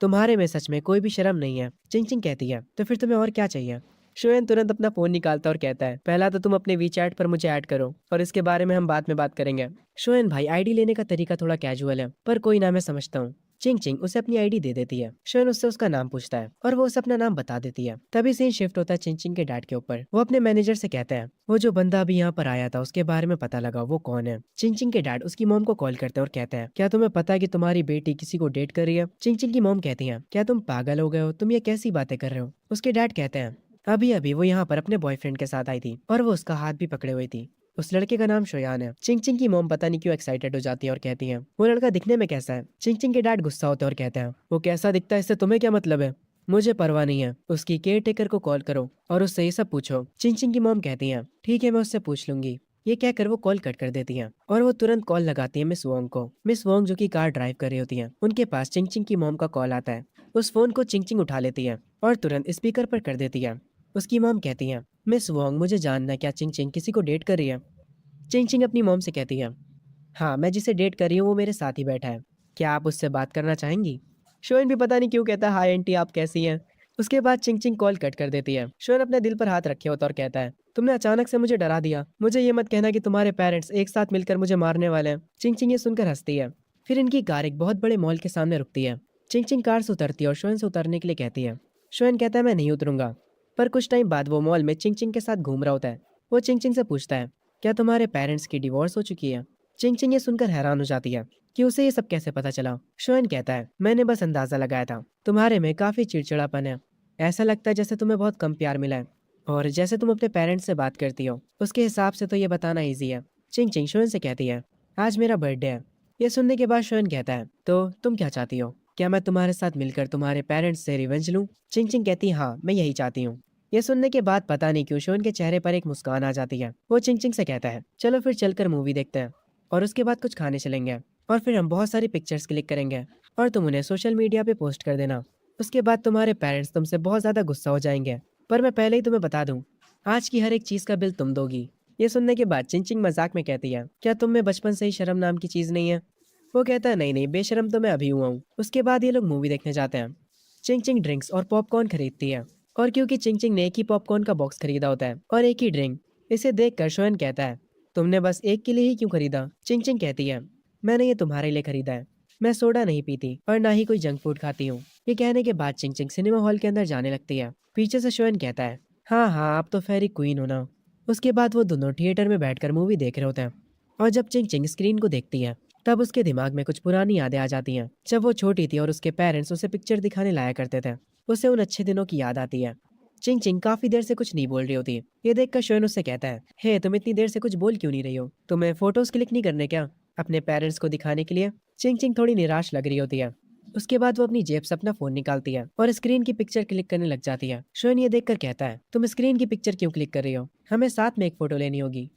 S2: तुम्हारे में सच में कोई भी शर्म नहीं है। चिंग कहती है, तो फिर तुम्हें और क्या चाहिए? शोएन तुरंत अपना फोन निकालता और कहता है, पहला तो तुम अपने वीचैट पर मुझे ऐड करो और इसके बारे में हम बाद में बात करेंगे। शोएन भाई आईडी लेने का तरीका थोड़ा कैजुअल है, पर कोई ना, मैं समझता हूँ। चिंग उसे अपनी आईडी दे देती है। शोएन उससे उसका नाम पूछता है और वो उसे अपना नाम बता देती है। तभी सीन शिफ्ट होता है चिंग के डैड के ऊपर। वो अपने मैनेजर से कहता है, वो जो बंदा अभी यहाँ पर आया था उसके बारे में पता लगा, वो कौन है? चिंग के डैड उसकी मॉम को कॉल करते हैं और कहते हैं, क्या तुम्हें पता है कि तुम्हारी बेटी किसी को डेट कर रही है? चिंग की मॉम कहती है, क्या तुम पागल हो गए हो? तुम ये कैसी बातें कर रहे हो? उसके डैड कहते हैं, अभी अभी वो यहाँ पर अपने बॉयफ्रेंड के साथ आई थी और वो उसका हाथ भी पकड़े हुई थी। उस लड़के का नाम शोयान है। चिंग की मॉम पता नहीं क्यों एक्साइटेड हो जाती है और कहती है, वो लड़का दिखने में कैसा है? चिंग के डैड गुस्सा होते हैं और कहते हैं, वो कैसा दिखता है इससे तुम्हें क्या मतलब है? मुझे परवाह नहीं है। उसकी केयर टेकर को कॉल करो और उससे ये सब पूछो। चिंग की मॉम कहती है, ठीक है मैं उससे पूछ लूंगी। ये कहकर वो कॉल कट कर देती हैं और वो तुरंत कॉल लगाती है मिस वोंग को। मिस वोंग जो कि कार ड्राइव कर रही होती हैं, उनके पास चिंग की मॉम का कॉल आता है। उस फोन को चिंग उठा लेती है और तुरंत स्पीकर पर कर देती है। उसकी मॉम कहती है, मिस वोंग मुझे जानना है क्या चिंग किसी को डेट कर रही है? चिंग अपनी मॉम से कहती है, हाँ मैं जिसे डेट कर रही हूँ वो मेरे साथ ही बैठा है, क्या आप उससे बात करना चाहेंगी? शोएन भी पता नहीं क्यों कहता है, हाय आंटी आप कैसी हैं? उसके बाद चिंग कॉल कट कर देती है। शोएन अपने दिल पर हाथ रखे होता और कहता है, तुमने अचानक से मुझे डरा दिया। मुझे ये मत कहना कि तुम्हारे पेरेंट्स एक साथ मिलकर मुझे मारने वाले हैं। चिंग ये सुनकर हंसती है। फिर इनकी कार एक बहुत बड़े मॉल के सामने रुकती है। चिंग कार से उतरती है और शोएन से उतरने के लिए कहती है। शोएन कहता है, मैं नहीं उतरूंगा। पर कुछ टाइम बाद वो मॉल में चिंग के साथ घूम रहा होता है। वो चिंग से पूछता है, क्या तुम्हारे पेरेंट्स की डिवोर्स हो चुकी है? चिंग ये सुनकर हैरान हो जाती है कि उसे ये सब कैसे पता चला। शोएन कहता है, मैंने बस अंदाजा लगाया था, तुम्हारे में काफी चिड़चिड़ापन है। ऐसा लगता है जैसे तुम्हें बहुत कम प्यार मिला है और जैसे तुम अपने पेरेंट्स से बात करती हो उसके हिसाब से तो ये बताना ईजी है। चिंग शोएन से कहती है, आज मेरा बर्थडे है। ये सुनने के बाद शोएन कहता है, तो तुम क्या चाहती हो? क्या मैं तुम्हारे साथ मिलकर तुम्हारे पेरेंट्स से रिवेंज लूं? चिंग कहती है, हाँ मैं यही चाहती हूँ। ये सुनने के बाद पता नहीं क्यों शोएन के चेहरे पर एक मुस्कान आ जाती है। वो चिंग से कहता है, चलो फिर चलकर मूवी देखते हैं और उसके बाद कुछ खाने चलेंगे और फिर हम बहुत सारी पिक्चर्स क्लिक करेंगे और तुम उन्हें सोशल मीडिया पे पोस्ट कर देना। उसके बाद तुम्हारे पेरेंट्स तुमसे बहुत ज्यादा गुस्सा हो जाएंगे। पर मैं पहले ही तुम्हें बता दूं, आज की हर एक चीज का बिल तुम दोगी। ये सुनने के बाद चिंचिंग मजाक में कहती है, क्या तुम में बचपन से ही शर्म नाम की चीज नहीं है? वो कहता है, नहीं नहीं, बेशरम तो मैं अभी हुआ हूँ। उसके बाद ये लोग मूवी देखने जाते हैं। चिंचिंग ड्रिंक्स और पॉपकॉर्न खरीदती है। और क्योंकि चिंचिंग ने एक ही पॉपकॉर्न का बॉक्स खरीदा होता है और एक ही ड्रिंक, इसे देखकर शोएन कहता है, तुमने बस एक के लिए ही क्यों खरीदा? चिंचिंग कहती है, मैंने ये तुम्हारे लिए खरीदा है। मैं सोडा नहीं पीती और ना ही कोई जंक फूड खाती हूँ। ये कहने के बाद चिंचिंग सिनेमा हॉल के अंदर जाने लगती है। पीछे से शोएन कहता है, हाँ हाँ, आप तो फेरी क्वीन हो ना। उसके बाद वो दोनों थिएटर में बैठकर मूवी देख रहे होते हैं। और जब चिंचिंग स्क्रीन को देखती है, तब उसके दिमाग में कुछ पुरानी यादें आ जाती हैं। जब वो छोटी थी और उसके पेरेंट्स उसे पिक्चर दिखाने लाया करते थे, उसे उन अच्छे दिनों की याद आती है। चिंग चिंग काफी देर से कुछ नहीं बोल रही होती। ये देखकर शोएन उससे कहता है, हे तुम इतनी देर से कुछ बोल क्यों नहीं रही हो? तुम्हें फोटोज क्लिक नहीं करने क्या, अपने पेरेंट्स को दिखाने के लिए? चिंग चिंग थोड़ी निराश लग रही होती है। उसके बाद वो अपनी जेब से अपना फोन निकालती है और स्क्रीन की पिक्चर क्लिक करने लग जाती है। शोएन ये देखकर कहता है, तुम स्क्रीन की पिक्चर क्यों क्लिक कर रही हो? हमें साथ में एक फोटो लेनी होगी।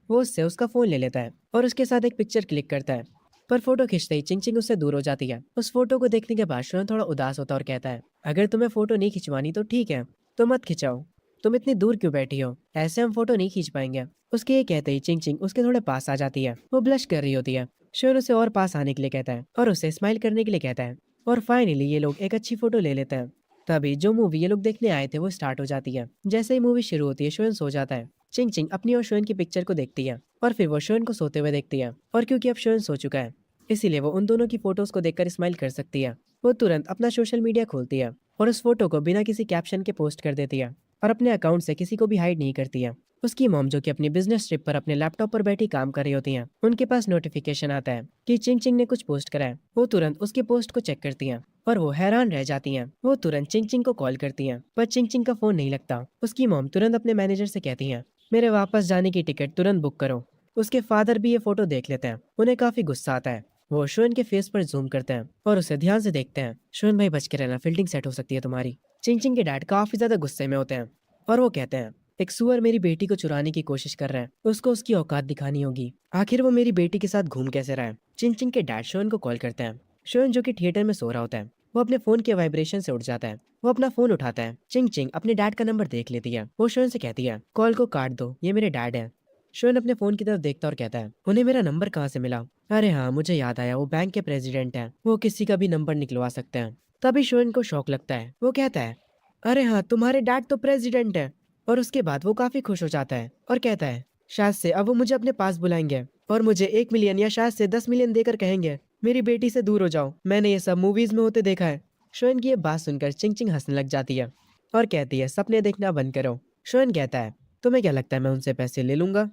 S2: वो उससे उसका फोन ले लेता है और उसके साथ एक पिक्चर क्लिक करता है। पर फोटो खींचते ही चिंग चिंग उससे दूर हो जाती है। उस फोटो को देखने के बाद शोएन थोड़ा उदास होता है और कहता है, अगर तुम्हें फोटो नहीं खिंचवानी तो ठीक है, तो मत खिंचाओ। तुम इतनी दूर क्यों बैठी हो? ऐसे हम फोटो नहीं खींच पाएंगे। उसके ये कहते ही चिंग चिंग उसके थोड़े पास आ जाती है। वो ब्लश कर रही होती है। शोएन उसे और पास आने के लिए कहता है और उसे स्माइल करने के लिए कहता है। और फाइनली ये लोग एक अच्छी फोटो ले लेते हैं। तभी जो मूवी ये लोग देखने आए थे वो स्टार्ट हो जाती है। जैसे ही मूवी शुरू होती है, शोएन सो जाता है। चिंग चिंग अपनी और शोएन की पिक्चर को देखती है और फिर वो शोएन को सोते हुए देखती है। और क्योंकि अब शोएन सो चुका है, इसीलिए वो उन दोनों की फोटोज को देखकर स्माइल कर सकती है। वो तुरंत अपना सोशल मीडिया खोलती है और उस फोटो को बिना किसी कैप्शन के पोस्ट कर देती है और अपने अकाउंट से किसी को भी हाइड नहीं करती है। उसकी मॉम, जो कि अपनी बिजनेस ट्रिप पर अपने लैपटॉप पर बैठी काम कर रही होती हैं, उनके पास नोटिफिकेशन आता है कि चिंग चिंग ने कुछ पोस्ट करा है। वो तुरंत उसकी पोस्ट को चेक करती हैं और वो हैरान रह जाती हैं। वो तुरंत चिंग चिंग को कॉल करती हैं, पर चिंग चिंग का फोन नहीं लगता। उसकी मॉम तुरंत अपने मैनेजर से कहती हैं, मेरे वापस जाने की टिकट तुरंत बुक करो। उसके फादर भी ये फोटो देख लेते हैं। उन्हें काफी गुस्सा आता है। वो शोएन के फेस पर जूम करते हैं और उसे ध्यान से देखते हैं। शोएन भाई, बच के रहना, फील्डिंग सेट हो सकती है तुम्हारी। चिंग चिंग के डैड काफी ज्यादा गुस्से में होते हैं और वो कहते हैं, एक सुअर मेरी बेटी को चुराने की कोशिश कर रहा है, उसको उसकी औकात दिखानी होगी। आखिर वो मेरी बेटी के साथ घूम कैसे रहा है? चिंग चिंग के डैड शोएन को कॉल करते हैं। शोएन, जो कि थिएटर में सो रहा होता है, वो अपने फोन के वाइब्रेशन से उठ जाता है। वो अपना फोन उठाता है। चिंग चिंग अपने डैड का नंबर देख लेती है। वो शोएन से कहती है, कॉल को काट दो, ये मेरे डैड है। शोएन अपने फोन की तरफ देखता और कहता है, उन्हें मेरा नंबर कहाँ से मिला? अरे हाँ, मुझे याद आया, वो बैंक के प्रेसिडेंट हैं, वो किसी का भी नंबर निकलवा सकते हैं। तभी शोएन को शौक लगता है। वो कहता है, अरे हाँ, तुम्हारे डैड तो प्रेसिडेंट है। और उसके बाद वो काफी खुश हो जाता है और कहता है, शायद से अब वो मुझे अपने पास बुलाएंगे और मुझे 1 मिलियन या शायद से 10 मिलियन देकर कहेंगे, मेरी बेटी से दूर हो जाओ, मैंने ये सब मूवीज में होते देखा है। शोएन की ये बात सुनकर चिंग चिंग हंसने लग जाती है और कहती है, सपने देखना बंद करो। शोएन कहता है, तुम्हें क्या लगता है मैं उनसे पैसे ले लूंगा?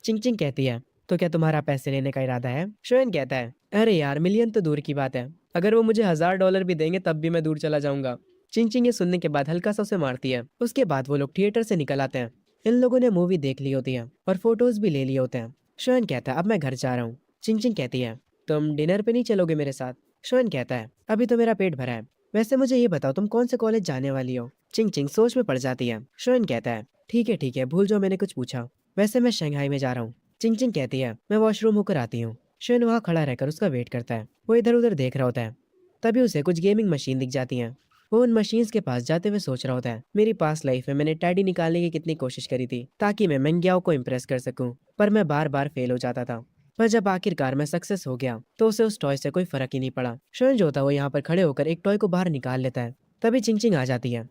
S2: चिंग चिंग कहती है, तो क्या तुम्हारा पैसे लेने का इरादा है? शोएन कहता है, अरे यार, मिलियन तो दूर की बात है, अगर वो मुझे $1000 भी देंगे तब भी मैं दूर चला जाऊंगा। चिंग चिंग ये सुनने के बाद हल्का सा उसे मारती है। उसके बाद वो लोग थिएटर से निकल आते हैं। इन लोगों ने मूवी देख ली होती है और फोटोज भी ले लिए होते हैं। शोएन कहता है, अब मैं घर जा रहा हूँ। चिंग चिंग कहती है, तुम डिनर पे नहीं चलोगे मेरे साथ? शोएन कहता है, अभी तो मेरा पेट भरा है। वैसे मुझे ये बताओ, तुम कौन से कॉलेज जाने वाली हो? चिंग चिंग सोच में पड़ जाती है। शोएन कहता है, ठीक है, भूल जाओ मैंने कुछ पूछा। वैसे मैं शंघाई में जा रहा हूँ। चिंग चिंग कहती है, मैं वॉशरूम होकर आती हूँ। शोएन वहाँ खड़ा रहकर उसका वेट करता है। वो इधर उधर देख रहा होता है। तभी उसे कुछ गेमिंग मशीन दिख जाती हैं। वो उन मशीन्स के पास जाते हुए सोच रहा होता है, मेरी पास लाइफ में मैंने टैडी निकालने की कितनी कोशिश करी थी ताकि मैं मेंग्याओ को इम्प्रेस कर सकूं, पर मैं बार बार फेल हो जाता था। पर जब आखिरकार मैं सक्सेस हो गया तो उसे उस टॉय से कोई फर्क ही नहीं पड़ा। शोएन जो था वो यहाँ पर खड़े होकर एक टॉय को बाहर निकाल लेता है। तभी चिंग चिंग आ जाती है।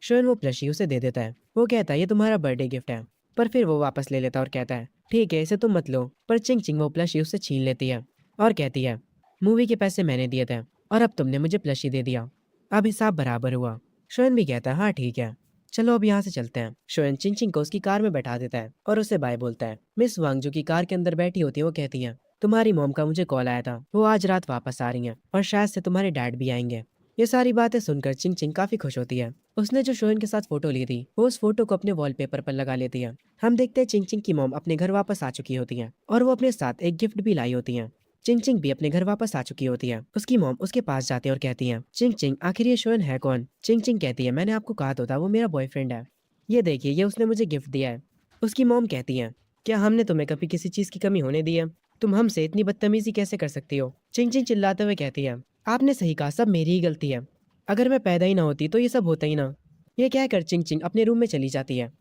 S2: शोएन वो प्लशी उसे दे देता है। वो कहता है, ये तुम्हारा बर्थडे गिफ्ट है। पर फिर वो वापस ले लेता और कहता है, ठीक है, इसे तुम मत लो। पर चिंग चिंग वो प्लशी उससे छीन लेती है और कहती है, मूवी के पैसे मैंने दिए थे और अब तुमने मुझे प्लशी दे दिया, अब हिसाब बराबर हुआ। शोएन भी कहता है, हाँ ठीक है, चलो अब यहाँ से चलते हैं। शोएन चिंग चिंग को उसकी कार में बैठा देता है और उसे बाय बोलता है। मिस वांग, जो कि कार के अंदर बैठी होती है, वो कहती है, तुम्हारी मॉम का मुझे कॉल आया था, वो आज रात वापस आ रही हैं और शायद से तुम्हारे डैड भी आएंगे। ये सारी बातें सुनकर चिंग चिंग काफी खुश होती है। उसने जो शोएन के साथ फोटो ली थी, वो उस फोटो को अपने वॉलपेपर पर लगा लेती है। हम देखते हैं चिंग चिंग की मॉम अपने घर वापस आ चुकी होती है और वो अपने साथ एक गिफ्ट भी लाई होती है। चिंग चिंग भी अपने घर वापस आ चुकी होती है। उसकी मॉम उसके पास जाती है और कहती है, चिंग चिंग, आखिर ये शोएन है कौन? चिंग चिंग कहती है, मैंने आपको कहा तो था, वो मेरा बॉयफ्रेंड है। ये देखिए, ये उसने मुझे गिफ्ट दिया है। उसकी मॉम कहती है, क्या हमने तुम्हें कभी किसी चीज की कमी होने दी है? तुम हमसे इतनी बदतमीजी कैसे कर सकती हो? चिंग चिंग चिल्लाते हुए कहती है, आपने सही कहा, सब मेरी ही गलती है। अगर मैं पैदा ही ना होती तो ये सब होता ही ना। ये कहकर चिंग चिंग अपने रूम में चली जाती है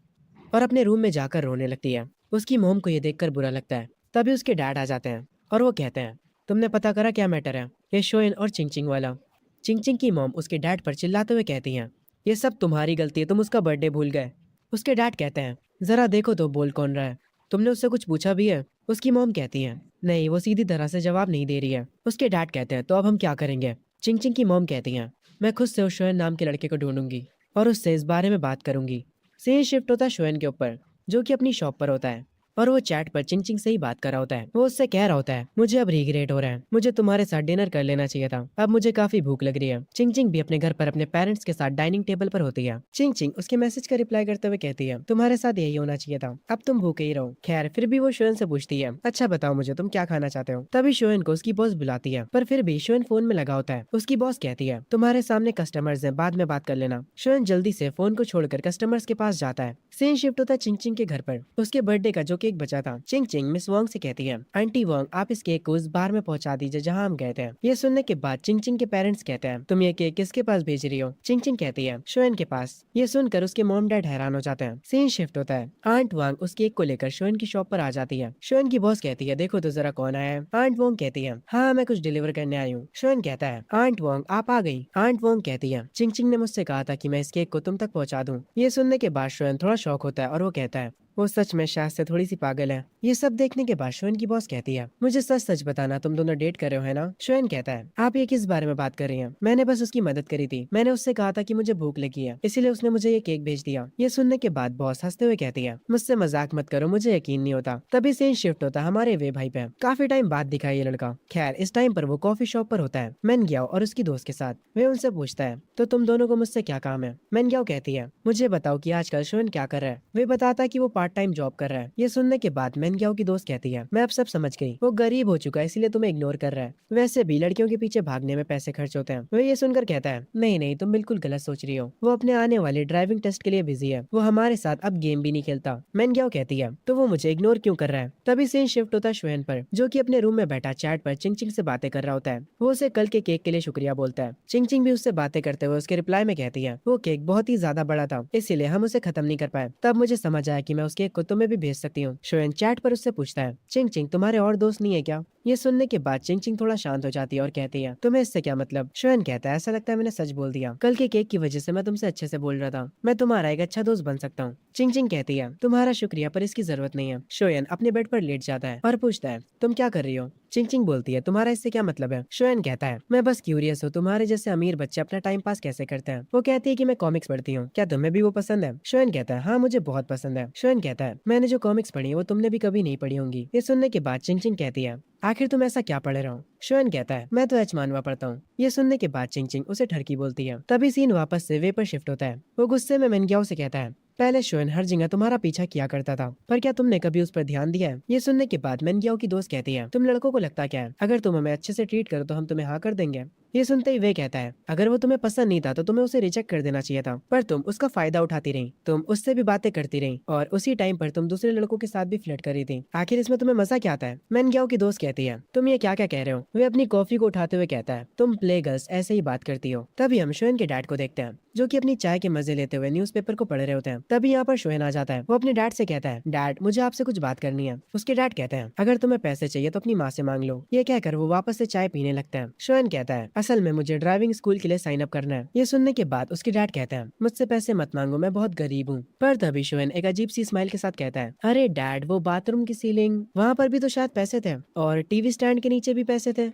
S2: और अपने रूम में जाकर रोने लगती है। उसकी मोम को ये देखकर बुरा लगता है। तभी उसके डैड आ जाते हैं और वो कहते हैं, तुमने पता करा क्या मैटर है? ये शोएन और चिंग चिंग वाला। चिंग चिंग की मोम उसके डैड पर चिल्लाते हुए कहती हैं, ये सब तुम्हारी गलती है, तुम उसका बर्थडे भूल गए। उसके डैड कहते हैं, जरा देखो तो बोल कौन रहा है, तुमने उससे कुछ पूछा भी है? उसकी मोम कहती है, नहीं, वो सीधी तरह से जवाब नहीं दे रही है। उसके डैड कहते हैं, तो अब हम क्या करेंगे? चिंग चिंग की मोम कहती हैं, मैं खुद से उस शोएन नाम के लड़के को ढूंढूंगी और उससे इस बारे में बात करूंगी। सीन शिफ्ट होता है शोएन के ऊपर, जो कि अपनी शॉप पर होता है और वो चैट पर चिंग चिंग से ही बात कर रहा होता है। वो उससे कह रहा होता है, मुझे अब रिग्रेट हो रहा है, मुझे तुम्हारे साथ डिनर कर लेना चाहिए था, अब मुझे काफी भूख लग रही है। चिंग चिंग भी अपने घर पर अपने पेरेंट्स के साथ डाइनिंग टेबल पर होती है। चिंग चिंग उसके मैसेज का रिप्लाई करते हुए कहती है, तुम्हारे साथ यही होना चाहिए था, अब तुम भूखे ही रहो। खैर फिर भी वो शोएन से पूछती है, अच्छा बताओ मुझे तुम क्या खाना चाहते हो? तभी शोएन को उसकी बॉस बुलाती है, पर फिर भी शोएन फोन में लगा होता है। उसकी बॉस कहती है, तुम्हारे सामने कस्टमर्स हैं, बाद में बात कर लेना। शोएन जल्दी से फोन को छोड़कर कस्टमर्स के पास जाता है। सीन शिफ्ट होता है चिंग चिंग के घर पर। उसके बर्थडे का जो केक बचा था, चिंग चिंग मिस वोंग से कहती है, आंटी वोंग आप इस केक को उस बार में पहुंचा दीजिए जहां हम गए थे। ये सुनने के बाद चिंग चिंग के पेरेंट्स कहते हैं, तुम ये केक किसके पास भेज रही हो? चिंग चिंग कहती है, शोएन के पास। ये सुनकर उसके मॉम डैड हैरान हो जाते हैं। सीन शिफ्ट होता है, आंट वांग उस केक को लेकर शोएन की शॉप पर आ जाती है। शोएन की बॉस कहती है, देखो तो जरा कौन आया है। आंट वोंग कहती है, हाँ मैं कुछ डिलीवर करने आई हूँ। शोएन कहता है, आंट वोंग आप आ गई। आंट वोंग कहती है, चिंग चिंग ने मुझसे कहा था कि मैं इस केक को तुम तक पहुंचा दूं। ये सुनने के बाद शोएन थोड़ा शॉक होता है और वो कहता है, वो सच में शायद से थोड़ी सी पागल है। ये सब देखने के बाद शोएन की बॉस कहती है, मुझे सच सच बताना, तुम दोनों डेट कर रहे हो है ना? शोएन कहता है, आप ये किस बारे में बात कर रही हैं? मैंने बस उसकी मदद करी थी, मैंने उससे कहा था कि मुझे भूख लगी है, इसीलिए उसने मुझे ये केक भेज दिया। ये सुनने के बाद बॉस हंसते हुए कहती है, मुझसे मजाक मत करो, मुझे यकीन नहीं होता। तभी सीन शिफ्ट होता है हमारे वे भाई पे। काफी टाइम बाद दिखा ये लड़का। खैर इस टाइम पर वो कॉफी शॉप पर होता है मैन ग्याओ और उसकी दोस्त के साथ। वे उनसे पूछता है, तो तुम दोनों को मुझसे क्या काम है? मैन ग्याओ कहती है, मुझे बताओ कि आजकल शोएन क्या कर रहा है। वे बताता है कि वो पार्ट टाइम जॉब कर रहा है। ये सुनने के बाद मैन ग्याओ की दोस्त कहती है, मैं अब सब समझ गई, वो गरीब हो चुका है इसलिए तुम्हें इग्नोर कर रहा है। वैसे भी लड़कियों के पीछे भागने में पैसे खर्च होते हैं। वे ये सुनकर कहता है, नहीं नहीं तुम बिल्कुल गलत सोच रही हो, वो अपने आने वाले ड्राइविंग टेस्ट के लिए बिजी है, वो हमारे साथ अब गेम भी नहीं खेलता। मैन ग्याओ कहती है, तो वो मुझे इग्नोर क्यों कर रहा है? तभी सीन शिफ्ट होता है शोएन पर, जो कि अपने रूम में बैठा चैट पर चिंग चिंग से बातें कर रहा होता है। वो उसे कल के केक के लिए शुक्रिया बोलता है। चिंग चिंग भी उससे बातें करते हुए उसके रिप्लाई में कहती है, वो केक बहुत ही ज्यादा बड़ा था इसीलिए हम उसे खत्म नहीं कर पाए। तब मुझे समझ आया कि मैं उस केक को तुम्हें भी भेज सकती हूँ। शोएन चैट पर उससे पूछता है, चिंग चिंग तुम्हारे और दोस्त नहीं है क्या? ये सुनने के बाद चिंग चिंग थोड़ा शांत हो जाती है और कहती है, तुम्हें इससे क्या मतलब? शोएन कहता है, ऐसा लगता है मैंने सच बोल दिया, कल के केक की वजह से मैं तुमसे अच्छे से बोल रहा था, मैं तुम्हारा एक अच्छा दोस्त बन सकता हूँ। चिंग चिंग कहती है, तुम्हारा शुक्रिया पर इसकी जरूरत नहीं है। शोएन अपने बेड पर लेट जाता है और पूछता है, तुम क्या कर रही हो? चिंग चिंग बोलती है, तुम्हारा इससे क्या मतलब है? शोएन कहता है, मैं बस क्यूरियस हूँ तुम्हारे जैसे अमीर बच्चे अपना टाइम पास कैसे करते हैं। वो कहती है कि मैं कॉमिक्स पढ़ती हूँ, क्या तुम्हें भी वो पसंद है? शोएन कहता है, हाँ मुझे बहुत पसंद है। शोएन कहता है, मैंने जो कॉमिक्स पढ़ी है वो तुमने भी कभी नहीं पढ़ी होंगी। ये सुनने के बाद चिंग चिंग कहती है, आखिर तुम ऐसा क्या पढ़ रहे हो? शोएन कहता है, मैं तो एच मानवा पढ़ता हूँ। ये सुनने के बाद चिंग चिंग उसे ठरकी बोलती है। तभी सीन वापस से वे पर शिफ्ट होता है। वो गुस्से में मेनग्याओ से कहता है, पहले शोएन हर जगह तुम्हारा पीछा किया करता था, पर क्या तुमने कभी उस पर ध्यान दिया है? ये सुनने के बाद मेनग्याओ की दोस्त कहती है, तुम लड़कों को लगता क्या है, अगर तुम हमें अच्छे से ट्रीट करो तो हम तुम्हें हाँ कर देंगे। ये सुनते ही वे कहता है, अगर वो तुम्हें पसंद नहीं था तो तुम्हें उसे रिजेक्ट कर देना चाहिए था, पर तुम उसका फायदा उठाती रही, तुम उससे भी बातें करती रही और उसी टाइम पर तुम दूसरे लड़कों के साथ भी फ्लर्ट कर रही थी। आखिर इसमें तुम्हें मजा क्या आता है? मेनग्याओ की दोस्त कहती है, तुम ये क्या क्या कह रहे हो? वे अपनी कॉफी को उठाते हुए कहता है, तुम प्ले गर्ल्स ऐसे ही बात करती हो। तभी हम शोएन के डैड को देखते हैं, जो कि अपनी चाय के मजे लेते हुए न्यूज़पेपर को पढ़ रहे होते हैं। तभी यहाँ पर शोएन आ जाता है। वो अपने डैड से कहता है, डैड मुझे आपसे कुछ बात करनी है। उसके डैड कहते हैं, अगर तुम्हें पैसे चाहिए तो अपनी माँ से मांग लो। ये कहकर वो वापस से चाय पीने लगता है। शोएन कहता है, असल में मुझे ड्राइविंग स्कूल के लिए साइन अप करना है। ये सुनने के बाद उसके डैड कहते हैं, मुझसे पैसे मत मांगो, मैं बहुत गरीब हूँ। पर तभी शोएन एक अजीब सी स्माइल के साथ कहता है, अरे डैड वो बाथरूम की सीलिंग वहाँ पर भी तो शायद पैसे थे और टीवी स्टैंड के नीचे भी पैसे थे।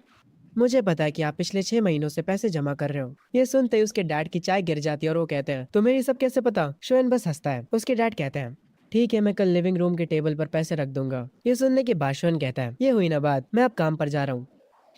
S2: मुझे पता है कि आप पिछले 6 महीनों से पैसे जमा कर रहे हो। ये सुनते ही उसके डैड की चाय गिर जाती है और वो कहते हैं, तुम्हें ये सब कैसे पता? शोएन बस हंसता है। उसके डैड कहते हैं, ठीक है मैं कल लिविंग रूम के टेबल पर पैसे रख दूंगा। ये सुनने के बाद शोएन कहता है, ये हुई ना बात, मैं अब काम पर जा रहा हूँ।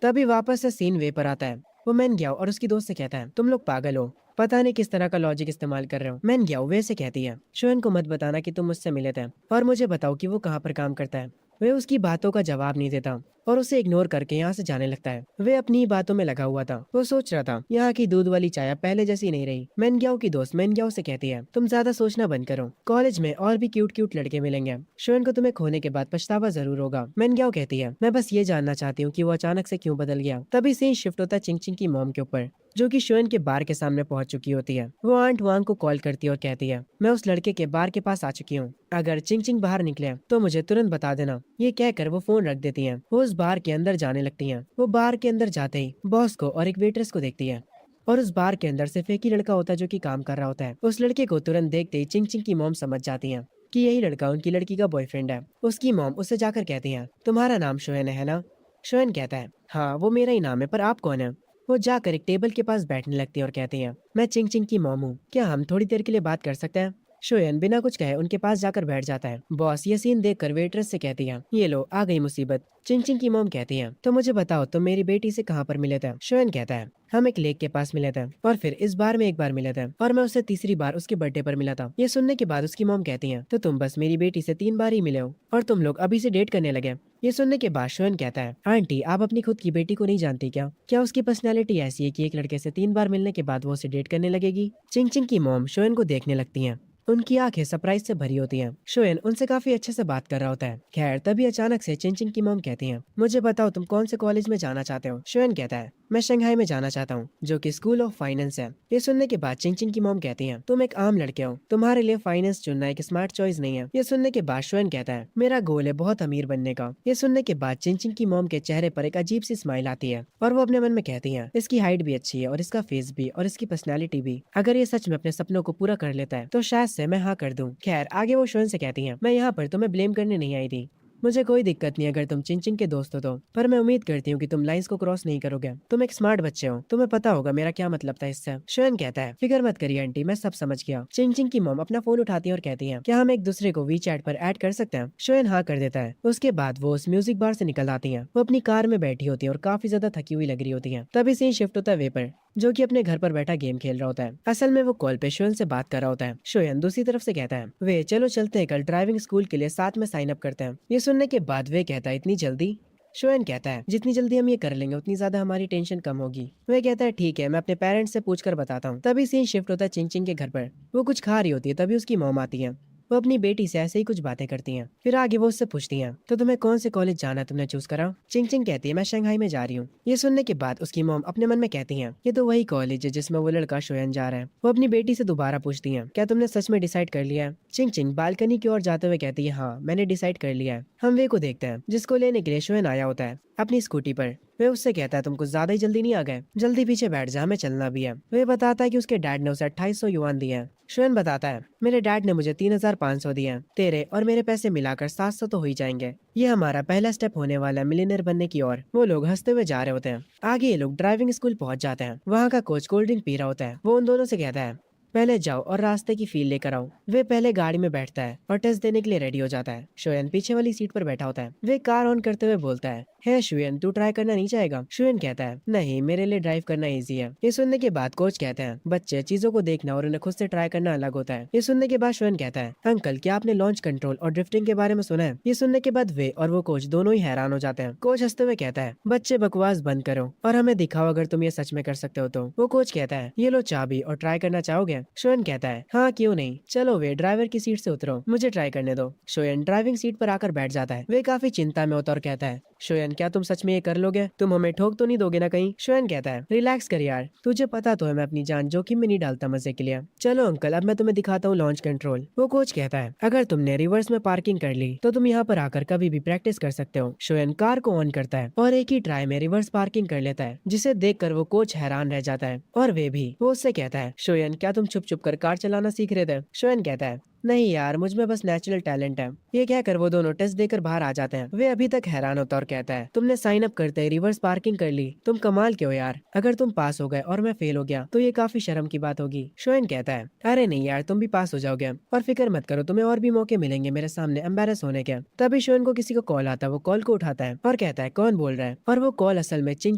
S2: तभी वापस से सीन वे पर आता है। वो मैन ग्याओ और उसकी दोस्त से कहता है, तुम लोग पागल हो, पता नहीं किस तरह का लॉजिक इस्तेमाल कर रहे हो। मैन ग्याओ वे से कहती है, शोएन को मत बताना कि तुम मुझसे मिले थे और मुझे बताओ कि वो कहाँ पर काम करता है। वे उसकी बातों का जवाब नहीं देता और उसे इग्नोर करके यहाँ से जाने लगता है। वे अपनी ही बातों में लगा हुआ था। वो सोच रहा था यहाँ की दूध वाली चाय पहले जैसी नहीं रही। मेनग्याओ की दोस्त मेनग्याओ से कहती है, तुम ज्यादा सोचना बंद करो, कॉलेज में और भी क्यूट क्यूट लड़के मिलेंगे, शोएन को तुम्हें खोने के बाद पछतावा जरूर होगा। मेनग्याओ कहती है, मैं बस ये जानना चाहती हूँ कि वो अचानक से क्यों बदल गया। तभी सीन शिफ्ट होता है चिंग चिंग की मॉम के ऊपर। जो कि शोएन के बार के सामने पहुंच चुकी होती है। वो आंट वांग को कॉल करती है और कहती है, मैं उस लड़के के बार के पास आ चुकी हूँ, अगर चिंग चिंग बाहर निकले तो मुझे तुरंत बता देना। ये कहकर वो फोन रख देती है। वो उस बार के अंदर जाने लगती है। वो बार के अंदर जाते ही बॉस को और एक वेट्रेस को देखती है और उस बार के अंदर सिर्फ एक ही लड़का होता है जो कि काम कर रहा होता है। उस लड़के को तुरंत देखते ही चिंग चिंग की मॉम समझ जाती है कि यही लड़का उनकी लड़की का बॉयफ्रेंड है। उसकी मॉम उससे जाकर कहती है, तुम्हारा नाम शोएन है ना? शोएन कहता है, हाँ वो मेरा ही नाम है, पर आप कौन है? वो जाकर एक टेबल के पास बैठने लगती है और कहती है, मैं चिंग चिंग की मॉम हूँ, क्या हम थोड़ी देर के लिए बात कर सकते हैं? शोएन बिना कुछ कहे उनके पास जाकर बैठ जाता है। बॉस ये सीन देखकर वेट्रेस से कहती है, ये लो आ गई मुसीबत। चिंग चिंग की मॉम कहती है, तो मुझे बताओ तुम मेरी बेटी से कहाँ पर मिले थे? शोएन कहता है, हम एक लेक के पास मिले थे और फिर इस बार में एक बार मिले थे और मैं उससे तीसरी बार उसके बर्थडे पर मिला था। ये सुनने के बाद उसकी मॉम कहती है, तो तुम बस मेरी बेटी से 3 बार ही मिले हो और तुम लोग अभी से डेट करने लगे? ये सुनने के बाद शोएन कहता है, आंटी आप अपनी खुद की बेटी को नहीं जानती क्या उसकी पर्सनैलिटी ऐसी है कि एक लड़के से 3 बार मिलने के बाद वो उसे डेट करने लगेगी? चिंग चिंग की मॉम शोएन को देखने लगती है। उनकी आंखें सरप्राइज से भरी होती हैं। शोएन उनसे काफी अच्छे से बात कर रहा होता है। खैर तभी अचानक से चिंग चिंग की मॉम कहती हैं, मुझे बताओ तुम कौन से कॉलेज में जाना चाहते हो? शोएन कहता है, मैं शंघाई में जाना चाहता हूँ, जो कि स्कूल ऑफ फाइनेंस है। ये सुनने के बाद चिंग चिंग की मॉम कहती हैं, तुम एक आम लड़के हो, तुम्हारे लिए फाइनेंस चुनना एक स्मार्ट चॉइस नहीं है। ये सुनने के बाद शोएन कहता है, मेरा गोल है बहुत अमीर बनने का। ये सुनने के बाद चिंग चिंग की मॉम के चेहरे पर एक अजीब सी स्माइल आती है और वो अपने मन में कहती है, इसकी हाइट भी अच्छी है और इसका फेस भी और इसकी पर्सनैलिटी भी, अगर ये सच में अपने सपनों को पूरा कर लेता है तो शायद से मैं हाँ कर दूं। खैर आगे वो शोएन से कहती हैं, मैं यहाँ पर तुम्हें ब्लेम करने नहीं आई थी, मुझे कोई दिक्कत नहीं अगर तुम चिंग चिंग के दोस्त हो तो, पर मैं उम्मीद करती हूँ कि तुम लाइंस को क्रॉस नहीं करोगे। तुम एक स्मार्ट बच्चे हो, तुम्हें पता होगा मेरा क्या मतलब था इससे। शोएन कहता है, फिक्र मत करिए आंटी, मैं सब समझ गया। चिंग चिंग की मॉम अपना फोन उठाती है और कहती है, क्या हम एक दूसरे को वी चैट पर ऐड कर सकते हैं? शोएन हाँ कर देता है। उसके बाद वो उस म्यूजिक बार से निकल आती है। वो अपनी कार में बैठी होती है और काफी ज्यादा थकी हुई लग रही होती है। तभी सीन शिफ्ट होता है वे पर, जो कि अपने घर पर बैठा गेम खेल रहा होता है। असल में वो कॉल पे शोएन से बात कर रहा होता है। शोएन दूसरी तरफ से कहता है, वे चलो चलते हैं, कल ड्राइविंग स्कूल के लिए साथ में साइन अप करते हैं। ये सुनने के बाद वे कहता है, इतनी जल्दी? शोएन कहता है, जितनी जल्दी हम ये कर लेंगे उतनी ज्यादा हमारी टेंशन कम होगी। वे कहता है, ठीक है मैं अपने पेरेंट्स से पूछकर बताता हूँ। तभी सीन शिफ्ट होता है चिंग चिंग के घर पर। वो कुछ खा रही होती है, तभी उसकी मॉम आती है। वो अपनी बेटी से ऐसे ही कुछ बातें करती हैं। फिर आगे वो उससे पूछती हैं, तो तुम्हें कौन से कॉलेज जाना है, तुमने चूज करा? चिंग चिंग कहती है, मैं शंघाई में जा रही हूँ। ये सुनने के बाद उसकी मॉम अपने मन में कहती हैं, ये तो वही कॉलेज है जिसमें वो लड़का शोएन जा रहा है। वो अपनी बेटी से दोबारा पूछती हैं, क्या तुमने सच में डिसाइड कर लिया है? चिंग चिंग बालकनी की ओर जाते हुए कहती है, हाँ मैंने डिसाइड कर लिया है। हम वे को देखते हैं जिसको लेने के लिए शोएन आया होता है अपनी स्कूटी पर। वे उससे कहता है, तुम कुछ ज्यादा ही जल्दी नहीं आ गए? जल्दी पीछे बैठ जा, हमें चलना भी है। वे बताता है कि उसके डैड ने उसे 2800 युआन दिए हैं। शोएन बताता है, मेरे डैड ने मुझे 3500 दिए हैं, तेरे और मेरे पैसे मिलाकर 700 तो हो ही जाएंगे। ये हमारा पहला स्टेप होने वाला है मिलियनर बनने की ओर। वो लोग हंसते हुए जा रहे होते हैं। आगे ये लोग ड्राइविंग स्कूल पहुंच जाते हैं। वहाँ का कोच कोल्ड ड्रिंक पी रहा होता है। वो उन दोनों से कहता है, पहले जाओ और रास्ते की फील लेकर आओ। वे पहले गाड़ी में बैठता है और टेस्ट देने के लिए रेडी हो जाता है। शोएन पीछे वाली सीट पर बैठा होता है। वे कार ऑन करते हुए बोलता है, हे शुएन तू ट्राई करना नहीं चाहेगा? शुएन कहता है, नहीं मेरे लिए ड्राइव करना इजी है। ये सुनने के बाद कोच कहते हैं, बच्चे चीजों को देखना और उन्हें खुद से ट्राई करना अलग होता है। ये सुनने के बाद शुएन कहता है, अंकल क्या आपने लॉन्च कंट्रोल और ड्रिफ्टिंग के बारे में सुना है? ये सुनने के बाद वे और वो कोच दोनों ही हैरान हो जाते हैं। कोच हंसते हुए कहता है, बच्चे बकवास बंद करो और हमें दिखाओ अगर तुम ये सच में कर सकते हो तो। वो कोच कहता है, ये लो चाबी और ट्राई करना चाहोगे? शुएन कहता है, हाँ क्यों नहीं, चलो वे ड्राइवर की सीट से उतरो, मुझे ट्राई करने दो। शुएन ड्राइविंग सीट पर आकर बैठ जाता है। वे काफी चिंता में होता और कहता है, शुएन क्या तुम सच में ये कर लोगे? तुम हमें ठोक तो नहीं दोगे ना कहीं? शुएन कहता है, रिलैक्स कर यार, तुझे पता तो है मैं अपनी जान जोखिम में नहीं डालता मजे के लिए। चलो अंकल अब मैं तुम्हें दिखाता हूँ लॉन्च कंट्रोल। वो कोच कहता है, अगर तुमने रिवर्स में पार्किंग कर ली तो तुम यहाँ पर आकर कभी भी प्रैक्टिस कर सकते हो। शुएन कार को ऑन करता है और एक ही ट्राई में रिवर्स पार्किंग कर लेता है, जिसे देखकर वो कोच हैरान रह जाता है और वे भी। वो उससे कहता है, शुएन क्या तुम छुप छुप कर कार चलाना सीख रहे थे? शुएन कहता है, नहीं यार मुझ में बस नेचुरल टैलेंट है। ये कहकर वो दोनों टेस्ट देकर बाहर आ जाते हैं। वे अभी तक हैरान होता और कहता है, तुमने साइन अप करते ही रिवर्स पार्किंग कर ली, तुम कमाल के हो यार। अगर तुम पास हो गए और मैं फेल हो गया तो ये काफी शर्म की बात होगी। शुएन कहता है, अरे नहीं यार तुम भी पास हो जाओगे और फिक्र मत करो, तुम्हें और भी मौके मिलेंगे मेरे सामने एम्बेरस होने के। तभी शुएन को किसी को कॉल आता है। वो कॉल को उठाता है और कहता है, कौन बोल रहा है? और वो कॉल असल में चिंग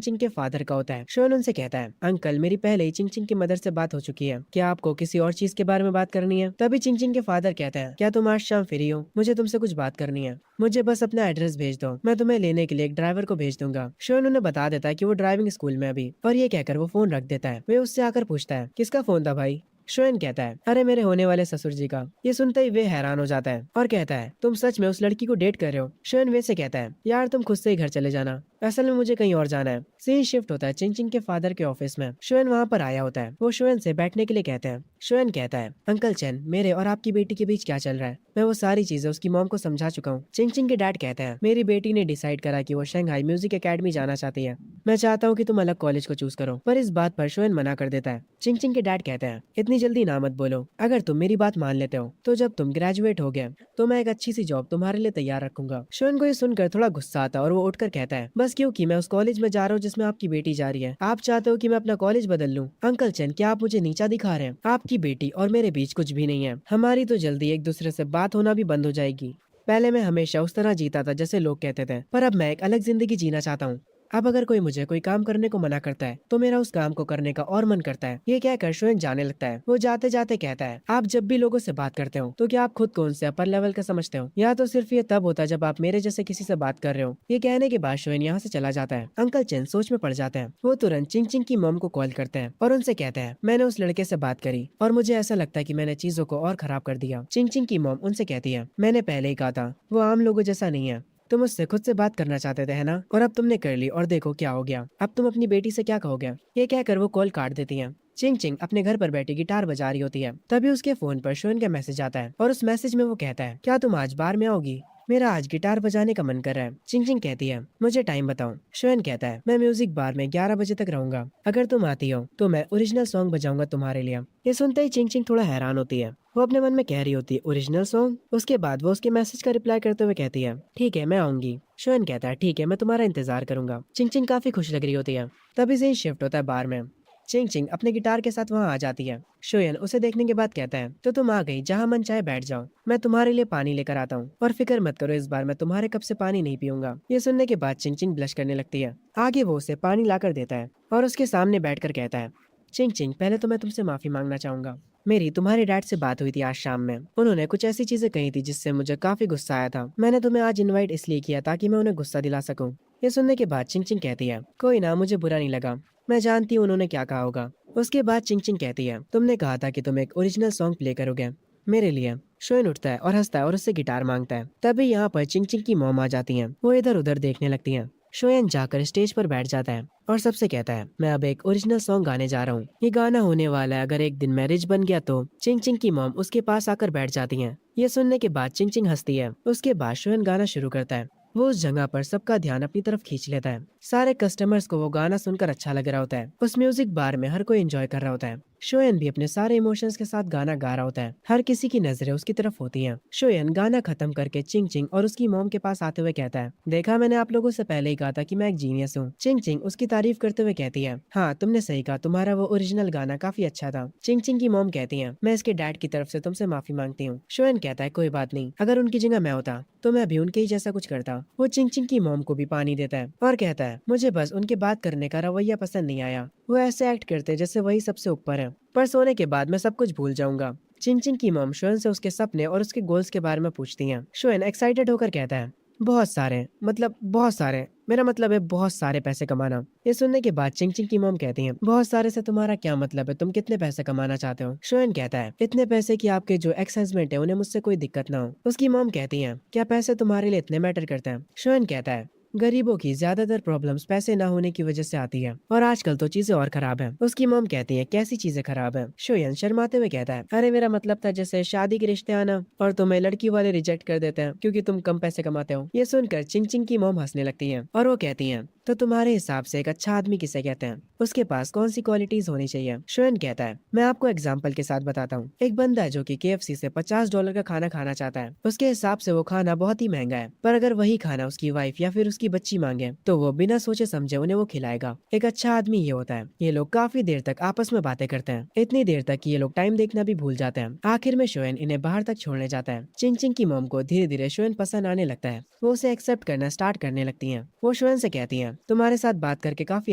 S2: चिंग के फादर का होता है। शुएन उनसे कहता है, अंकल मेरी पहले ही चिंग चिंग की मदर से बात हो चुकी है, क्या आपको किसी और चीज के बारे में बात करनी है? तभी चिंग चिंग के फादर कहते हैं, क्या तुम आज शाम फ्री हो? मुझे तुमसे कुछ बात करनी है, मुझे बस अपना एड्रेस भेज दो, मैं तुम्हें लेने के लिए एक ड्राइवर को भेज दूंगा। शुएन उन्हें बता देता है कि वो ड्राइविंग स्कूल में अभी, और ये कहकर वो फोन रख देता है। वे उससे आकर पूछता है, किसका फोन था भाई? शुएन कहता है, अरे मेरे होने वाले ससुर जी का। ये सुनते ही वे हैरान हो जाता है और कहता है, तुम सच में उस लड़की को डेट कर रहे हो? शुएन वे से कहता है, यार तुम खुद से ही घर चले जाना, असल में मुझे कहीं और जाना है। सीन शिफ्ट होता है चिंग चिंग के फादर के ऑफिस में। शोएन वहाँ पर आया होता है। वो शोएन से बैठने के लिए कहते हैं। शोएन कहता है, अंकल चैन, मेरे और आपकी बेटी के बीच क्या चल रहा है? मैं वो सारी चीजें उसकी मॉम को समझा चुका हूँ। चिंग चिंग के डैड कहते हैं, मेरी बेटी ने डिसाइड करा कि वो शंघाई म्यूजिक एकेडमी जाना चाहती है। मैं चाहता हूँ कि तुम अलग कॉलेज को चूज करो, पर इस बात पर शोएन मना कर देता है। चिंग चिंग के डैड कहते हैं, इतनी जल्दी ना मत बोलो। अगर तुम मेरी बात मान लेते हो तो जब तुम ग्रेजुएट हो गए तो मैं एक अच्छी सी जॉब तुम्हारे लिए तैयार रखूंगा। शोएन को ये सुनकर थोड़ा गुस्सा आता है और वो उठकर कहता है, बस क्योंकि मैं उस कॉलेज में जा रहा हूँ जिसमें आपकी बेटी जा रही है, आप चाहते हो कि मैं अपना कॉलेज बदल लूं? अंकल चैन, क्या आप मुझे नीचा दिखा रहे हैं? आपकी बेटी और मेरे बीच कुछ भी नहीं है। हमारी तो जल्दी एक दूसरे से बात होना भी बंद हो जाएगी। पहले मैं हमेशा उस तरह जीता था जैसे लोग कहते थे, पर अब मैं एक अलग जिंदगी जीना चाहता हूँ। अब अगर कोई मुझे कोई काम करने को मना करता है तो मेरा उस काम को करने का और मन करता है। ये कहकर शोएन जाने लगता है। वो जाते जाते कहता है, आप जब भी लोगों से बात करते हो तो क्या आप खुद को उनसे अपर लेवल का समझते हो, या तो सिर्फ ये तब होता है जब आप मेरे जैसे किसी से बात कर रहे हो? ये कहने के बाद शोएन यहाँ से चला जाता है। अंकल चैन सोच में पड़ जाते हैं। वो तुरंत चिंग चिंग की मॉम को कॉल करते हैं और उनसे कहते हैं, मैंने उस लड़के से बात करी और मुझे ऐसा लगता है कि मैंने चीजों को और खराब कर दिया। चिंग चिंग की मॉम उनसे कहती है, मैंने पहले ही कहा था, वो आम लोगों जैसा नहीं है। तुम उससे खुद से बात करना चाहते थे, है ना? और अब तुमने कर ली और देखो क्या हो गया। अब तुम अपनी बेटी से क्या कहोगे? ये कहकर वो कॉल काट देती हैं। चिंग चिंग अपने घर पर बैठी गिटार बजा रही होती है। तभी उसके फोन पर शोएन का मैसेज आता है और उस मैसेज में वो कहता है, क्या तुम आज बार में आओगी? मेरा आज गिटार बजाने का मन कर रहा है। चिंग चिंग कहती है, मुझे टाइम बताओ। शोएन कहता है, मैं म्यूजिक बार में 11 बजे तक रहूंगा। अगर तुम आती हो तो मैं ओरिजिनल सॉन्ग बजाऊंगा तुम्हारे लिए। ये सुनते ही चिंग चिंग थोड़ा हैरान होती है। वो अपने मन में कह रही होती है, ओरिजिनल सॉन्ग? उसके बाद वो उसके मैसेज का रिप्लाई करते हुए कहती है, ठीक है मैं आऊंगी। शोएन कहता है, ठीक है मैं तुम्हारा इंतजार करूंगा। चिंग चिंग काफी खुश लग रही होती है। तभी से ही शिफ्ट होता है बार में। चिंग चिंग अपने गिटार के साथ वहां आ जाती है। शोयन उसे देखने के बाद कहता है, तो तुम आ गई, जहां मन चाहे बैठ जाओ। मैं तुम्हारे लिए पानी लेकर आता हूँ और फिक्र मत करो, इस बार मैं तुम्हारे कप से पानी नहीं पीऊंगा। ये सुनने के बाद चिंग चिंग ब्लश करने लगती है। आगे वो उसे पानी लाकर देता है और उसके सामने बैठकर कहता है, चिंग चिंग, पहले तो मैं तुमसे माफी मांगना चाहूंगा। मेरी तुम्हारे डैड से बात हुई थी आज शाम में। उन्होंने कुछ ऐसी चीजें कही थी जिससे मुझे काफी गुस्सा आया था। मैंने तुम्हें आज इनवाइट इसलिए किया ताकि मैं उन्हें गुस्सा दिला सकूं। ये सुनने के बाद चिंग चिंग कहती है, कोई ना, मुझे बुरा नहीं लगा। मैं जानती हूँ उन्होंने क्या कहा होगा। उसके बाद चिंग चिंग कहती है, तुमने कहा था कि तुम एक ओरिजिनल सॉन्ग प्ले करोगे मेरे लिए। शोएन उठता है और हंसता है और उससे गिटार मांगता है। तभी यहाँ पर चिंग चिंग की मॉम आ जाती हैं। वो इधर उधर देखने लगती हैं। शोएन जाकर स्टेज पर बैठ जाता है और सबसे कहता है, मैं अब एक ओरिजिनल सॉन्ग गाने जा रहा हूँ। ये गाना होने वाला है अगर एक दिन मैं रिच बन गया तो। चिंग चिंग की मॉम उसके पास आकर बैठ जाती हैं। ये सुनने के बाद चिंग चिंग हंसती है। उसके बाद शोएन गाना शुरू करता है। वो उस जगह पर सबका ध्यान अपनी तरफ खींच लेता है। सारे कस्टमर्स को वो गाना सुनकर अच्छा लग रहा होता है। उस म्यूजिक बार में हर कोई एंजॉय कर रहा होता है। शोएन भी अपने सारे इमोशंस के साथ गाना गा रहा होता है। हर किसी की नजरें उसकी तरफ होती हैं। शोएन गाना खत्म करके चिंग चिंग और उसकी मॉम के पास आते हुए कहता है, देखा, मैंने आप लोगों से पहले ही कहा था कि मैं एक जीनियस हूँ। चिंग चिंग उसकी तारीफ करते हुए कहती है, हाँ तुमने सही कहा, तुम्हारा वो ओरिजिनल गाना काफी अच्छा था। चिंग चिंग की मॉम कहती है, मैं इसके डैड की तरफ से तुमसे माफी मांगती हूँ। शोएन कहता है, कोई बात नहीं, अगर उनकी जगह मैं होता तो मैं भी उनके ही जैसा कुछ करता। वो चिंग चिंग की मॉम को भी पानी देता है और कहता है, मुझे बस उनके बात करने का रवैया पसंद नहीं आया। वो ऐसे एक्ट करते जैसे वही सबसे ऊपर है, पर सोने के बाद मैं सब कुछ भूल जाऊंगा। चिंग चिंग की मॉम शोएन से उसके सपने और उसके गोल्स के बारे में पूछती हैं। शोएन एक्साइटेड होकर कहता है, बहुत सारे, मतलब बहुत सारे, मेरा मतलब है बहुत सारे पैसे कमाना। ये सुनने के बाद चिंग चिंग की मॉम कहती हैं, बहुत सारे से तुम्हारा क्या मतलब है, तुम कितने पैसे कमाना चाहते हो? शोएन कहता है, इतने पैसे कि आपके जो एक्स हस्बैंड है उन्हें मुझसे कोई दिक्कत ना हो। उसकी मॉम कहती है, क्या पैसे तुम्हारे लिए इतने मैटर करते हैं? शोएन कहता है, गरीबों की ज्यादातर प्रॉब्लम्स पैसे ना होने की वजह से आती है और आजकल तो चीजें और खराब हैं। उसकी मॉम कहती है, कैसी चीजें खराब हैं? शोयन शर्माते हुए कहता है, अरे मेरा मतलब था जैसे शादी के रिश्ते आना और तुम्हें लड़की वाले रिजेक्ट कर देते हैं क्योंकि तुम कम पैसे कमाते हो। ये सुनकर चिंग चिंग की मॉम हंसने लगती है और वो कहती है, तो तुम्हारे हिसाब से एक अच्छा आदमी किसे कहते हैं? उसके पास कौन सी क्वालिटीज होनी चाहिए? शोएन कहता है, मैं आपको एग्जाम्पल के साथ बताता हूँ। एक बंदा है जो कि KFC से $50 का खाना खाना चाहता है। उसके हिसाब से वो खाना बहुत ही महंगा है, पर अगर वही खाना उसकी वाइफ या फिर उसकी बच्ची मांगे तो वो बिना सोचे समझे उन्हें वो खिलाएगा। एक अच्छा आदमी ये होता है। ये लोग काफी देर तक आपस में बातें करते हैं, इतनी देर तक कि ये लोग टाइम देखना भी भूल जाते हैं। आखिर में शोएन इन्हें बाहर तक छोड़ने जाता है। चिंग चिंग की मॉम को धीरे धीरे शोएन पसंद आने लगता है। वो उसे एक्सेप्ट करना स्टार्ट करने लगती है। वो शोएन से कहती है, तुम्हारे साथ बात करके काफी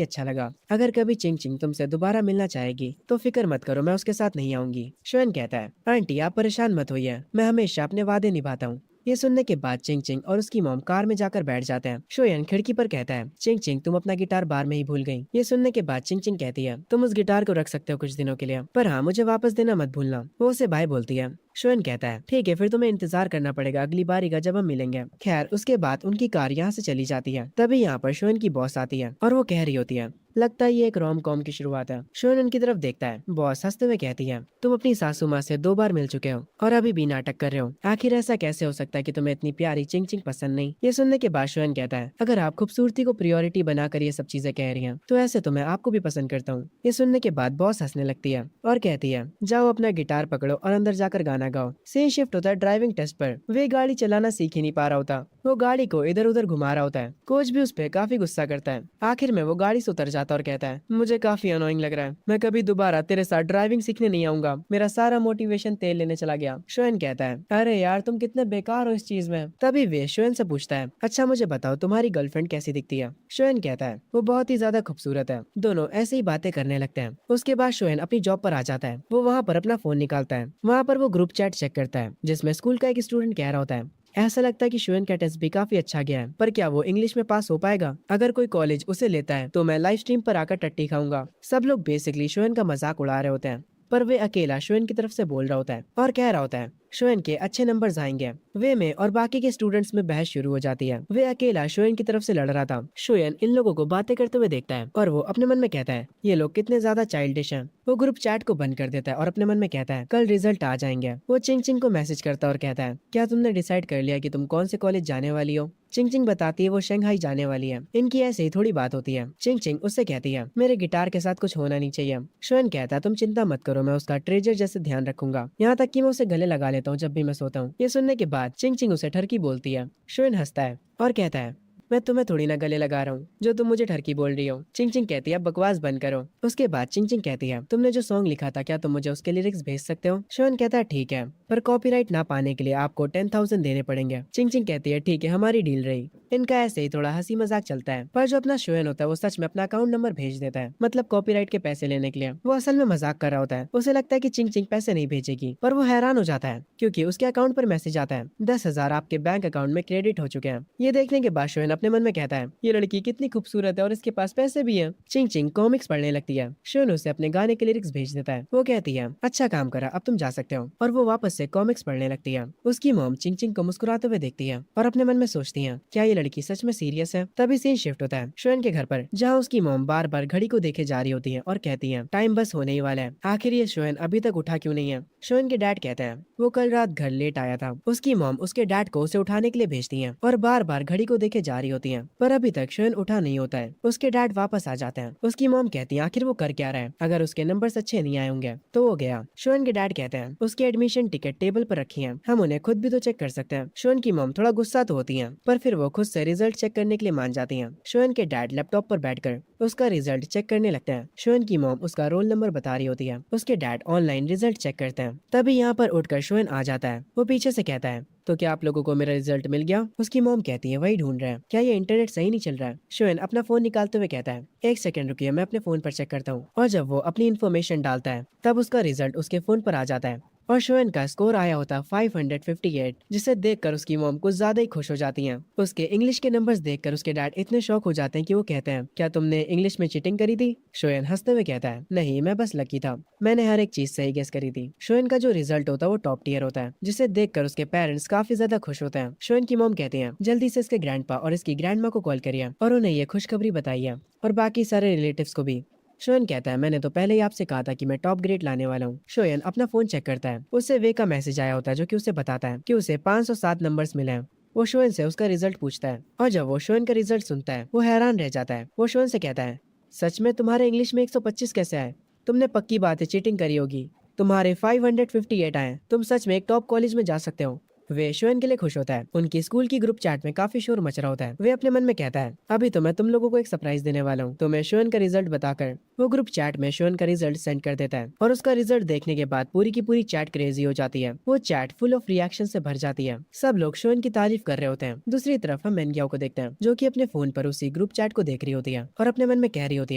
S2: अच्छा लगा। अगर कभी चिंग चिंग तुमसे दोबारा मिलना चाहेगी तो फिक्र मत करो, मैं उसके साथ नहीं आऊंगी। शोएन कहता है, आंटी आप परेशान मत होइए, मैं हमेशा अपने वादे निभाता हूँ। ये सुनने के बाद चिंग चिंग और उसकी मॉम कार में जाकर बैठ जाते हैं। शोएन खिड़की पर कहता है, चिंग चिंग तुम अपना गिटार बार में ही भूल गई। ये सुनने के बाद चिंग चिंग कहती है, तुम उस गिटार को रख सकते हो कुछ दिनों के लिए, पर हाँ मुझे वापस देना मत भूलना। वो उसे बाय बोलती है शोएन कहता है ठीक है, फिर तुम्हें इंतजार करना पड़ेगा अगली बारी का जब हम मिलेंगे। खैर उसके बाद उनकी कार यहाँ से चली जाती है। तभी यहाँ पर शोएन की बॉस आती है और वो कह रही होती है लगता है ये एक रोम कॉम की शुरुआत है। शोएन उनकी तरफ देखता है। बॉस हंसते हुए कहती है तुम अपनी सासू माँ से 2 बार मिल चुके हो और अभी भी नाटक कर रहे हो। आखिर ऐसा कैसे हो सकता है कि तुम्हें इतनी प्यारी चिंग चिंग पसंद नहीं। ये सुनने के बाद शोएन कहता है अगर आप खूबसूरती को प्रायोरिटी बनाकर ये सब चीजें कह रही हैं तो ऐसे तो मैं आपको भी पसंद करता हूँ। ये सुनने के बाद बॉस हंसने लगती है और कहती है जाओ अपना गिटार पकड़ो और अंदर जाकर गाना गाओ। सीन शिफ्ट होता है ड्राइविंग टेस्ट पर। वे गाड़ी चलाना सीख ही नहीं पा रहा होता। वो गाड़ी को इधर उधर घुमा रहा होता है। कोच भी उस पर काफी गुस्सा करता है। आखिर में वो गाड़ी से उतर जाता है और कहता है मुझे काफी अनोइंग लग रहा है, मैं कभी दोबारा तेरे साथ ड्राइविंग सीखने नहीं आऊंगा। मेरा सारा मोटिवेशन तेल लेने चला गया। शोएन कहता है अरे यार तुम कितने बेकार हो इस चीज में। तभी वे शोएन से पूछता है अच्छा मुझे बताओ तुम्हारी गर्लफ्रेंड कैसी दिखती है। शोएन कहता है वो बहुत ही ज्यादा खूबसूरत है। दोनों ऐसे ही बातें करने लगते हैं। उसके बाद शोएन अपनी जॉब पर आ जाता है। वो वहाँ पर अपना फोन निकालता है। वहाँ पर वो ग्रुप चैट चेक करता है जिसमें स्कूल का एक स्टूडेंट कह रहा होता है ऐसा लगता है कि शोएन का टेस्ट भी काफी अच्छा गया है, पर क्या वो इंग्लिश में पास हो पाएगा। अगर कोई कॉलेज उसे लेता है तो मैं लाइव स्ट्रीम पर आकर टट्टी खाऊंगा। सब लोग बेसिकली शोएन का मजाक उड़ा रहे होते हैं, पर वे अकेला शोएन की तरफ से बोल रहा होता है और कह रहा होता है शोएन के अच्छे नंबर्स आएंगे। वे में और बाकी के स्टूडेंट्स में बहस शुरू हो जाती है। वे अकेला शोएन की तरफ से लड़ रहा था। शोएन इन लोगों को बातें करते हुए देखता है और वो अपने मन में कहता है ये लोग कितने ज्यादा चाइल्डिश हैं। वो ग्रुप चैट को बंद कर देता है और अपने मन में कहता है कल रिजल्ट आ जाएंगे। वो चिंग चिंग को मैसेज करता है और कहता है क्या तुमने डिसाइड कर लिया कि तुम कौन से कॉलेज जाने वाली हो। चिंग चिंग बताती है वो शंघाई जाने वाली है। इनकी ऐसे ही थोड़ी बात होती है। चिंग चिंग उससे कहती है मेरे गिटार के साथ कुछ होना नहीं चाहिए। शोएन कहता है तुम चिंता मत करो, मैं उसका ट्रेजर जैसे ध्यान रखूंगा। यहाँ तक कि मैं उसे गले लगा लेता हूँ जब भी मैं सोता हूँ। ये सुनने के बाद चिंग चिंग उसे ठरकी बोलती है। शोएन हंसता है और कहता है मैं तुम्हें थोड़ी ना गले लगा रहा हूँ जो तुम मुझे ठरकी बोल रही हो। चिंग चिंग कहती है बकवास बंद करो। उसके बाद चिंग चिंग कहती है तुमने जो सॉन्ग लिखा था क्या तुम मुझे उसके लिरिक्स भेज सकते हो। शोएन कहता है ठीक है, पर कॉपीराइट ना पाने के लिए आपको 10,000 देने पड़ेंगे। चिंग चिंग कहती है ठीक है, हमारी डील रही। इनका ऐसे ही थोड़ा हंसी मजाक चलता है, पर जो अपना शोएन होता है वो सच में अपना अकाउंट नंबर भेज देता है, मतलब कॉपीराइट के पैसे लेने के लिए। वो असल में मजाक कर रहा होता है। उसे लगता है कि चिंग चिंग पैसे नहीं भेजेगी, पर वो हैरान हो जाता है क्योंकि उसके अकाउंट पर मैसेज आता है 10,000 आपके बैंक अकाउंट में क्रेडिट हो चुके हैं। ये देखने के बाद शोएन अपने मन में कहता है ये लड़की कितनी खूबसूरत है और इसके पास पैसे भी हैं। चिंग चिंग कॉमिक्स पढ़ने लगती है। शोएन उसे अपने गाने के लिरिक्स भेज देता है। वो कहती है अच्छा काम करा, अब तुम जा सकते हो, और वो वापस से कॉमिक्स पढ़ने लगती है। उसकी मॉम चिंग चिंग को मुस्कुराते हुए देखती है और अपने मन में सोचती है क्या ये लड़की सच में सीरियस है। तभी सीन शिफ्ट होता है शोएन के घर पर, जहाँ उसकी मॉम बार बार घड़ी को देखे जा रही होती है और कहती है टाइम बस होने ही वाला है। आखिर ये शोएन अभी तक उठा क्यों नहीं है। शोएन के डैड कहते हैं वो कल रात घर लेट आया था। उसकी मॉम उसके डैड को उसे उठाने के लिए भेजती है और बार बार घड़ी को देखे जा रही होती है, पर अभी तक शोएन उठा नहीं होता है। उसके डैड वापस आ जाते हैं। उसकी मॉम कहती है आखिर वो कर क्या रहा है, अगर उसके नंबर्स अच्छे नहीं आए होंगे तो वो गया। शोएन के डैड कहते हैं उसकी एडमिशन टिकट टेबल पर रखी है, हम उन्हें खुद भी तो चेक कर सकते हैं। शोएन की मॉम थोड़ा गुस्सा तो होती है, पर फिर वो खुद से रिजल्ट चेक करने के लिए मान जाती हैं। शोएन के डैड लैपटॉप पर बैठकर उसका रिजल्ट चेक करने लगते हैं। शोएन की मॉम उसका रोल नंबर बता रही होती है। उसके डैड ऑनलाइन रिजल्ट चेक करते हैं। तभी यहाँ पर उठकर शोएन आ जाता है। वो पीछे से कहता है तो क्या आप लोगों को मेरा रिजल्ट मिल गया। उसकी मॉम कहती है वही ढूंढ रहे हैं, क्या ये इंटरनेट सही नहीं चल रहा है। शोएन अपना फोन निकालते हुए कहता है एक सेकंड रुकिए, मैं अपने फोन पर चेक करता हूँ। और जब वो अपनी इन्फॉर्मेशन डालता है तब उसका रिजल्ट उसके फोन पर आ जाता है और शोएन का स्कोर आया होता 558, जिसे देखकर उसकी मॉम कुछ ज्यादा ही खुश हो जाती हैं। उसके इंग्लिश के नंबर्स देखकर उसके डैड इतने शॉक हो जाते हैं कि वो कहते हैं क्या तुमने इंग्लिश में चीटिंग करी थी। शोएन हंसते हुए कहता है नहीं, मैं बस लकी था, मैंने हर एक चीज सही गेस करी थी। शोएन का जो रिजल्ट होता है वो टॉप टियर होता है, जिसे देखकर उसके पेरेंट्स काफी ज्यादा खुश होते हैं। शोएन की मॉम कहती है जल्दी से इसके ग्रैंडपा और इसकी ग्रैंडमा को कॉल करिए और उन्हें ये खुशखबरी बताइए, और बाकी सारे रिलेटिव्स को भी। शोएन कहता है मैंने तो पहले ही आपसे कहा था कि मैं टॉप ग्रेड लाने वाला हूँ। शोएन अपना फोन चेक करता है। उससे वे का मैसेज आया होता है जो कि उसे बताता है कि उसे 507 नंबर्स मिले हैं। वो शोएन से उसका रिजल्ट पूछता है और जब वो शोएन का रिजल्ट सुनता है वो हैरान रह जाता है। वो शोएन से कहता है सच में तुम्हारे इंग्लिश में 125 कैसे आए, तुमने पक्की बात है चीटिंग करी होगी। तुम्हारे 558 आए, तुम सच में एक टॉप कॉलेज में जा सकते हो। वे शोएन के लिए खुश होता है। उनकी स्कूल की ग्रुप चैट में काफी शोर मच रहा होता है। वे अपने मन में कहता है अभी तो मैं तुम लोगों को एक सरप्राइज देने वाला हूँ। तो मैं शोएन का रिजल्ट बताकर वो ग्रुप चैट में शोएन का रिजल्ट सेंड कर देता है और उसका रिजल्ट देखने के बाद पूरी की पूरी चैट क्रेजी हो जाती है। वो चैट फुल ऑफ रिएक्शन से भर जाती है। सब लोग शोएन की तारीफ कर रहे होते हैं। दूसरी तरफ हम मेनग्याओ को देखते हैं जो कि अपने फोन पर उसी ग्रुप चैट को देख रही होती है और अपने मन में कह रही होती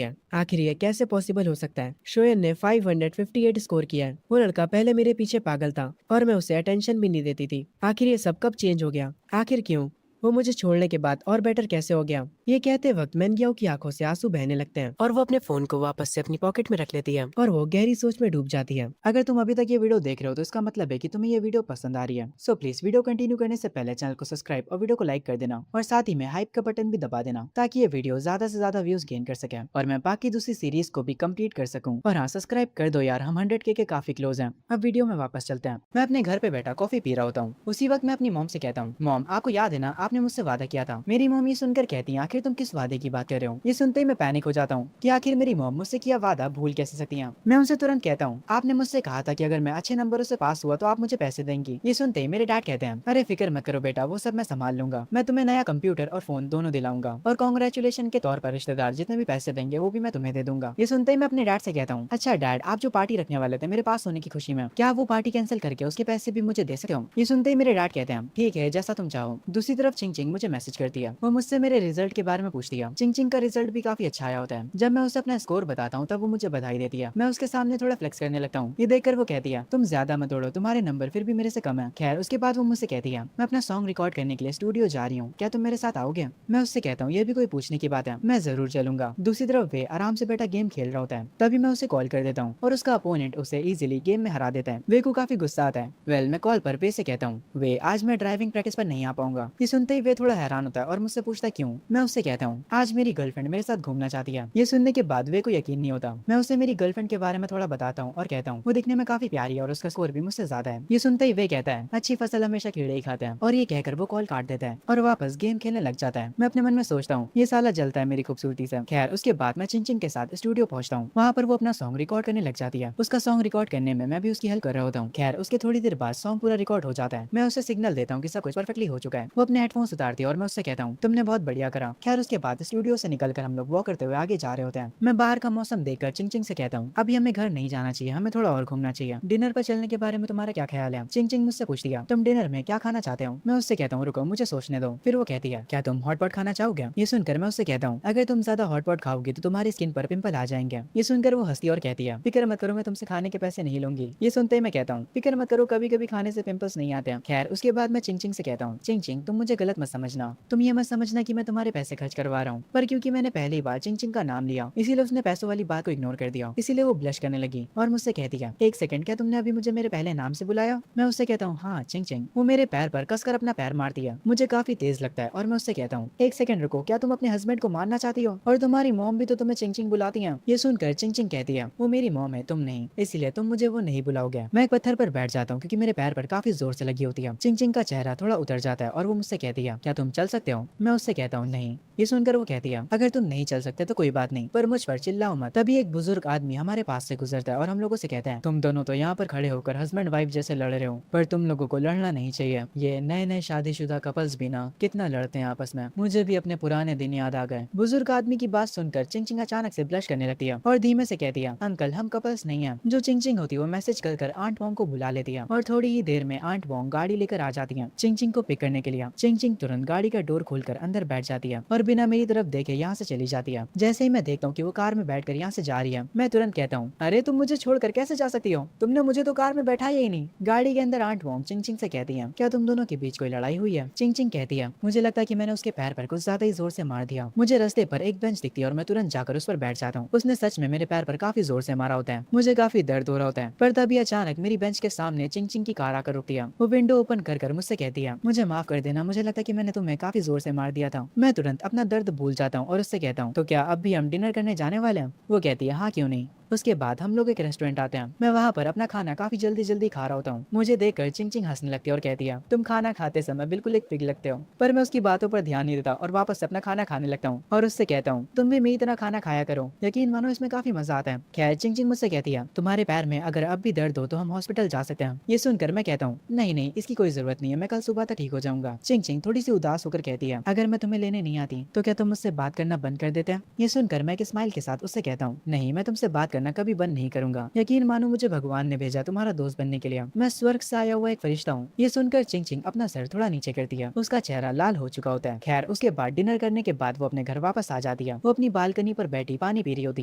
S2: है आखिर ये कैसे पॉसिबल हो सकता है। शोएन ने 558 स्कोर किया है। वो लड़का पहले मेरे पीछे पागल था और मैं उसे अटेंशन भी नहीं देती थी। आखिर ये सब कब चेंज हो गया, आखिर क्यों, वो मुझे छोड़ने के बाद और बेटर कैसे हो गया। ये कहते वक्त मैनग्याओ की आंखों से आंसू बहने लगते हैं और वो अपने फोन को वापस से अपनी पॉकेट में रख लेती है और वो गहरी सोच में डूब जाती है।
S1: अगर तुम अभी तक ये वीडियो देख रहे हो तो इसका मतलब है कि तुम्हें ये वीडियो पसंद आ रही है। सो प्लीज वीडियो कंटिन्यू करने से पहले चैनल को सब्सक्राइब और वीडियो को लाइक कर देना और साथ ही में हाइप का बटन भी दबा देना ताकि ये वीडियो ज्यादा से ज्यादा व्यूज गेन कर सके और मैं बाकी दूसरी सीरीज को भी कंप्लीट कर सकूं। और हाँ, सब्सक्राइब कर दो यार, हम 100K के काफी क्लोज हैं। अब वीडियो में वापस चलते हैं। मैं अपने घर पे बैठा कॉफी पी रहा होता हूँ। उसी वक्त मैं अपनी मॉम से कहता हूँ, मॉम आपको याद है ना, आपने मुझसे वादा किया था। मेरी मॉम ये सुनकर कहती है, आखिर तुम किस वादे की बात कर रहे हो। ये सुनते ही मैं पैनिक हो जाता हूँ कि आखिर मेरी मॉम मुझसे किया वादा भूल कैसे सकती हैं। मैं उनसे तुरंत कहता हूँ, आपने मुझसे कहा था कि अगर मैं अच्छे नंबरों से पास हुआ तो आप मुझे पैसे देंगी। ये सुनते ही मेरे डैड कहते हैं, अरे फिक्र मत करो बेटा, वो सब मैं संभाल लूंगा। मैं तुम्हें नया कंप्यूटर और फोन दोनों दिलाऊंगा और कांग्रेचुलेशन के तौर पर रिश्तेदार जितने भी पैसे देंगे वो भी मैं तुम्हें दे दूंगा। ये सुनते ही मैं अपने डैड से कहता हूँ, अच्छा डैड, आप जो पार्टी रखने वाले थे मेरे पास होने की खुशी में, क्या वो पार्टी कैंसिल करके उसके पैसे भी मुझे दे सकते हो। ये सुनते ही मेरे डैड कहते हैं, ठीक है जैसा तुम चाहो। दूसरी तरफ चिंग चिंग मुझे मैसेज करती है। वो मुझसे मेरे रिजल्ट के बारे में पूछती है। चिंग चिंग का रिजल्ट भी काफी अच्छा आया होता है। जब मैं उसे अपना स्कोर बताता हूँ तब वो मुझे बधाई देती है। मैं उसके सामने थोड़ा फ्लेक्स करने लगता हूँ। ये देखकर वो कहती है, तुम ज्यादा मत उड़ो, तुम्हारे नंबर फिर भी मेरे से कम है। खैर उसके बाद वो मुझसे कहती है, मैं अपना सॉन्ग रिकॉर्ड करने के लिए स्टूडियो जा रही हूँ, क्या तुम मेरे साथ आओगे। मैं उससे कहता हूँ, ये भी कोई पूछने की बात है, मैं जरूर चलूंगा। दूसरी तरफ वे आराम से बैठा गेम खेल रहा होता है। तभी मैं उसे कॉल कर देता हूँ और उसका अपोनेंट उसे इजीली गेम में हरा देता है। वे को काफी गुस्सा आता है। वेल मैं कॉल पर वे से कहता हूँ, वे आज मैं ड्राइविंग प्रैक्टिस पर नहीं आ पाऊंगा। ये सुनते ही वे थोड़ा हैरान होता है और मुझसे पूछता है क्यों। मैं उससे कहता हूँ, आज मेरी गर्लफ्रेंड मेरे साथ घूमना चाहती है। ये सुनने के बाद वे को यकीन नहीं होता। मैं उसे मेरी गर्लफ्रेंड के बारे में थोड़ा बताता हूँ और कहता हूँ, वो दिखने में काफी प्यारी है और उसका स्कोर भी मुझसे ज्यादा है। ये सुनते ही वे कहता है, अच्छी फसल हमेशा कीड़े ही खाते हैं। और ये कहकर वो कॉल काट देता है और वापस गेम खेलने लग जाता है। मैं अपने मन में सोचता हूँ, ये साला जलता है मेरी खूबसूरती से। खैर उसके बाद मैं चिंचिंग के साथ स्टूडियो पहुंचता हूँ। वहाँ पर वो अपना सॉन्ग रिकॉर्ड करने लग जाती है। उसका सॉन्ग रिकॉर्ड करने में मैं भी उसकी हेल्प कर रहा होता हूँ। खैर उसके थोड़ी देर बाद सॉन्ग पूरा रिकॉर्ड हो जाता है। मैं उसे सिग्नल देता हूँ कि सब कुछ परफेक्टली हो चुका है। वो अपने हेडफोन्स उतारती है और मैं उससे कहता हूँ, तुमने बहुत बढ़िया करा। खैर उसके बाद स्टूडियो से निकलकर हम लोग वॉक करते हुए आगे जा रहे होते हैं। मैं बाहर का मौसम देखकर चिंचिंग से कहता हूँ, अभी हमें घर नहीं जाना चाहिए, हमें थोड़ा और घूमना चाहिए। डिनर पर चलने के बारे में तुम्हारा क्या ख्याल है। चिंचिंग मुझसे पूछती है, तुम डिनर में क्या खाना चाहते हो। मैं उससे कहता हूँ, रुको मुझे सोचने दो। फिर वो कहती है, क्या तुम हॉट पॉट खाना चाहोगे। ये सुनकर मैं उससे कहता हूँ, अगर तुम ज्यादा हॉट पॉट खाओगी तो तुम्हारी स्किन पर पिंपल आ जाएंगे। ये सुनकर वो हंसती और कहती है, फिक्र मत करो, मैं तुमसे खाने के पैसे नहीं लूंगी। ये सुनते ही मैं कहता हूँ, फिक्र मत करो, कभी कभी खाने से पिंपल्स नहीं आते हैं। खैर उसके बाद मैं चिंचिंग से कहता हूँ, चिंचिंग तुम मुझे गलत मत समझना, तुम ये मत समझना कि मैं तुम्हारे पैसे खर्च करवा रहा हूँ, पर क्योंकि मैंने पहली बार चिंचिंग का नाम लिया इसीलिए उसने पैसों वाली बात को इग्नोर कर दिया। इसीलिए वो ब्लश करने लगी और मुझसे कहती है, एक सेकंड, क्या तुमने अभी मुझे मेरे पहले नाम से बुलाया। मैं उससे कहता हूँ, हाँ चिंचिंग। वो मेरे पैर पर कसकर अपना पैर मारती है, मुझे काफी तेज लगता है और मैं उससे कहता हूँ, एक सेकंड रुको, क्या तुम अपने हस्बैंड को मारना चाहती हो। और तुम्हारी मॉम भी तो तुम्हें चिंचिंग बुलाती है। ये सुनकर चिंचिंग कहती है, वो मेरी मॉम है, तुम नहीं, इसलिए तुम मुझे वो नहीं बुलाओगे। मैं एक पत्थर पर बैठ जाता हूँ क्योंकि मेरे पैर पर काफी जोर से लगी होती है। चिंचिंग का चेहरा थोड़ा उतर जाता है और वो मुझसे कहती है, क्या तुम चल सकते हो। मैं उससे कहता हूँ, नहीं। ये सुनकर वो कहती है, अगर तुम नहीं चल सकते तो कोई बात नहीं, पर मुझ पर चिल्लाओ मत। तभी एक बुजुर्ग आदमी हमारे पास से गुजरता है और हम लोगों से कहता है, तुम दोनों तो यहाँ पर खड़े होकर हस्बैंड वाइफ जैसे लड़ रहे हो, पर तुम लोगों को लड़ना नहीं चाहिए। ये नए नए शादीशुदा कपल्स भी ना कितना लड़ते हैं आपस में, मुझे भी अपने पुराने दिन याद आ गए। बुजुर्ग आदमी की बात सुनकर चिंचिंग अचानक से ब्लश करने लगती है और धीमे से कहती है, अंकल हम कपल्स नहीं है। जो चिंचिंग होती है वो मैसेज कर आंट वोंग को बुला लेती है और थोड़ी ही देर में आंट वोंग गाड़ी लेकर आ जाती है चिंचिंग को पिक करने के लिए। चिंचिंग तुरंत गाड़ी का डोर खोलकर अंदर बैठ जाती है और बिना मेरी तरफ देखे यहाँ से चली जाती है। जैसे ही मैं देखता हूँ कि वो कार में बैठकर यहाँ से जा रही है, मैं तुरंत कहता हूँ, अरे तुम मुझे छोड़कर कैसे जा सकती हो, तुमने मुझे तो कार में बैठाया ही नहीं। गाड़ी के अंदर आंट वोंग चिंचिंग से कहती है, क्या तुम दोनों के बीच कोई लड़ाई हुई है। चिंचिंग कहती है, मुझे लगता है कि मैंने उसके पैर पर कुछ ज्यादा ही जोर से मार दिया। मुझे रास्ते पर एक बेंच दिखती है और मैं तुरंत जाकर उस पर बैठ जाता हूँ। उसने सच में मेरे पैर पर काफी जोर से मारा होता है, मुझे काफी दर्द हो रहा होता है। पर तभी अचानक मेरी बेंच के सामने चिंचिंग की कार आकर रुकती है। वो विंडो ओपन कर मुझसे कहती है, मुझे माफ कर देना, मुझे लगता है कि मैंने तुम्हें काफी जोर से मार दिया था। मैं तुरंत अपना दर्द भूल जाता हूँ और उससे कहता हूँ, तो क्या अब भी हम डिनर करने जाने वाले हैं। वो कहती है, हाँ क्यों नहीं। उसके बाद हम लोग एक रेस्टोरेंट आते हैं। मैं वहाँ पर अपना खाना काफी जल्दी जल्दी खा रहा होता हूँ। मुझे देखकर चिंचिंग हंसने लगती है और कहती है, तुम खाना खाते समय बिल्कुल एक पिग लगते हो। पर मैं उसकी बातों पर ध्यान नहीं देता और वापस से अपना खाना खाने लगता हूँ और उससे कहता हूँ, तुम भी मेरी तरह खाना खाया करो, यकीन मानो इसमें काफी मजा आता है। खैर चिंचिंग मुझसे कहती है, तुम्हारे पैर में अगर अब भी दर्द हो तो हम हॉस्पिटल जा सकते हैं। ये सुनकर मैं कहता हूँ, नहीं नहीं, इसकी कोई जरूरत नहीं है, मैं कल सुबह तक ठीक हो जाऊंगा। चिंचिंग थोड़ी सी उदास होकर कहती है, अगर मैं तुम्हें लेने नहीं आती तो क्या तुम मुझसे बात करना बंद कर देते हैं। ये सुनकर मैं एक स्माइल के साथ उससे कहता हूँ, नहीं, मैं तुमसे बात करना कभी बंद नहीं करूंगा। यकीन मानो मुझे भगवान ने भेजा तुम्हारा दोस्त बनने के लिए। मैं स्वर्ग से आया हुआ एक फरिश्ता हूँ। ये सुनकर चिंग चिंग अपना सर थोड़ा नीचे करती है। उसका चेहरा लाल हो चुका होता है। खैर उसके बाद डिनर करने के बाद वो अपने घर वापस आ जाती है। वो अपनी बालकनी पर बैठी पानी पी रही होती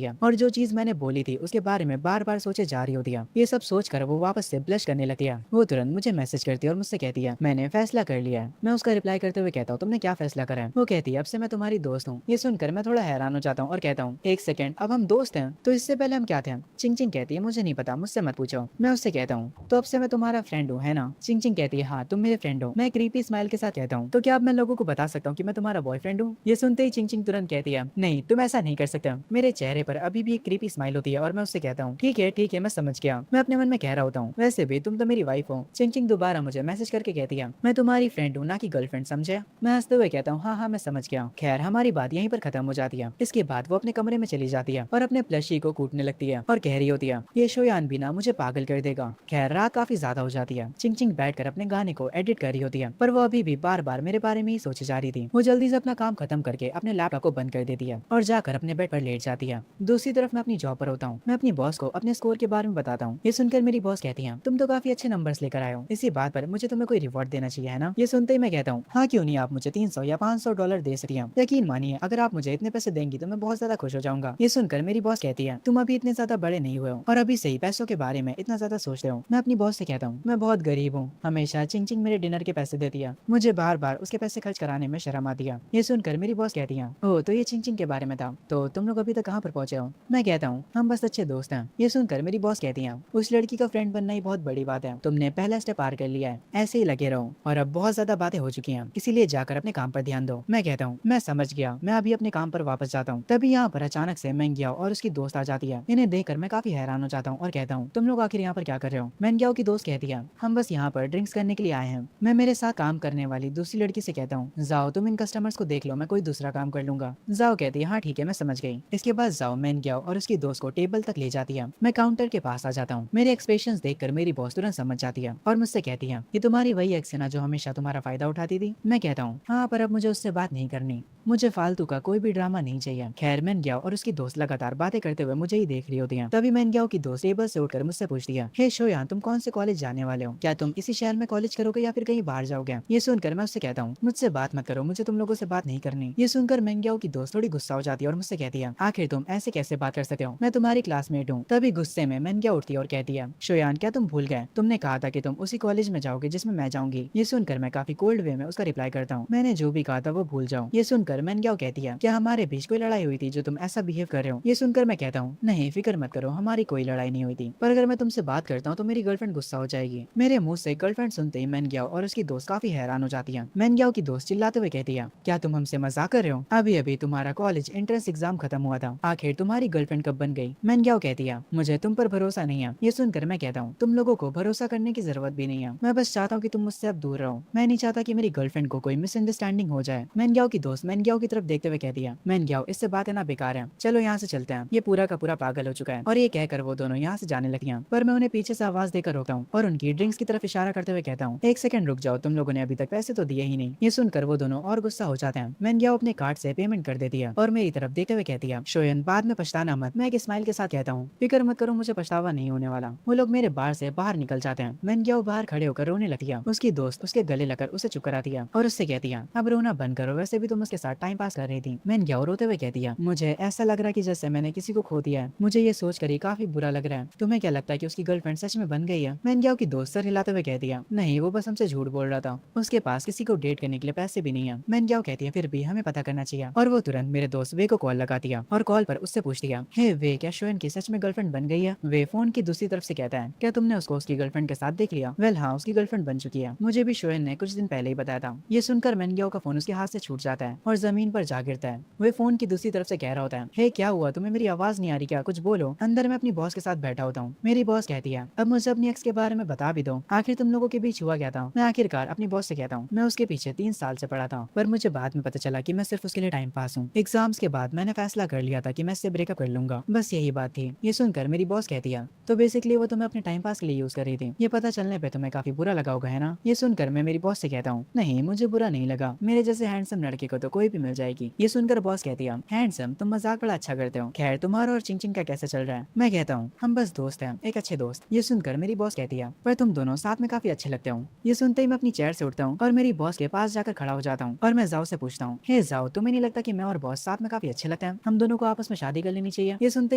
S1: है और जो चीज मैंने बोली थी उसके बारे में बार बार सोचे जा रही होती है। ये सब सोचकर वो वापस से ब्लश करने लगती है। वो तुरंत मुझे मैसेज करती है और मुझसे कहती है मैंने फैसला कर लिया है। मैं उसका रिप्लाई करते हुए कहता हूँ तुमने क्या फैसला करा है? वो कहती है अब से मैं तुम्हारी दोस्त हूँ। ये सुनकर मैं थोड़ा हैरान हो जाता हूँ और कहता हूँ एक सेकंड, अब हम दोस्त हैं? तो इससे पहले हम क्या थे? चिंग चिंग कहती है मुझे नहीं पता, मुझसे मत पूछो। मैं उससे कहता हूँ तो अब से मैं तुम्हारा फ्रेंड हूँ, है ना? चिंग चिंग कहती है हाँ तुम मेरे फ्रेंड हो। मैं क्रीपी स्माइल के साथ कहता हूँ तो क्या अब मैं लोगों को बता सकता हूँ कि मैं तुम्हारा बॉयफ्रेंड हूँ? ये सुनते ही चिंग चिंग तुरंत कहती है नहीं तुम ऐसा नहीं कर सकते। मेरे चेहरे पर अभी भी एक क्रीपी स्माइल होती है और मैं उससे कहता हूँ ठीक है मैं समझ गया। मैं अपने मन में कह रहा होता हूँ वैसे भी तुम तो मेरी वाइफ हो। चिंग चिंग दोबारा मुझे मैसेज करके कहती है मैं तुम्हारी फ्रेंड हूँ ना कि गर्लफ्रेंड, समझे? मैं हंसते हुए कहता हूँ हाँ मैं समझ गया। खैर हमारी बात यहीं पर खत्म हो जाती है। इसके बाद वो अपने कमरे में चली जाती है और अपने प्लशी को कूटने लगती है और कह रही होती है ये शोयान भी ना मुझे पागल कर देगा। खैर रात काफी ज्यादा हो जाती है। चिंग चिंग बैठकर अपने गाने को एडिट कर रही होती है पर वो अभी भी बार बार मेरे बारे में ही सोचे जा रही थी। वो जल्दी से अपना काम खत्म करके अपने लैपटॉप को बंद कर देती है और जाकर अपने बेड पर लेट जाती है। दूसरी तरफ मैं अपनी जॉब पर होता हूँ। मैं अपनी बॉस को अपने स्कोर के बारे में बताता हूँ। ये सुनकर मेरी बॉस कहती है तुम तो काफी अच्छे नंबर्स लेकर आए हो, इसी बात पर मुझे तुम्हें कोई रिवॉर्ड देना चाहिए, है ना? ये सुनते ही मैं कहता हूँ हाँ क्यों नहीं, आप मुझे 300 या $500 दे सकती हैं। यकीन मानिए अगर आप मुझे इतने पैसे देंगी तो मैं बहुत ज्यादा खुश हो जाऊंगा। ये सुनकर मेरी बॉस कहती है तुम अभी इतने ज्यादा बड़े नहीं हुए हो और अभी से ही पैसों के बारे में इतना ज्यादा सोचते हो। मैं अपनी बॉस से कहता हूँ मैं बहुत गरीब हूँ। हमेशा चिंग चिंग मेरे डिनर के पैसे देती है, मुझे बार बार उसके पैसे खर्च कराने में शर्म आती है। ये सुनकर मेरी बॉस कहती है ओह तो ये चिंग चिंग के बारे में था, तो तुम लोग अभी तक कहाँ पर पहुंचे हो? मैं कहता हूँ हम बस अच्छे दोस्त हैं। ये सुनकर मेरी बॉस कहती है उस लड़की का फ्रेंड बनना ही बहुत बड़ी बात है, तुमने पहला स्टेप पार कर लिया है, ऐसे ही लगे रहो। और अब बहुत ज्यादा बातें हो चुकी हैं, इसीलिए जाकर अपने काम पर ध्यान दो। मैं कहता हूँ मैं समझ गया, मैं अभी अपने काम पर वापस जाता हूँ। तभी यहाँ पर अचानक से मेंग्याओ और उसकी दोस्त आ जाती है। इन्हें देखकर मैं काफी हैरान हो जाता हूँ और कहता हूँ तुम लोग आखिर यहाँ पर क्या कर रहे हो? मेंग्याओ की दोस्त कहती है हम बस यहाँ पर ड्रिंक्स करने के लिए आए हैं। मैं मेरे साथ काम करने वाली दूसरी लड़की से कहता हूँ जाओ तुम इन कस्टमर्स को देख लो, मैं कोई दूसरा काम कर लूंगा। जाओ कहती है हाँ ठीक है मैं समझ गई। इसके बाद जाओ मेंग्याओ और उसकी दोस्त को टेबल तक ले जाती है। मैं काउंटर के पास आ जाता हूँ। मेरे एक्सप्रेशंस देखकर मेरी बॉस तुरंत समझ जाती है और मुझसे कहती है ये तुम्हारी वही एक्स है ना जो हमेशा तुम्हारा फायदा उठाती थी? मैं कहता हूँ हाँ पर अब मुझे उससे बात नहीं करनी, मुझे फालतू का कोई भी ड्रामा नहीं चाहिए। खैर मेंग्याओ और उसकी दोस्त लगातार बातें करते हुए मुझे ही देख रही होती हैं। तभी मेंग्याओ की दोस्त टेबल से उठकर मुझसे पूछती है हे शोयान तुम कौन से कॉलेज जाने वाले हो? क्या तुम इसी शहर में कॉलेज करोगे या फिर कहीं बाहर जाओगे? ये सुनकर मैं उससे कहता हूँ मुझसे बात मत करो, मुझे तुम लोगों से बात नहीं करनी। ये सुनकर मेंग्याओ की दोस्त थोड़ी गुस्सा हो जाती है और मुझसे कहती है आखिर तुम ऐसे कैसे बात कर सकते हो, मैं तुम्हारी क्लासमेट हूँ। तभी गुस्से में मेंग्याओ उठती है और कहती है शोयान क्या तुम भूल गए, तुमने कहा था कि तुम उसी कॉलेज में जाओगे जिसमें मैं जाऊंगी। ये सुनकर मैं काफी कोल्ड वे में उसका रिप्लाई करता हूँ मैंने जो भी कहा था वो भूल जाओ। ये सुनकर मेंग्याओ कहती है क्या हमारे बीच कोई लड़ाई हुई थी जो तुम ऐसा बिहेव कर रहे हो? ये सुनकर मैं कहता हूँ नहीं फिक्र मत करो, हमारी कोई लड़ाई नहीं हुई थी, पर अगर मैं तुमसे बात करता हूँ तो मेरी गर्लफ्रेंड गुस्सा हो जाएगी। मेरे मुंह से गर्लफ्रेंड सुनते ही मेंग्याओ और उसकी दोस्त काफी हैरान हो जाती है। मेंग्याओ की दोस्त चिल्लाते हुए कहती है क्या तुम हमसे मजाक कर रहे हो? अभी अभी तुम्हारा कॉलेज एंट्रेंस एग्जाम खत्म हुआ था, आखिर तुम्हारी गर्लफ्रेंड कब बन गई? मेंग्याओ कहती है मुझे तुम पर भरोसा नहीं है। ये सुनकर मैं कहता हूँ तुम लोगों को भरोसा करने की जरूरत भी नहीं है, मैं बस चाहता हूँ कि तुम मुझसे अब दूर रहो। मैं नहीं चाहता कि मेरी गर्लफ्रेंड को कोई मिसअंडरस्टैंडिंग हो जाए। मेंग्याओ की दोस्त मेंग्याओ की तरफ देखते हुए कहती है मेंग्याओ इससे बात है ना बेकार है, चलो यहाँ से चलते हैं, ये पूरा का पूरा पागल हो चुका है। और ये कहकर वो दोनों यहाँ से जाने लगती हैं। पर मैं उन्हें पीछे से आवाज देकर रोकता हूँ और उनकी ड्रिंक्स की तरफ इशारा करते हुए कहता हूँ एक सेकंड रुक जाओ, तुम लोगों ने अभी तक पैसे तो दिए ही नहीं। ये सुनकर वो दोनों और गुस्सा हो जाते हैं। मेंग्याओ अपने कार्ड से पेमेंट कर देती है और मेरी तरफ देखते हुए कहती है शोयन बाद में पछताना मत। मैं एक स्माइल के साथ कहता हूँ फिक्र मत करो, मुझे पछतावा नहीं होने वाला। वो लोग मेरे बार से बाहर निकल जाते हैं। मेंग्याओ बाहर खड़े होकर रोने लगती है। उसकी दोस्त उसके गले लगकर उसे चुप कराती है और उससे कहती है अब रोना बंद करो, वैसे भी तुम उसके साथ टाइम पास कर रही थी। मेंग्याओ रोते हुए कहती है मुझे ऐसा लग रहा है कि जैसे मैंने किसी को खो दिया है, मुझे ये सोच कर ही काफी बुरा लग रहा है। तुम्हें क्या लगता है कि उसकी गर्लफ्रेंड सच में बन गई है? मेंग्याओ की दोस्त सर हिलाते हुए कहती है नहीं वो बस हमसे झूठ बोल रहा था, उसके पास किसी को डेट करने के लिए पैसे भी नहीं है। मेंग्याओ कहती है फिर भी हमें पता करना चाहिए। और वो तुरंत मेरे दोस्त वे को कॉल लगाती है और कॉल पर उससे पूछती है हे वे क्या शोयन की सच में गर्लफ्रेंड बन गई है? वे फोन की दूसरी तरफ से कहता है क्या तुमने उसको उसकी गर्लफ्रेंड के साथ देख लिया? वेल हाँ उसकी गर्लफ्रेंड बन चुकी है, मुझे भी शोयन ने कुछ दिन पहले ही बताया था। ये सुनकर मेंग्याओ का फोन उसके हाथ से छूट जाता है और जमीन पर जा गिरता है। वे फोन की दूसरी तरफ से कह रहा होता है हे क्या हुआ, तुम्हें मेरी आवाज नहीं आ रही क्या, कुछ बोलो। अंदर मैं अपनी बॉस के साथ बैठा होता हूँ। मेरी बॉस कहती है अब मुझे अपनी एक्स के बारे में बता भी दो, आखिर तुम लोगों के बीच हुआ क्या था? मैं आखिरकार अपनी बॉस से कहता हूँ मैं उसके पीछे 3 साल से पड़ा था, पर मुझे बाद में पता चला कि मैं सिर्फ उसके लिए टाइम पास हूँ। एग्जाम्स के बाद मैंने फैसला कर लिया था कि मैं इससे ब्रेकअप कर लूंगा, बस यही बात थी। ये सुनकर मेरी बॉस कहती है तो बेसिकली वो तुम्हें अपने टाइम पास के लिए यूज कर रही थी, ये पता चलने पे तुम्हें काफी बुरा लगा होगा है ना? ये सुनकर मैं मेरी बॉस से कहता हूँ नहीं मुझे बुरा नहीं लगा, मेरे जैसे हैंडसम लड़के को तो कोई भी मिल जाएगी। ये सुनकर बॉस कहती है हैंडसम, तुम मजाक बड़ा अच्छा करते हो। खैर तुम्हारा और चिंग चिंग का कैसे चल रहा है? मैं कहता हूँ हम बस दोस्त हैं, एक अच्छे दोस्त। ये सुनकर मेरी बॉस कहती है पर तुम दोनों साथ में काफी अच्छे लगते हो। ये सुनते ही मैं अपनी चेयर से उठता हूँ और मेरी बॉस के पास जाकर खड़ा हो जाता हूँ और मैं जाओ से पूछता हूँ, हे जाओ, तुम्हें नहीं लगता कि मैं और बॉस साथ में काफी अच्छे लगते हैं? हम दोनों को आपस में शादी कर लेनी चाहिए। ये सुनते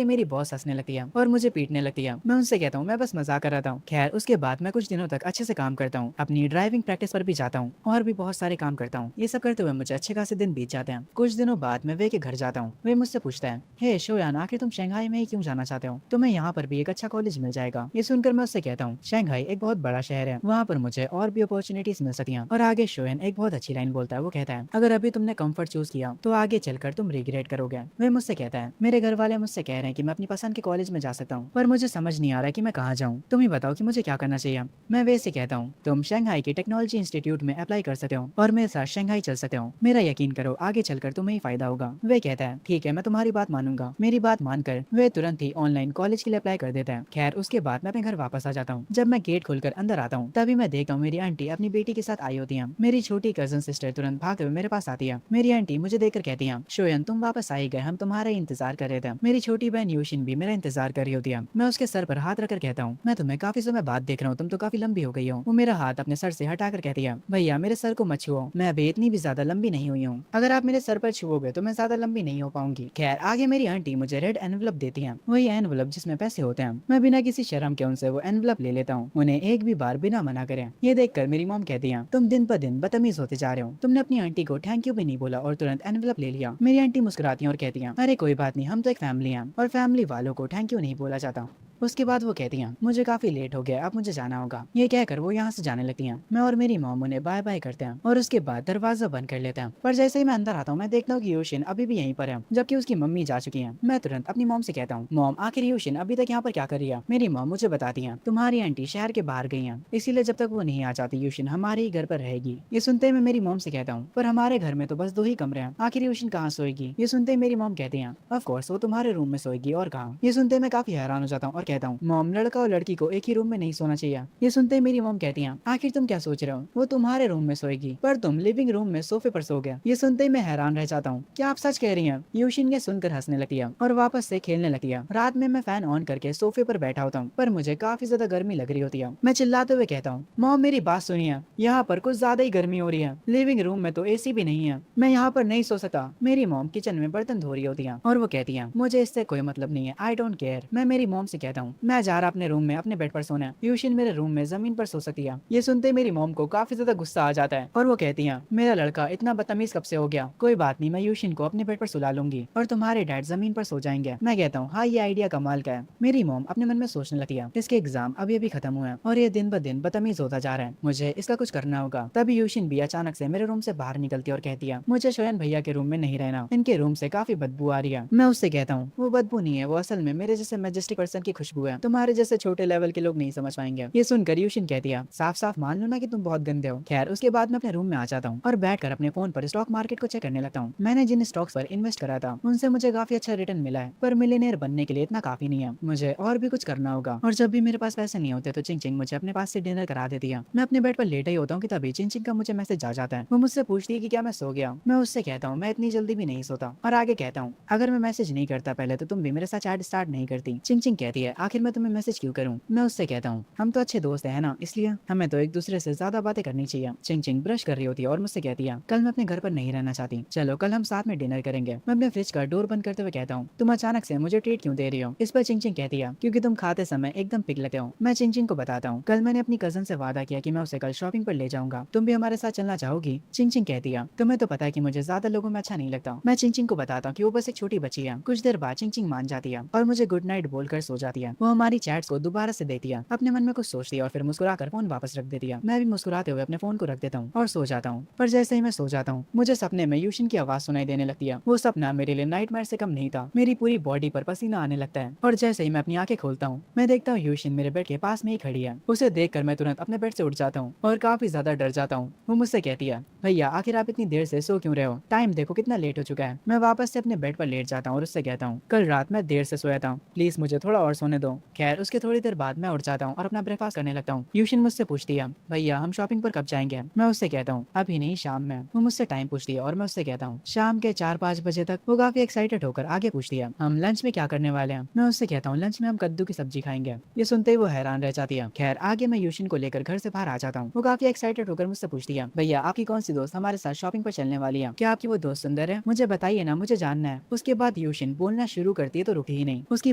S1: ही मेरी बॉस हंसने लगती है और मुझे पीटने लगती है। मैं उनसे कहता हूँ मैं बस मजाक कर रहा था। खैर उसके बाद मैं कुछ दिनों तक अच्छे से काम करता हूँ, अपनी ड्राइविंग प्रैक्टिस पर भी जाता हूँ और भी बहुत सारे काम करता हूँ। ये सब करते हुए मुझे अच्छे खासे दिन बीत जाते हैं। कुछ दिनों बाद मैं वे के घर जाता हूँ। वे मुझसे पूछता है, हे शोयान, आखिर तुम शंघाई में ही क्यों जाना चाहते हो? तुम्हें यहाँ पर भी एक अच्छा कॉलेज मिल जाएगा। ये सुनकर मैं उससे कहता हूँ शंघाई एक बहुत बड़ा शहर है, वहाँ पर मुझे और भी अपॉर्चुनिटीज मिल सकती हैं। और आगे शोयन एक बहुत अच्छी लाइन बोलता है। वो कहता है अगर अभी तुमने कंफर्ट चूज किया तो आगे चलकर तुम रिग्रेट करोगे। वे मुझसे कहता है मेरे घर वाले मुझसे कह रहे हैं कि मैं अपनी पसंद के कॉलेज में जा सकता हूँ, पर मुझे समझ नहीं आ रहा कि मैं कहाँ जाऊँ। तुम ही बताओ कि मुझे क्या करना चाहिए। मैं वे से कहता हूँ तुम शंघाई के टेक्नोलॉजी इंस्टीट्यूट में अप्लाई कर सकते हो और मेरे साथ शंघाई चल सकते हो। मेरा यकीन करो आगे चलकर तुम्हें ही फायदा होगा। वे कहता है ठीक है, मैं तुम्हारी बात मानूंगा। मेरी बात मानकर वे तुरंत ही ऑनलाइन कॉलेज के लिए अप्लाई कर देता है। खैर उसके बाद मैं अपने घर वापस आ जाता हूँ। जब मैं गेट खोलकर अंदर आता हूँ तभी मैं देखता हूँ मेरी आंटी अपनी बेटी के साथ आई होती है। मेरी छोटी कजन सिस्टर तुरंत भागते हुए मेरे पास आती है। मेरी आंटी मुझे देखकर कहती है शोयन तुम वापस आई गए, हम तुम्हारा ही इंतजार कर रहे थे। मेरी छोटी बहन यूशिन भी मेरा इंतजार कर रही होती है। मैं उसके सर पर हाथ रखकर कहता हूँ मैं तुम्हें काफी समय बाद देख रहा हूँ, तुम तो काफी लंबी हो गई हो। वो मेरा हाथ अपने सर से हटाकर कहती है भैया मेरे सर को मत छुओ, मैं अभी इतनी भी ज्यादा लंबी नहीं हुई हूँ। अगर आप मेरे सर पर छुओगे तो मैं ज्यादा लंबी नहीं हो पाऊंगी। खैर आगे मेरी आंटी मुझे रेड एनवलप देती है, वही एनवलप जिसमें पैसे होते हैं। मैं बिना किसी शर्म के उनसे वो एनवलप ले लेता हूँ, उन्हें एक भी बार बिना मना करे। ये देखकर मेरी मॉम कहती है तुम दिन पर दिन बदतमीज होते जा रहे हो, तुमने अपनी आंटी को थैंक यू भी नहीं बोला और तुरंत एनवलप ले लिया। मेरी आंटी मुस्कुराती है और कहती है अरे कोई बात नहीं, हम तो एक फैमिली हैं और फैमिली वालों को थैंक यू नहीं बोला जाता। उसके बाद वो कहती हैं मुझे काफी लेट हो गया, अब मुझे जाना होगा। ये कहकर वो यहाँ से जाने लगती हैं। मैं और मेरी मॉम उन्हें बाय बाय करते हैं और उसके बाद दरवाजा बंद कर लेते हैं। पर जैसे ही मैं अंदर आता हूँ मैं देखता हूँ कि यूशिन अभी भी यहीं पर है, जबकि उसकी मम्मी जा चुकी है। मैं तुरंत अपनी मॉम से कहता हूँ मॉम आखिर यूशिन अभी तक यहाँ पर क्या कर रही है? मेरी मॉम मुझे बताती है तुम्हारी आंटी शहर के बाहर गई है, इसीलिए जब तक वो नहीं आ जाती यूशिन हमारे ही घर पर रहेगी। ये सुनते ही मैं मेरी मॉम से कहता हूँ पर हमारे घर में तो बस 2 ही कमरे हैं, आखिर यूशिन कहाँ सोएगी? ये सुनते ही मेरी मॉम कहती है ऑफ कोर्स वो तुम्हारे रूम में सोएगी और कहाँ। ये सुनते मैं काफी हैरान हो जाता हूँ और कहता हूँ मॉम लड़का और लड़की को एक ही रूम में नहीं सोना चाहिए। ये सुनते ही मेरी मॉम कहती हैं आखिर तुम क्या सोच रहे हो, वो तुम्हारे रूम में सोएगी पर तुम लिविंग रूम में सोफे पर सो गया। ये सुनते ही मैं हैरान रह जाता हूँ, क्या आप सच कह रही हैं? यूशिन ये सुनकर हंसने लगती है और वापस से खेलने लगती है। रात में मैं फैन ऑन करके सोफे पर बैठा होता हूँ पर मुझे काफी ज्यादा गर्मी लग रही होती है। मैं चिल्लाते हुए कहता हूँ मॉम मेरी बात सुनिए, यहाँ पर कुछ ज्यादा ही गर्मी हो रही है, लिविंग रूम में तो एसी भी नहीं है, मैं यहाँ पर नहीं सो सकता। मेरी मॉम किचन में बर्तन धो रही होती है और वो कहती है मुझे इससे कोई मतलब नहीं है, आई डोंट केयर। मैं मेरी मॉम से कहता हूँ मैं जा रहा अपने रूम में अपने बेड पर सोना, यूशिन मेरे रूम में जमीन पर सो सकती है। ये सुनते मेरी मॉम को काफी ज्यादा गुस्सा आ जाता है और वो कहती है मेरा लड़का इतना बदतमीज कब से हो गया, कोई बात नहीं, मैं यूशिन को अपने बेड पर सुला लूंगी और तुम्हारे डैड जमीन पर सो जाएंगे। मैं कहता हूँ हाँ ये आइडिया कमाल का है। मेरी मॉम अपने मन में सोचने लगती है इसके एग्जाम अभी अभी खत्म हुए हैं और ये दिन ब दिन बदतमीज होता जा रहा है, मुझे इसका कुछ करना होगा। तभी यूशिन भी अचानक से मेरे रूम से बाहर निकलती है और कहती है मुझे शोयन भैया के रूम में नहीं रहना, इनके रूम से काफी बदबू आ रही है। मैं उससे कहता हूँ वो बदबू नहीं है, वो असल में मेरे जैसे मैजेस्टिक पर्सन की खुशबू है, तुम्हारे जैसे छोटे लेवल के लोग नहीं समझ पाएंगे। ये सुनकर यूशिन कहती है साफ साफ मान लो ना कि तुम बहुत गंदे हो। खैर उसके बाद मैं अपने रूम में आ जाता हूँ और बैठकर अपने फोन पर स्टॉक मार्केट को चेक करने लगता हूँ। मैंने जिन स्टॉक्स पर इन्वेस्ट करा था उनसे मुझे काफी अच्छा रिटर्न मिला है, पर मिलियनेयर बनने के लिए इतना काफी नहीं है, मुझे और भी कुछ करना होगा। और जब भी मेरे पास पैसे नहीं होते तो चिंग चिंग मुझे अपने पास से डिनर करा देती है। मैं अपने बेड पर लेटा ही होता हूँ कि तभी चिंग चिंग का मुझे मैसेज आ जाता है। वो मुझसे पूछती है कि क्या मैं सो गया। मैं उससे कहता हूँ मैं इतनी जल्दी भी नहीं सोता और आगे कहता हूँ अगर मैं मैसेज नहीं करता पहले तो तुम भी मेरे साथ चैट स्टार्ट नहीं करती। चिंग चिंग कहती है आखिर मैं तुम्हें मैसेज क्यों करूँ? मैं उससे कहता हूँ हम तो अच्छे दोस्त है ना, इसलिए हमें तो एक दूसरे से ज्यादा बातें करनी चाहिए। चिंग चिंग ब्रश कर रही होती है और मुझसे कहती है कल मैं अपने घर पर नहीं रहना चाहती, चलो कल हम साथ में डिनर करेंगे। मैं अपने फ्रिज का डोर बंद करते हुए कहता हूँ तुम अचानक से मुझे ट्रीट क्यों दे रही हो? इस पर चिंग चिंग कहती है क्योंकि तुम खाते समय एकदम पिघलते हो। मैं चिंग चिंग को बताता हूँ कल मैंने अपनी कजन से वादा किया कि मैं उसे कल शॉपिंग पर ले जाऊंगा, तुम भी हमारे साथ चलना चाहोगी? चिंग चिंग कहती है तुम्हें तो पता है कि मुझे ज्यादा लोगों में अच्छा नहीं लगता। मैं चिंग चिंग को बताता हूँ कि वो बस एक छोटी बच्ची है। कुछ देर बाद चिंग चिंग मान जाती है और मुझे गुड नाइट बोलकर सो जाती है। वो हमारी चैट्स को दोबारा से देखती है, अपने मन में कुछ सोचती है और फिर मुस्कुराकर फोन वापस रख देती है। मैं भी मुस्कुराते हुए अपने फोन को रख देता हूँ और सो जाता हूँ। पर जैसे ही मैं सो जाता हूँ मुझे सपने में यूशिन की आवाज सुनाई देने लगती है। वो सपना मेरे लिए नाइटमेयर से कम नहीं था, मेरी पूरी बॉडी पर पसीना आने लगता है और जैसे ही मैं अपनी आंखें खोलता हूँ मैं देखता हूँ यूशिन मेरे बेड के पास में ही खड़ी है। उसे देखकर मैं तुरंत अपने बेड से उठ जाता हूँ और काफी ज्यादा डर जाता हूँ। वो मुझसे कहती है भैया आखिर आप इतनी देर से सो क्यों रहे हो, टाइम देखो कितना लेट हो चुका है। मैं वापस से अपने बेड पर लेट जाता हूँ और उससे कहता हूँ कल रात मैं देर से सोया था, प्लीज मुझे थोड़ा और सोने सोने दो। खैर उसके थोड़ी देर बाद मैं उठ जाता हूँ और अपना ब्रेकफास्ट करने लगता हूँ। यूशिन मुझसे पूछती है, भैया हम शॉपिंग पर कब जाएंगे? मैं उससे कहता हूँ अभी नहीं, शाम में। वो मुझसे टाइम पूछती है और मैं उससे कहता हूँ शाम के 4-5 बजे तक। वो काफी एक्साइटेड होकर आगे पूछती है, हम लंच में क्या करने वाले हैं? मैं उससे कहता हूँ लंच में हम कद्दू की सब्जी खाएंगे। ये सुनते ही वो हैरान रह जाती है। खैर आगे मैं यूशिन को लेकर घर से बाहर आ जाता हूँ। वो काफी एक्साइटेड होकर मुझसे पूछती है, भैया आपकी कौन सी दोस्त हमारे साथ शॉपिंग पर चलने वाली है? क्या आपकी वो दोस्त सुंदर है? मुझे बताइए ना, मुझे जानना है। उसके बाद यूशिन बोलना शुरू करती है तो रुकी ही नहीं। उसकी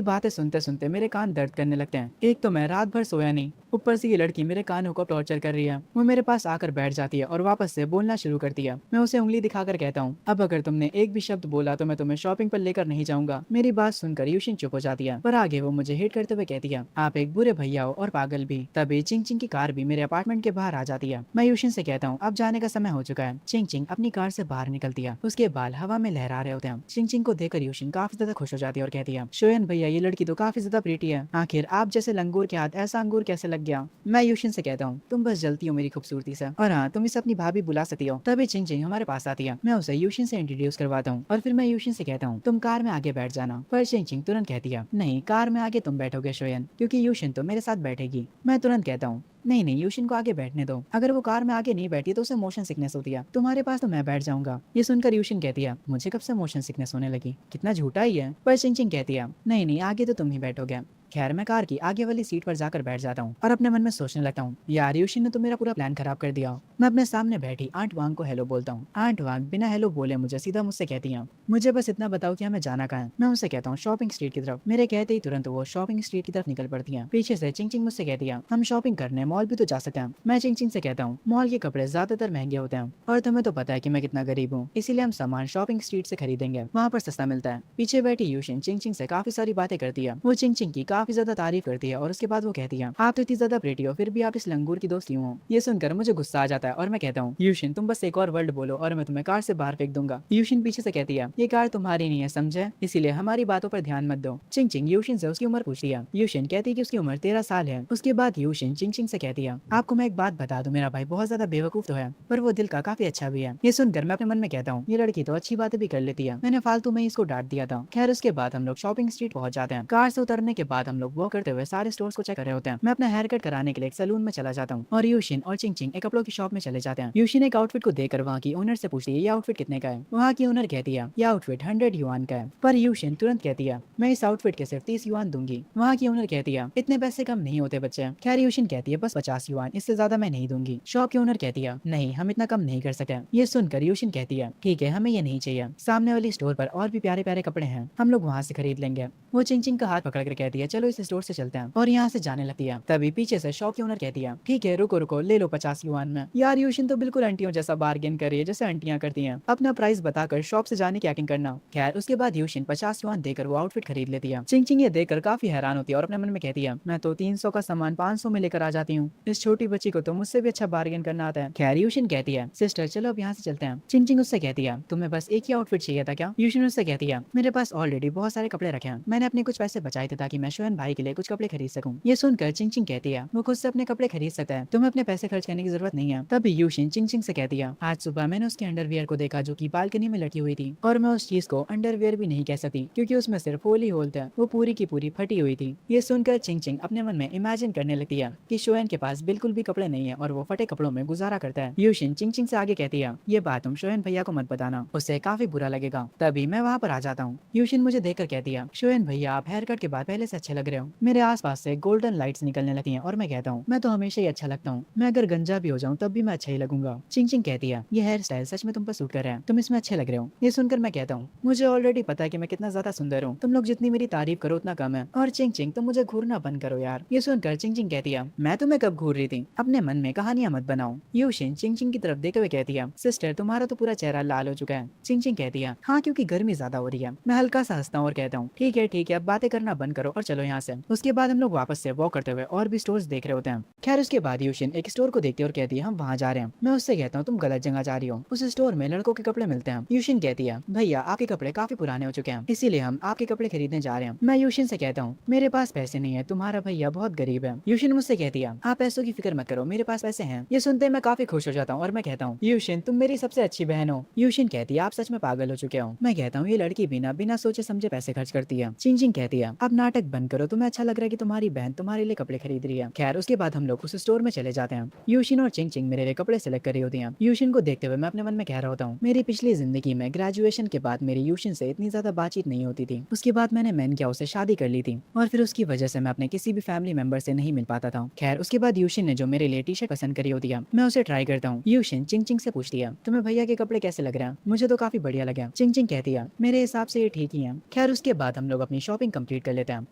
S1: बातें सुनते सुनते मेरे कान दर्द करने लगते हैं। एक तो मैं रात भर सोया नहीं, ऊपर से ये लड़की मेरे कानों को टॉर्चर कर रही है। वो मेरे पास आकर बैठ जाती है और वापस से बोलना शुरू करती है। मैं उसे उंगली दिखाकर कहता हूँ, अब अगर तुमने एक भी शब्द बोला तो मैं तुम्हें शॉपिंग पर लेकर नहीं जाऊंगा। मेरी बात सुनकर यूशिन चुप हो जाती है, पर आगे वो मुझे हिट करते हुए कहती है, आप एक बुरे भैया हो और पागल भी। तभी चिंग चिंग की कार भी मेरे अपार्टमेंट के बाहर आ जाती है। मैं यूशिन से कहता हूँ अब जाने का समय हो चुका है। चिंग चिंग अपनी कार से बाहर निकलती है। उसके बाल हवा में लहरा रहे होते हैं। चिंग चिंग को देखकर यूशिन काफी ज्यादा खुश हो जाती है और कहती है, शोयन भैया ये लड़की तो काफी ज्यादा प्रीटी है। आखिर आप जैसे लंगूर के हाथ ऐसा अंगूर कैसे लग गया? मैं यूशिन से कहता हूँ तुम बस जलती हो मेरी खूबसूरती से, और हाँ तुम इसे अपनी भाभी बुला सकती हो। तभी चिंग चिंग हमारे पास आती है। मैं उसे यूशिन से इंट्रोड्यूस करवाता हूँ और फिर मैं यूशिन से कहता हूँ तुम कार में आगे बैठ जाना। पर चिंग चिंग तुरंत कहती है, नहीं कार में आगे तुम बैठोगे शोयन, क्योंकि यूशिन तो मेरे साथ बैठेगी। मैं तुरंत कहता हूँ नहीं नहीं, यूशिन को आगे बैठने दो। अगर वो कार में आगे नहीं बैठी तो उसे मोशन सिकनेस होती है। तुम्हारे पास तो मैं बैठ जाऊंगा। ये सुनकर यूशिन कहती है, मुझे कब से मोशन सिकनेस होने लगी? कितना झूठा ही है। पर चिंग चिंग कहती है, नहीं नहीं आगे तो तुम ही बैठोगे। खैर मैं कार की आगे वाली सीट पर जाकर बैठ जाता हूँ और अपने मन में सोचने लगता हूँ, यार यूशिन ने तो मेरा पूरा प्लान खराब कर दिया। मैं अपने सामने बैठी आंट वांग को हेलो बोलता हूँ। आंट वांग बिना हेलो बोले मुझे सीधा मुझसे कहती है, मुझे बस इतना बताओ कि हमें जाना कहाँ है? मैं उनसे कहता हूँ शॉपिंग स्ट्रीट की तरफ। मेरे कहते ही तुरंत वो शॉपिंग स्ट्रीट की तरफ निकल पड़ती है। पीछे से चिंग चिंग मुझसे कहती है, हम शॉपिंग करने मॉल भी तो जा सकते हैं। मैं चिंग चिंग से कहता हूँ मॉल के कपड़े ज्यादातर महंगे होते हैं और तुम्हें तो पता है कि मैं कितना गरीब हूँ, इसीलिए हम सामान शॉपिंग स्ट्रीट से खरीदेंगे, वहाँ पर सस्ता मिलता है। पीछे बैठी यूशिन चिंग चिंग से काफी सारी बातें करती है। वो चिंग चिंग की काफी ज्यादा तारीफ करती है और उसके बाद वो कहती है, आप तो इतनी ज्यादा प्रेटी हो फिर भी आप इस लंगूर की दोस्त क्यों हो? ये सुनकर मुझे गुस्सा आ जाता है और मैं कहता हूँ, यूशिन तुम बस एक और वर्ड बोलो और मैं तुम्हें कार से बाहर फेंक दूंगा। यूशिन पीछे से कहती है, ये कार तुम्हारी नहीं है समझे, इसीलिए हमारी बातों पर ध्यान मत दो। चिंग चिंग यूशिन से उसकी उम्र पूछती है। यूशिन कहती है कि उसकी उम्र 13 साल है। उसके बाद यूशिन चिंग चिंग से कहती है, आपको मैं एक बात बता दूं, मेरा भाई बहुत ज्यादा बेवकूफ तो है पर वो दिल का काफी अच्छा भी है। ये सुनकर मैं अपने मन में कहता हूँ, ये लड़की तो अच्छी बातें भी कर लेती है, मैंने फालतू में इसको डांट दिया था। खैर उसके बाद हम लोग शॉपिंग स्ट्रीट पहुंच जाते हैं। कार से उतरने के बाद हम लोग वॉक करते हुए सारे स्टोर्स को चेक कर रहे होते हैं। मैं अपना हेयर कट कराने के लिए एक सैलून में चला जाता हूँ और यूशिन और चिंग चिंग एक कपड़ों की शॉप में चले जाते हैं। यूशिन एक आउटफिट को देखकर वहाँ की ओनर से पूछती है, ये आउटफिट कितने का है? वहाँ की ओनर कहती है, ये आउटफिट 100 युआन का है। पर यूशिन तुरंत कहती है, मैं इस आउटफिट के सिर्फ 30 युआन दूंगी। वहाँ की ओनर कहती है, इतने पैसे कम नहीं होते बच्चे। खैर यूशिन कहती है, बस 50 युआन, इससे ज्यादा मैं नहीं दूंगी। शॉप की ओनर कहती है, नहीं हम इतना कम नहीं कर सकते। ये सुनकर यूशिन कहती है, ठीक है हमें ये नहीं चाहिए, सामने वाली स्टोर पर और भी प्यारे प्यारे कपड़े हैं, हम लोग वहाँ से खरीद लेंगे। वो चिंग चिंग का हाथ पकड़ कर कहती है, चलो इस स्टोर से चलते हैं, और यहाँ से जाने लगती है। तभी पीछे से शॉप की ओनर कहती है, ठीक है रुको रुको, ले लो 50 युआन में। यार यूशिन तो बिल्कुल आंटियों जैसा बार्गेन कर रही है जैसे आंटियां करती हैं। अपना प्राइस बताकर शॉप से जाने की एक्टिंग करना। खैर उसके बाद यूशिन 50 युआन देकर वो आउटफिट खरीद लेती है। चिंग चिंग ये देखकर काफी हैरान होती है और अपने मन में कहती है, मैं तो 300 का सामान 500 में लेकर आ जाती हूँ, इस छोटी बच्ची को तो मुझसे भी अच्छा बार्गेन करना आता है। खैर यूशिन कहती है, सिस्टर चलो अब यहाँ से चलते हैं। चिंग चिंग उससे कहती है, तुम्हें बस एक ही आउटफिट चाहिए था क्या? यूशिन उससे कहती है, मेरे पास ऑलरेडी बहुत सारे कपड़े रखे हैं, मैंने अपने कुछ पैसे बचाए थे ताकि मैं शोयन भाई के लिए कुछ कपड़े खरीद सकूं। ये सुनकर चिंग चिंग कहती है, वो खुद से अपने कपड़े खरीद सकता है, तुम्हें अपने पैसे खर्च करने की जरूरत नहीं है। तभी यूशिन चिंग चिंग से कहती है, आज सुबह मैंने उसके अंडरवियर को देखा जो कि बालकनी में लटकी हुई थी, और मैं उस चीज को अंडरवियर भी नहीं कह सकती क्योंकि उसमें सिर्फ होल ही होल था, वो पूरी की पूरी फटी हुई थी। ये सुनकर चिंग चिंग अपने मन में इमेजिन करने लगती है कि शोयन के पास बिल्कुल भी कपड़े नहीं है और वो फटे कपड़ों में गुजारा करता है। यूशिन चिंग चिंग से आगे कहती है, ये बात तुम शोयन भैया को मत बताना, उससे काफी बुरा लगेगा। तभी मैं वहाँ पर आ जाता हूँ। यूशिन मुझे देखकर कहती है, शोयन भैया आप हेयर कट के बाद पहले से अच्छे लग रहे हो। मेरे आसपास से गोल्डन लाइट्स निकलने लगती हैं और मैं कहता हूँ, मैं तो हमेशा ही अच्छा लगता हूँ, मैं अगर गंजा भी हो जाऊँ तब भी मैं अच्छा ही लगूंगा। चिंग चिंग कहती है, ये हेयर स्टाइल सच में तुम पर सूट कर रहे हैं, तुम इसमें अच्छे लग रहे हो। ये सुनकर मैं कहता हूँ, मुझे ऑलरेडी पता है कि मैं कितना ज्यादा सुंदर हूँ, तुम लोग जितनी मेरी तारीफ करो उतना कम है। और चिंग चिंग तुम मुझे घूरना बंद करो यार। ये सुनकर चिंग चिंग कहती है, मैं तुम्हें कब घूर रही थी, अपने मन में कहानियां मत बनाओ। यूशिन चिंग चिंग की तरफ देखते हुए कहती है, सिस्टर तुम्हारा तो पूरा चेहरा लाल हो चुका है। चिंग चिंग कहती है, हाँ क्योंकि गर्मी ज्यादा हो रही है। मैं हल्का सा हंसता हूँ और कहता हूँ, ठीक है अब बातें करना बंद करो और चलो यहाँ से। उसके बाद हम लोग वापस से वॉक करते हुए और भी स्टोर्स देख रहे होते हैं। खैर उसके बाद यूशिन एक स्टोर को देखती है और कहती है, हम वहाँ जा रहे हैं। मैं उससे कहता हूँ, तुम गलत जगह जा रही हो, उस स्टोर में लड़कों के कपड़े मिलते हैं। यूशिन कहती है, भैया आपके कपड़े काफी पुराने हो चुके हैं, इसीलिए हम आपके कपड़े खरीदने जा रहे हैं। मैं यूशिन से कहता हूँ, मेरे पास पैसे नहीं है, तुम्हारा भैया बहुत गरीब है। यूशिन मुझसे कहती है, आप पैसों की फिक्र मत करो, मेरे पास पैसे हैं। ये सुनते मैं काफी खुश हो जाता हूँ और मैं कहता हूँ, यूशिन तुम मेरी सबसे अच्छी बहन हो। यूशिन कहती है, आप सच में पागल हो चुके हो। मैं कहता हूँ, ये लड़की बिना सोचे समझे पैसे खर्च करती है। चिंग चिंग कहती है, अब नाटक बंद करो, तुम्हें अच्छा लग रहा है कि तुम्हारी बहन तुम्हारे लिए कपड़े खरीद रही है। खैर उसके बाद हम लोग उस स्टोर में चले जाते हैं। यूशिन और चिंग चिंग मेरे लिए कपड़े सेलेक्ट कर रही होती हैं। यूशिन को देखते हुए मैं अपने मन में कह रहा होता हूँ, मेरी पिछली जिंदगी में ग्रेजुएशन के बाद मेरी यूशिन से इतनी ज्यादा बातचीत नहीं होती थी। उसके बाद मैंने मैन क्या उसे शादी कर ली थी और फिर उसकी वजह से मैं अपने किसी भी फैमिली मेंबर से नहीं मिल पाता था। खैर उसके बाद यूशिन ने जो मेरे लिए टी शर्ट पसंद करी होती है, मैं उसे ट्राई करता हूँ। यूशिन चिंग चिंग से पूछती है, तुम्हें भैया के कपड़े कैसे लग रहे हैं? मुझे तो काफी बढ़िया लगे। चिंग चिंग कहती है, मेरे हिसाब से ये ठीक ही है। खैर उसके बाद हम लोग अपनी शॉपिंग कंप्लीट कर लेते हैं।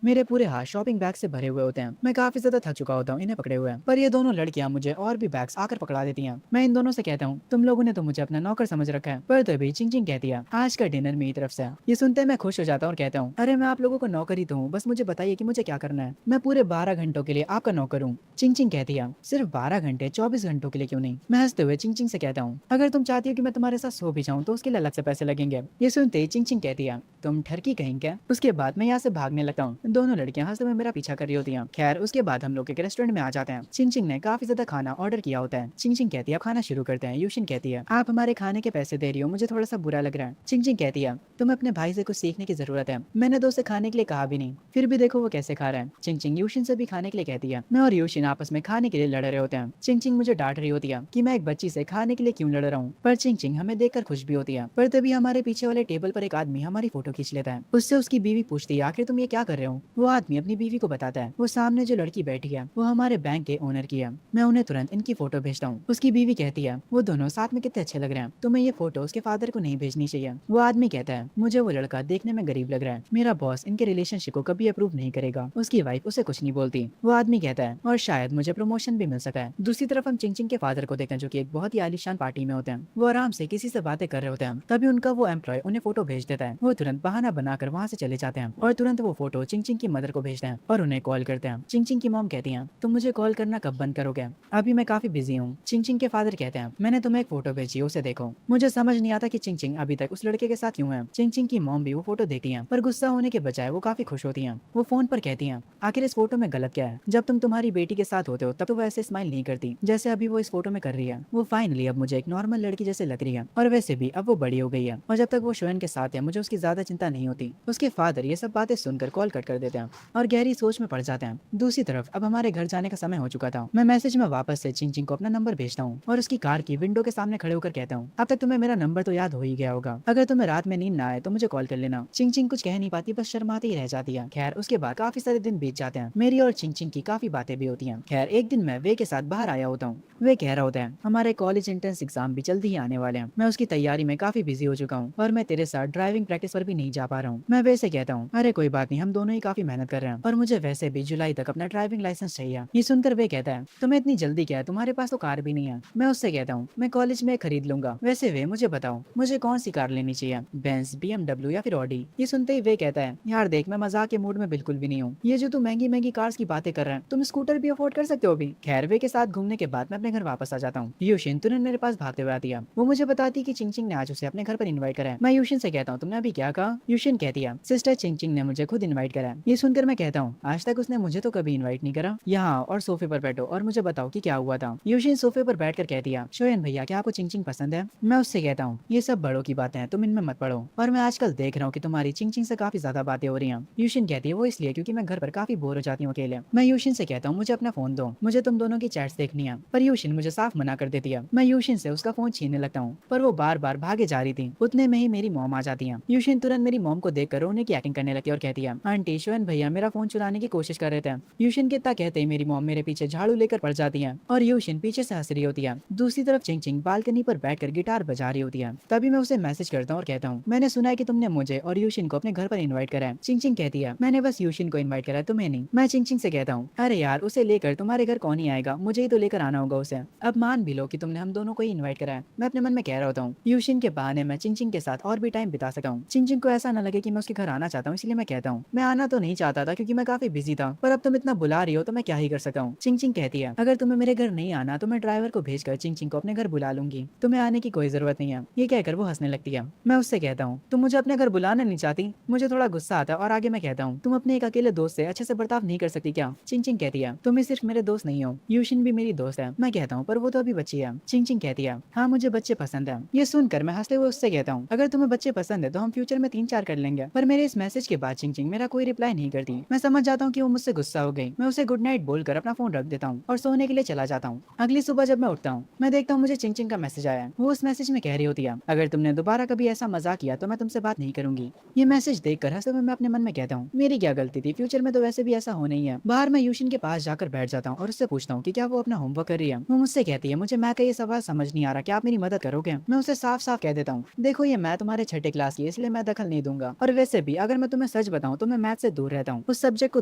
S1: मेरे पूरे हाथ शॉपिंग बैग से भरे हुए होते हैं। मैं काफी ज्यादा थक चुका होता हूँ इन्हें पकड़े हुए, पर ये दोनों लड़कियां मुझे और भी बैग्स आकर पकड़ा देती हैं। मैं इन दोनों से कहता हूँ, तुम लोगों ने तो मुझे अपना नौकर समझ रखा है। पर तभी चिंग चिंग कहती है, आज का डिनर मेरी तरफ से है। ये सुनते मैं खुश हो जाता हूँ और कहता हूँ, अरे मैं आप लोगों को नौकर ही तो हूँ, बस मुझे बताइए कि मुझे क्या करना है। मैं पूरे 12 घंटों के लिए आपका नौकर हूँ। चिंग चिंग कहती है, सिर्फ 12 घंटे, 24 घंटों के लिए क्यों नहीं? मैं हंसते हुए चिंग चिंग से कहता हूँ, अगर तुम चाहती हो कि मैं तुम्हारे साथ सो भी जाऊँ तो उसके लिए अलग से पैसे लगेंगे। ये सुनते ही चिंग चिंग कहती है, तुम ठरकी कहीं क्या? उसके बाद मैं यहाँ से भागने लगता हूँ। दोनों लड़कियां हंसते हुए मेरा पीछा कर रही होती हैं। खैर उसके बाद हम लोग एक रेस्टोरेंट में आ जाते हैं। चिंग चिंग ने काफी ज्यादा खाना ऑर्डर किया होता है। चिंग चिंग कहती है, खाना शुरू करते हैं। यूशिन कहती है, आप हमारे खाने के पैसे दे रही हो, मुझे थोड़ा सा बुरा लग रहा है। चिंग चिंग कहती है, तुम्हें अपने भाई से कुछ सीखने की जरूरत है, मैंने तो उसे खाने के लिए कहा भी नहीं, फिर भी देखो वो कैसे खा रहा है। चिंग चिंग यूशिन से भी खाने के लिए कहती है। मैं और यूशिन आपस में खाने के लिए लड़ रहे होते हैं। चिंग चिंग मुझे डांट रही होती है कि मैं एक बच्ची से खाने के लिए क्यों लड़ रहा हूँ, पर चिंग चिंग हमें देखकर खुश भी होती है। पर तभी हमारे पीछे वाले टेबल पर एक आदमी हमारी फोटो खींच लेता है। उससे उसकी बीवी पूछती है, आखिर तुम ये क्या कर रहे हो? वो आदमी अपनी बीवी को बताता है, वो सामने जो लड़की बैठी है वो हमारे बैंक के ओनर की है। मैं उन्हें तुरंत इनकी फोटो भेजता हूँ। उसकी बीवी कहती है, वो दोनों साथ में कितने अच्छे लग रहे हैं, तुम्हें ये फोटो उसके फादर को नहीं भेजनी चाहिए। वो आदमी कहता है, मुझे वो लड़का देखने में गरीब लग रहा है, मेरा बॉस इनके रिलेशनशिप को कभी अप्रूव नहीं करेगा। उसकी वाइफ उसे कुछ नहीं बोलती। वो आदमी कहता है, और शायद मुझे प्रमोशन भी मिल सका है। दूसरी तरफ हम चिंग चिंग के फादर को देखते हैं, जो कि एक बहुत ही आलीशान पार्टी में होते हैं। वो आराम से किसी से बातें कर रहे होते हैं। तभी उनका वो एम्प्लॉय उन्हें फोटो भेज देता है। वो तुरंत बहाना बनाकर वहाँ से चले जाते हैं और तुरंत वो फोटो चिंग चिंग की मदर को भेजते हैं और उन्हें कॉल करते हैं। चिंग चिंग की मॉम कहती है, तुम मुझे कॉल करना कब बंद करोगे, अभी मैं काफी बिजी हूँ। चिंग चिंग के फादर कहते हैं, मैंने तुम्हें एक फोटो भेजी है, उसे देखो। मुझे समझ नहीं आता कि चिंग चिंग अभी तक उस लड़के के साथ क्यों है। चिंग चिंग की मॉम भी वो फोटो देखती है, पर गुस्सा होने के बजाय वो काफी खुश होती है। वो फोन पर कहती है, आखिर इस फोटो में गलत क्या है? जब तुम तुम्हारी बेटी के साथ होते हो तब तो वो ऐसे स्माइल नहीं करती जैसे अभी वो इस फोटो में कर रही है। वो फाइनली अब मुझे एक नॉर्मल लड़की जैसे लग रही है, और वैसे भी अब वो बड़ी हो गई है, और जब तक वो शोयन के साथ है मुझे उसकी ज्यादा चिंता नहीं होती। उसके फादर ये सब बातें सुनकर कॉल कट कर देते हैं और गहरी सोच में पड़ जाते हैं। दूसरी तरफ अब हमारे घर जाने का समय हो चुका था। मैं मैसेज में वापस से चिंग चिंग को अपना नंबर भेजता हूँ और उसकी कार की विंडो के सामने खड़े होकर कहता हूँ, अब तक तुम्हें मेरा नंबर तो याद हो ही गया होगा, अगर तुम्हें रात में नींद ना आए तो मुझे कॉल कर लेना। चिंग चिंग कुछ कह नहीं पाती, बस शर्माती ही रह जाती है। खैर उसके बाद काफी सारे दिन बीत जाते हैं। मेरी और चिंग चिंग की काफी बातें भी होती हैं। खैर एक दिन मैं वे के साथ बाहर आया होता हूँ। वे कह रहा होता है, हमारे कॉलेज एंट्रेंस एग्जाम भी जल्दी ही आने वाले हैं, मैं उसकी तैयारी में काफी बिजी हो चुका हूँ और मैं तेरे साथ ड्राइविंग प्रैक्टिस पर भी नहीं जा पा रहा हूँ। मैं वैसे कहता हूँ, अरे कोई बात नहीं, हम दोनों ही काफी मेहनत कर रहे हैं और मुझे वैसे भी जुलाई तक अपना ड्राइविंग लाइसेंस चाहिए। ये सुनकर वे कहता है, तुम्हें इतनी जल्दी क्या है, तुम्हारे पास तो कार भी नहीं है। मैं उससे कहता हूँ, मैं कॉलेज में खरीद लूंगा। वैसे वे मुझे बताओ, मुझे कौन सी कार लेनी चाहिए, बेंज, BMW या फिर ऑडी? ये सुनते ही वे कहता है, यार देख, मैं मजाक के मूड में बिल्कुल भी नहीं हूँ। ये जो तुम महंगी महंगी कार्स की बातें कर रहे हैं, तुम स्कूटर भी अफोर्ड कर सकते हो अभी। खैर वे के साथ घूमने के बाद मैं अपने घर वापस आ जाता हूँ। यूशिन तुरंत मेरे पास भागते हुए आती है। वो मुझे बताती है कि चिंग चिंग ने आज उसे अपने घर पर इनवाइट करा है। मैं यूशिन से कहता हूँ, तुमने अभी क्या कहा? यूशिन कहती है, सिस्टर चिंग चिंग ने मुझे खुद इनवाइट करा है। ये सुनकर मैं कहता हूँ, आज तक उसने मुझे तो कभी इनवाइट नहीं करा। यहाँ और सोफे पर बैठो और मुझे बताओ कि क्या हुआ था। यूशिन सोफे पर बैठकर कहती है, शोयन भैया क्या आपको चिंग चिंग पसंद है? मैं उससे कहता हूँ, ये सब बड़ों की बातें हैं, तुम इनमें मत पड़ो, और मैं आजकल देख रहा हूँ कि तुम्हारी चिंग चिंग से काफी ज्यादा बातें हो रही हैं। यूशिन कहती है, वो इसलिए क्योंकि मैं घर पर काफी बोर हो जाती हूँ अकेले। मैं यूशिन से कहता हूँ, मुझे अपना फोन दो, मुझे तुम दोनों की चैट्स देखनी है। पर यूशिन मुझे साफ मना कर देती है। मैं यूशिन से उसका फोन छीनने लगता हूँ, पर वो बार बार भागे जा रही थी। उतने में ही मेरी मॉम आ जाती है। यूशिन तुरंत मेरी मॉम को देखकर रोने की एक्टिंग करने लगती है और कहती है, आंटी शोयन भैया मेरा फोन चुराने की कोशिश कर रहे थे। यूशिन के इतना कहते ही मेरी मॉम मेरे पीछे झाड़ू लेकर पड़ जाती है और यूशिन पीछे से हंस रही होती है। दूसरी तरफ चिंग चिंग बालकनी पर बैठकर गिटार बजा रही होती है। तभी मैं उसे मैसेज करता हूँ और कहता हूँ, मैंने सुना है कि तुमने मुझे और यूशिन को अपने घर पर इनवाइट करा है। चिंग चिंग कहती है, मैंने बस यूशिन को इनवाइट करा है, तुम्हें नहीं। मैं चिंग चिंग से कहता हूँ, अरे यार उसे लेकर तुम्हारे घर कौन ही आएगा, मुझे ही तो लेकर आना होगा उसे। अब मान भी लो कि तुमने हम दोनों को ही इनवाइट करा है। मैं अपने मन में कह रहा होता हूँ, यूशिन के बहाने मैं चिंग चिंग के साथ और भी टाइम बिता सका हूँ। चिंग चिंग को ऐसा न लगे कि मैं उसके घर आना चाहता हूँ, इसलिए मैं कहता हूँ, मैं आना तो नहीं चाहता था क्योंकि मैं काफी बिजी था, पर अब तुम इतना बुला रही हो तो मैं क्या ही कर सकता हूँ। चिंग चिंग कहती है, अगर तुम्हें मेरे घर नहीं आना तो मैं ड्राइवर को भेजकर चिंग चिंग को अपने घर बुला लूंगी, तुम्हें आने की कोई जरूरत नहीं है। ये कहकर वो हंसने लगती है। मैं उससे कहता हूँ, तुम मुझे अपने घर बुलाना नहीं चाहती? मुझे थोड़ा गुस्सा आता है और आगे मैं कहता हूँ, तुम अपने एक अकेले दोस्त से अच्छे से बर्ताव नहीं कर सकती क्या? चिंग चिंग कहती है, तुम सिर्फ मेरे दोस्त नहीं हो, यूशिन भी मेरी दोस्त है। मैं कहता हूँ, पर वो तो अभी बच्ची है। चिंग चिंग कहती है, हाँ मुझे बच्चे पसंद है। ये सुनकर मैं हंसते हुए उससे कहता हूँ, अगर तुम्हें बच्चे पसंद है तो हम फ्यूचर में 3-4 कर लेंगे। पर मेरे इस मैसेज के बाद चिंग चिंग मेरा कोई रिप्लाई नहीं करती। मैं समझ जाता हूँ कि वो मुझसे गुस्सा हो गई। मैं उसे गुड नाइट बोलकर अपना फोन रख देता हूँ और सोने के लिए चला जाता हूँ। अगली सुबह जब मैं उठता हूँ, मैं देखता हूँ मुझे चिंग चिंग का मैसेज आया है। वो उस मैसेज में कह रही होती है, अगर तुमने दोबारा कभी ऐसा मजाक किया तो मैं तुमसे बात नहीं करूंगी। ये मैसेज देखकर हंसते हुए मैं अपने मन में कहता हूँ, मेरी क्या गलती थी, फ्यूचर में तो वैसे भी ऐसा होना ही है। बाहर मैं यूशिन के पास जाकर बैठ जाता हूँ और उससे पूछता हूँ कि क्या वो अपना होमवर्क कर रही है। वो मुझसे कहती है, मुझे मैथ का ये सवाल समझ नहीं आ रहा, क्या आप मेरी मदद करोगे। मैं उसे साफ साफ कह देता हूँ, देखो ये मैं तुम्हारे छठे क्लास की है, इसलिए मैं दखल नहीं दूंगा। और वैसे भी अगर मैं तुम्हें सच बताऊं तो मैं मैथ से दूर रहता हूँ। उस सब्जेक्ट को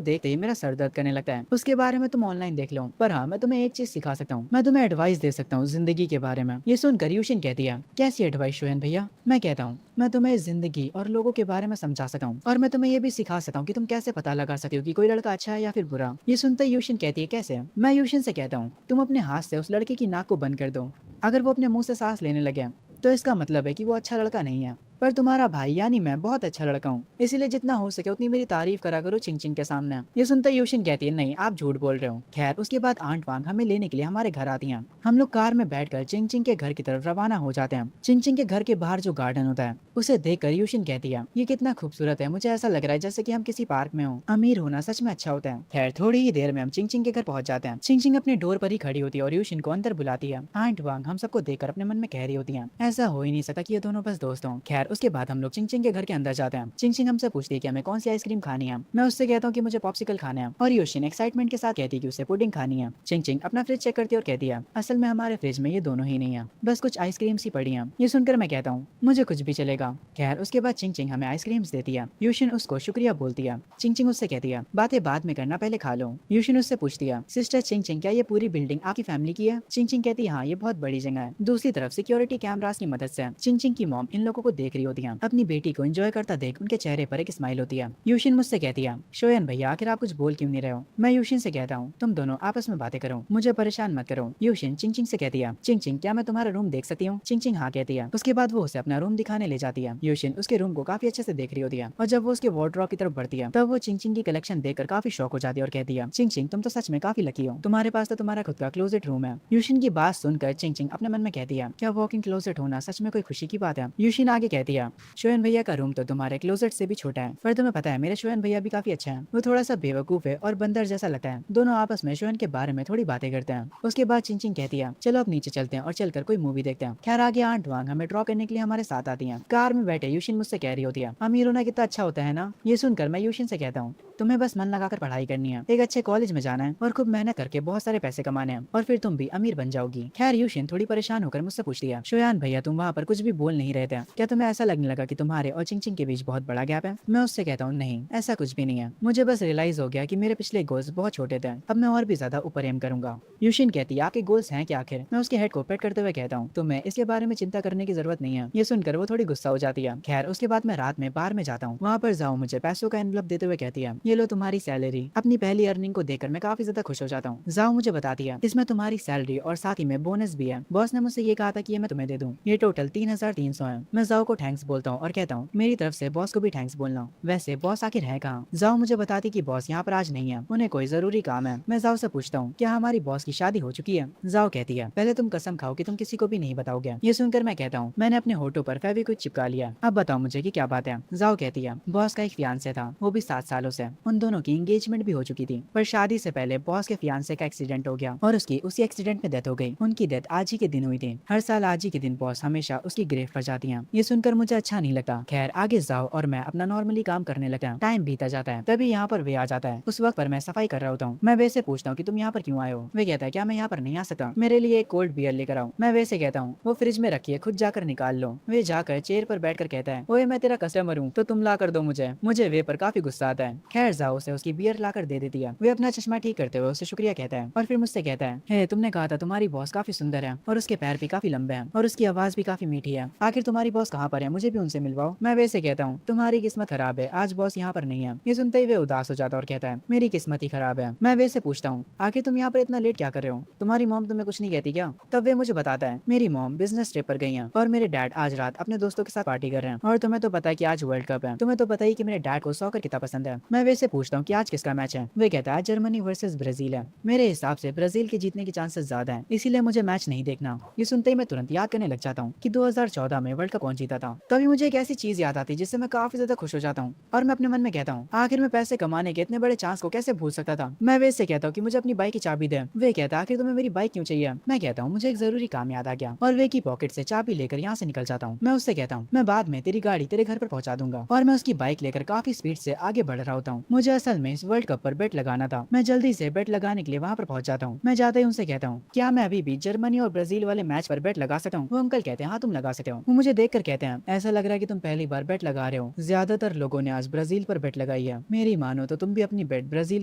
S1: देखते ही मेरा सर दर्द करने लगता है। उसके बारे में तुम ऑनलाइन देख लो, पर हाँ मैं तुम्हें एक चीज सिखा सकता हूँ, मैं तुम्हें एडवाइस दे सकता हूँ जिंदगी के बारे में। ये सुनकर यूशिन कहती है, कैसी एडवाइस शोयन भैया। मैं कहता हूँ, मैं तुम्हें जिंदगी और लोगों के बारे में समझा सकता हूँ और मैं तुम्हें ये भी सिखा सकता हूँ कि तुम कैसे पता लगा सकते हो कि कोई लड़का अच्छा है या फिर बुरा। ये सुनते ही यूशिन कहती है, कैसे। मैं यूशिन से कहता हूँ, तुम अपने हाथ से उस लड़के की नाक को बंद कर दो। अगर वो अपने मुंह से सांस लेने लगे तो इसका मतलब है कि वो अच्छा लड़का नहीं है। पर तुम्हारा भाई यानी मैं बहुत अच्छा लड़का हूँ, इसीलिए जितना हो सके उतनी मेरी तारीफ करा करो चिंग चिंग के सामने। ये सुनते यूशिन कहती है, नहीं आप झूठ बोल रहे हो। खैर उसके बाद आंट वांग हमें लेने के लिए हमारे घर आती हैं। हम लोग कार में बैठकर चिंग चिंग के घर की तरफ रवाना हो जाते हैं। चिंग चिंग के घर के बाहर जो गार्डन होता है उसे देखकर यूशिन कहती है, ये कितना खूबसूरत है, मुझे ऐसा लग रहा है जैसे कि हम किसी पार्क में हो। अमीर होना सच में अच्छा होता है। खैर थोड़ी ही देर में हम चिंग चिंग के घर पहुंच जाते हैं। चिंग चिंग अपने डोर पर ही खड़ी होती है और यूशिन को अंदर बुलाती है। आंट वांग हम सबको देखकर अपने मन में कह रही होती है, ऐसा हो ही नहीं सकता कि ये दोनों बस दोस्त हों। खैर उसके बाद हम लोग चिंग चिंग के घर के अंदर जाते हैं। चिंग चिंग हमसे पूछती है कि हमें कौन सी आइसक्रीम खानी है। मैं उससे कहता हूँ कि मुझे पॉप्सिकल खाना है और यूशिन एक्साइटमेंट के साथ कहती है कि उसे पुडिंग खानी है। चिंग चिंग अपना फ्रिज चेक करती है और कहती है, असल में हमारे फ्रिज में ये दोनों ही नहीं है, बस कुछ आइसक्रीम सी पड़ी है। ये सुनकर मैं कहता हूँ, मुझे कुछ भी चलेगा। खैर उसके बाद चिंग चिंग हमें आइसक्रीम्स देती है। यूशिन उसको शुक्रिया बोलती है। चिंग चिंग उससे कहती है, बातें बाद में करना, पहले खा लो। यूशिन उससे पूछती है, सिस्टर चिंग चिंग क्या ये पूरी बिल्डिंग आपकी फैमिली की है। चिंग चिंग कहती है, हाँ ये बहुत बड़ी जगह है। दूसरी तरफ सिक्योरिटी कैमरास की मदद से चिंग चिंग की मॉम इन लोगों को देख रही होती है। अपनी बेटी को एंजॉय करता देख उनके चेहरे पर एक स्माइल होती है। यूशिन मुझसे कहती है, शोयन भैया आखिर आप कुछ बोल क्यों नहीं रहे हो। मैं यूशिन से कहता हूँ, तुम दोनों आपस में बातें करो, मुझे परेशान मत करो। यूशिन चिंग चिंग से कहती है, चिंग चिंग क्या मैं तुम्हारा रूम देख सकती हूँ। चिंग चिंग हाँ कहती है। उसके बाद वो उसे अपना रूम दिखाने ले जाती है। यूशिन उसके रूम को काफी अच्छे से देख रही होती है और जब वो उसके वार्डरोब की तरफ बढ़ती है तब वो चिंग चिंग की कलेक्शन देखकर काफी शौक हो जाती है और कहती है, चिंग चिंग तुम तो सच में काफी लकी हो, तुम्हारे पास तो तुम्हारा खुद का क्लोजेट रूम है। यूशिन की बात सुनकर चिंग चिंग अपने मन में कहती है, क्या वॉकिंग क्लोजेट होना सच में कोई खुशी की बात है। यूशिन आगे कहती है, शोयन भैया का रूम तो तुम्हारे क्लोजेट से भी छोटा है, पर तुम्हें पता है मेरे शोयन भैया भी काफी अच्छा है। वो थोड़ा सा बेवकूफ है और बंदर जैसा लगता है। दोनों आपस में शोयन के बारे में थोड़ी बातें करते हैं। उसके बाद चिंग चिंग कहती है, चलो अब नीचे चलते हैं और चलकर कोई मूवी देखते हैं। खैर आगे आंट वांग हमें ड्रॉ करने के लिए हमारे साथ आती है। कार में बैठे यूशिन मुझसे कह रही होती है, अमीर होना कितना अच्छा होता है ना। ये सुनकर मैं यूशिन से कहता हूँ, तुम्हें बस मन लगाकर पढ़ाई करनी है, एक अच्छे कॉलेज में जाना है और खूब मेहनत करके बहुत सारे पैसे कमाने हैं और फिर तुम भी अमीर बन जाओगी। खैर यूशिन थोड़ी परेशान होकर मुझसे पूछती है, शोयान भैया तुम वहाँ पर कुछ भी बोल नहीं रहे थे, क्या तुम्हें ऐसा लगने लगा कि तुम्हारे और चिंग चिंग के बीच बहुत बड़ा गैप है। मैं उससे कहता हूँ, नहीं ऐसा कुछ भी नहीं है, मुझे बस रियलाइज हो गया कि मेरे पिछले गोल्स बहुत छोटे थे, अब मैं और भी ज्यादा ऊपर एम करूंगा। यूशिन कहती है, आपके गोल्स हैं क्या आखिर। मैं उसके हेड को पेट करते हुए कहता हूँ, तुम्हें इसके बारे में चिंता करने की जरूरत नहीं है। ये सुनकर वो थोड़ी गुस्सा हो जाती है। खैर उसके बाद मैं रात में बार में जाता हूँ। वहाँ पर जाओ मुझे पैसों का एनवलप देते हुए कहती है, ये लो तुम्हारी सैलरी। अपनी पहली अर्निंग को देखकर मैं काफी ज्यादा खुश हो जाता हूँ। जाओ मुझे बताती है, इसमें तुम्हारी सैलरी और साथ ही में बोनस भी है। बॉस ने मुझसे ये कहा था कि ये मैं तुम्हें दे दूँ। ये टोटल 3300 है। मैं जाओ को थैंक्स बोलता हूँ और कहता हूँ, मेरी तरफ से बॉस को भी थैंक्स बोलना। वैसे बॉस आखिर है कहाँ। जाओ मुझे बताती कि बॉस यहाँ पर आज नहीं है, उन्हें कोई जरूरी काम है। मैं जाओ से पूछता हूँ, क्या हमारी बॉस की शादी हो चुकी है। जाओ कहती है, पहले तुम कसम खाओ कि तुम किसी को भी नहीं बताओगे। ये सुनकर मैं कहता हूँ, मैंने अपने होठों पर फेविक्विक चिपका लिया, अब बताओ मुझे कि क्या बात है। जाओ कहती है, बॉस का एक फियांसे था, वो भी 7 सालों से। उन दोनों की एंगेजमेंट भी हो चुकी थी, पर शादी से पहले बॉस के फियांसे का एक्सीडेंट हो गया और उसकी उसी एक्सीडेंट में डेथ हो गई। उनकी डेथ आज ही के दिन हुई थी। हर साल आज ही के दिन बॉस हमेशा उसकी ग्रेव पर जाती हैं। ये सुनकर मुझे अच्छा नहीं लगता। खैर आगे जाओ और मैं अपना नॉर्मली काम करने लगता हूँ। टाइम बीता जाता है, तभी यहाँ पर वे आ जाता है। उस वक्त पर मैं सफाई कर रहा होता हूँ। मैं वे से पूछता हूँ कि तुम यहाँ पर क्यों आए हो। वे कहता है, क्या मैं यहाँ पर नहीं आ सकता, मेरे लिए एक कोल्ड बियर लेकर आओ। मैं वे से कहता हूँ, वो फ्रिज में रखी है, खुद जाकर निकाल लो। वे जाकर चेयर पर बैठकर कहता है, ओए मैं तेरा कस्टमर हूँ तो तुम ला कर दो मुझे वे पर काफी गुस्सा आता है। खैर जाओ उसे उसकी बियर लाकर दे देती है। वे अपना चश्मा ठीक करते हुए उसे शुक्रिया कहता है और फिर मुझसे कहता है, हे तुमने कहा था तुम्हारी बॉस काफी सुंदर है और उसके पैर भी काफी लंबे हैं और उसकी आवाज भी काफी मीठी है, आखिर तुम्हारी बॉस कहाँ पर है, मुझे भी उनसे मिलवाओ। मैं वैसे कहता हूँ, तुम्हारी किस्मत खराब है, आज बॉस यहाँ पर नहीं है। ये सुनते ही वे उदास हो जाता और कहता है, मेरी किस्मत ही खराब है। मैं वैसे पूछता हूँ, आखिर तुम यहाँ पर इतना लेट क्या कर रहे हो, तुम्हारी मॉम तुम्हें कुछ नहीं कहती क्या। तब वे मुझे बताता है, मेरी मॉम बिजनेस ट्रिप पर गई है और मेरे डैड आज रात अपने दोस्तों के साथ पार्टी कर रहे हैं और तुम्हें तो पता है कि आज वर्ल्ड कप है, तुम्हें तो पता ही कि मेरे डैड को सॉकर कितना पसंद है। मैं वे से पूछता हूँ कि आज किसका मैच है। वे कहता है जर्मनी वर्सेस ब्राजील है। मेरे हिसाब से ब्राजील के जीतने के चांसेस ज्यादा हैं, इसीलिए मुझे मैच नहीं देखना। ये सुनते ही मैं तुरंत याद करने लग जाता हूँ कि 2014 में वर्ल्ड कप कौन जीता था। तभी मुझे एक ऐसी चीज याद आती है जिससे मैं काफी ज्यादा खुश हो जाता हूँ और मैं अपने मन में कहता हूँ आखिर में पैसे कमाने के इतने बड़े चांस को कैसे भूल सकता था। मैं वे से कहता हूँ कि मुझे अपनी बाइक की चाबी दे। वे कहता है आखिर तुम्हें मेरी बाइक क्यों चाहिए। मैं कहता हूँ मुझे एक जरूरी काम याद आ गया और वे की पॉकेट से चाबी लेकर यहाँ से निकल जाता हूँ। मैं उससे कहता हूँ मैं बाद में तेरी गाड़ी तेरे घर पर पहुंचा दूंगा और मैं उसकी बाइक लेकर काफी स्पीड से आगे बढ़ रहा होता हूँ। मुझे असल में इस वर्ल्ड कप पर बेट लगाना था। मैं जल्दी से बेट लगाने के लिए वहाँ पर पहुंच जाता हूँ। मैं जाते ही उनसे कहता हूँ क्या मैं अभी भी जर्मनी और ब्राजील वाले मैच पर बेट लगा सकता हूँ। वो अंकल कहते हैं हाँ तुम लगा सकते हो। वो मुझे देखकर कहते हैं ऐसा लग रहा है कि तुम पहली बार बेट लगा रहे हो, ज्यादातर लोगों ने आज ब्राजील पर बेट लगाई है। मेरी मानो तो तुम भी अपनी बेट ब्राजील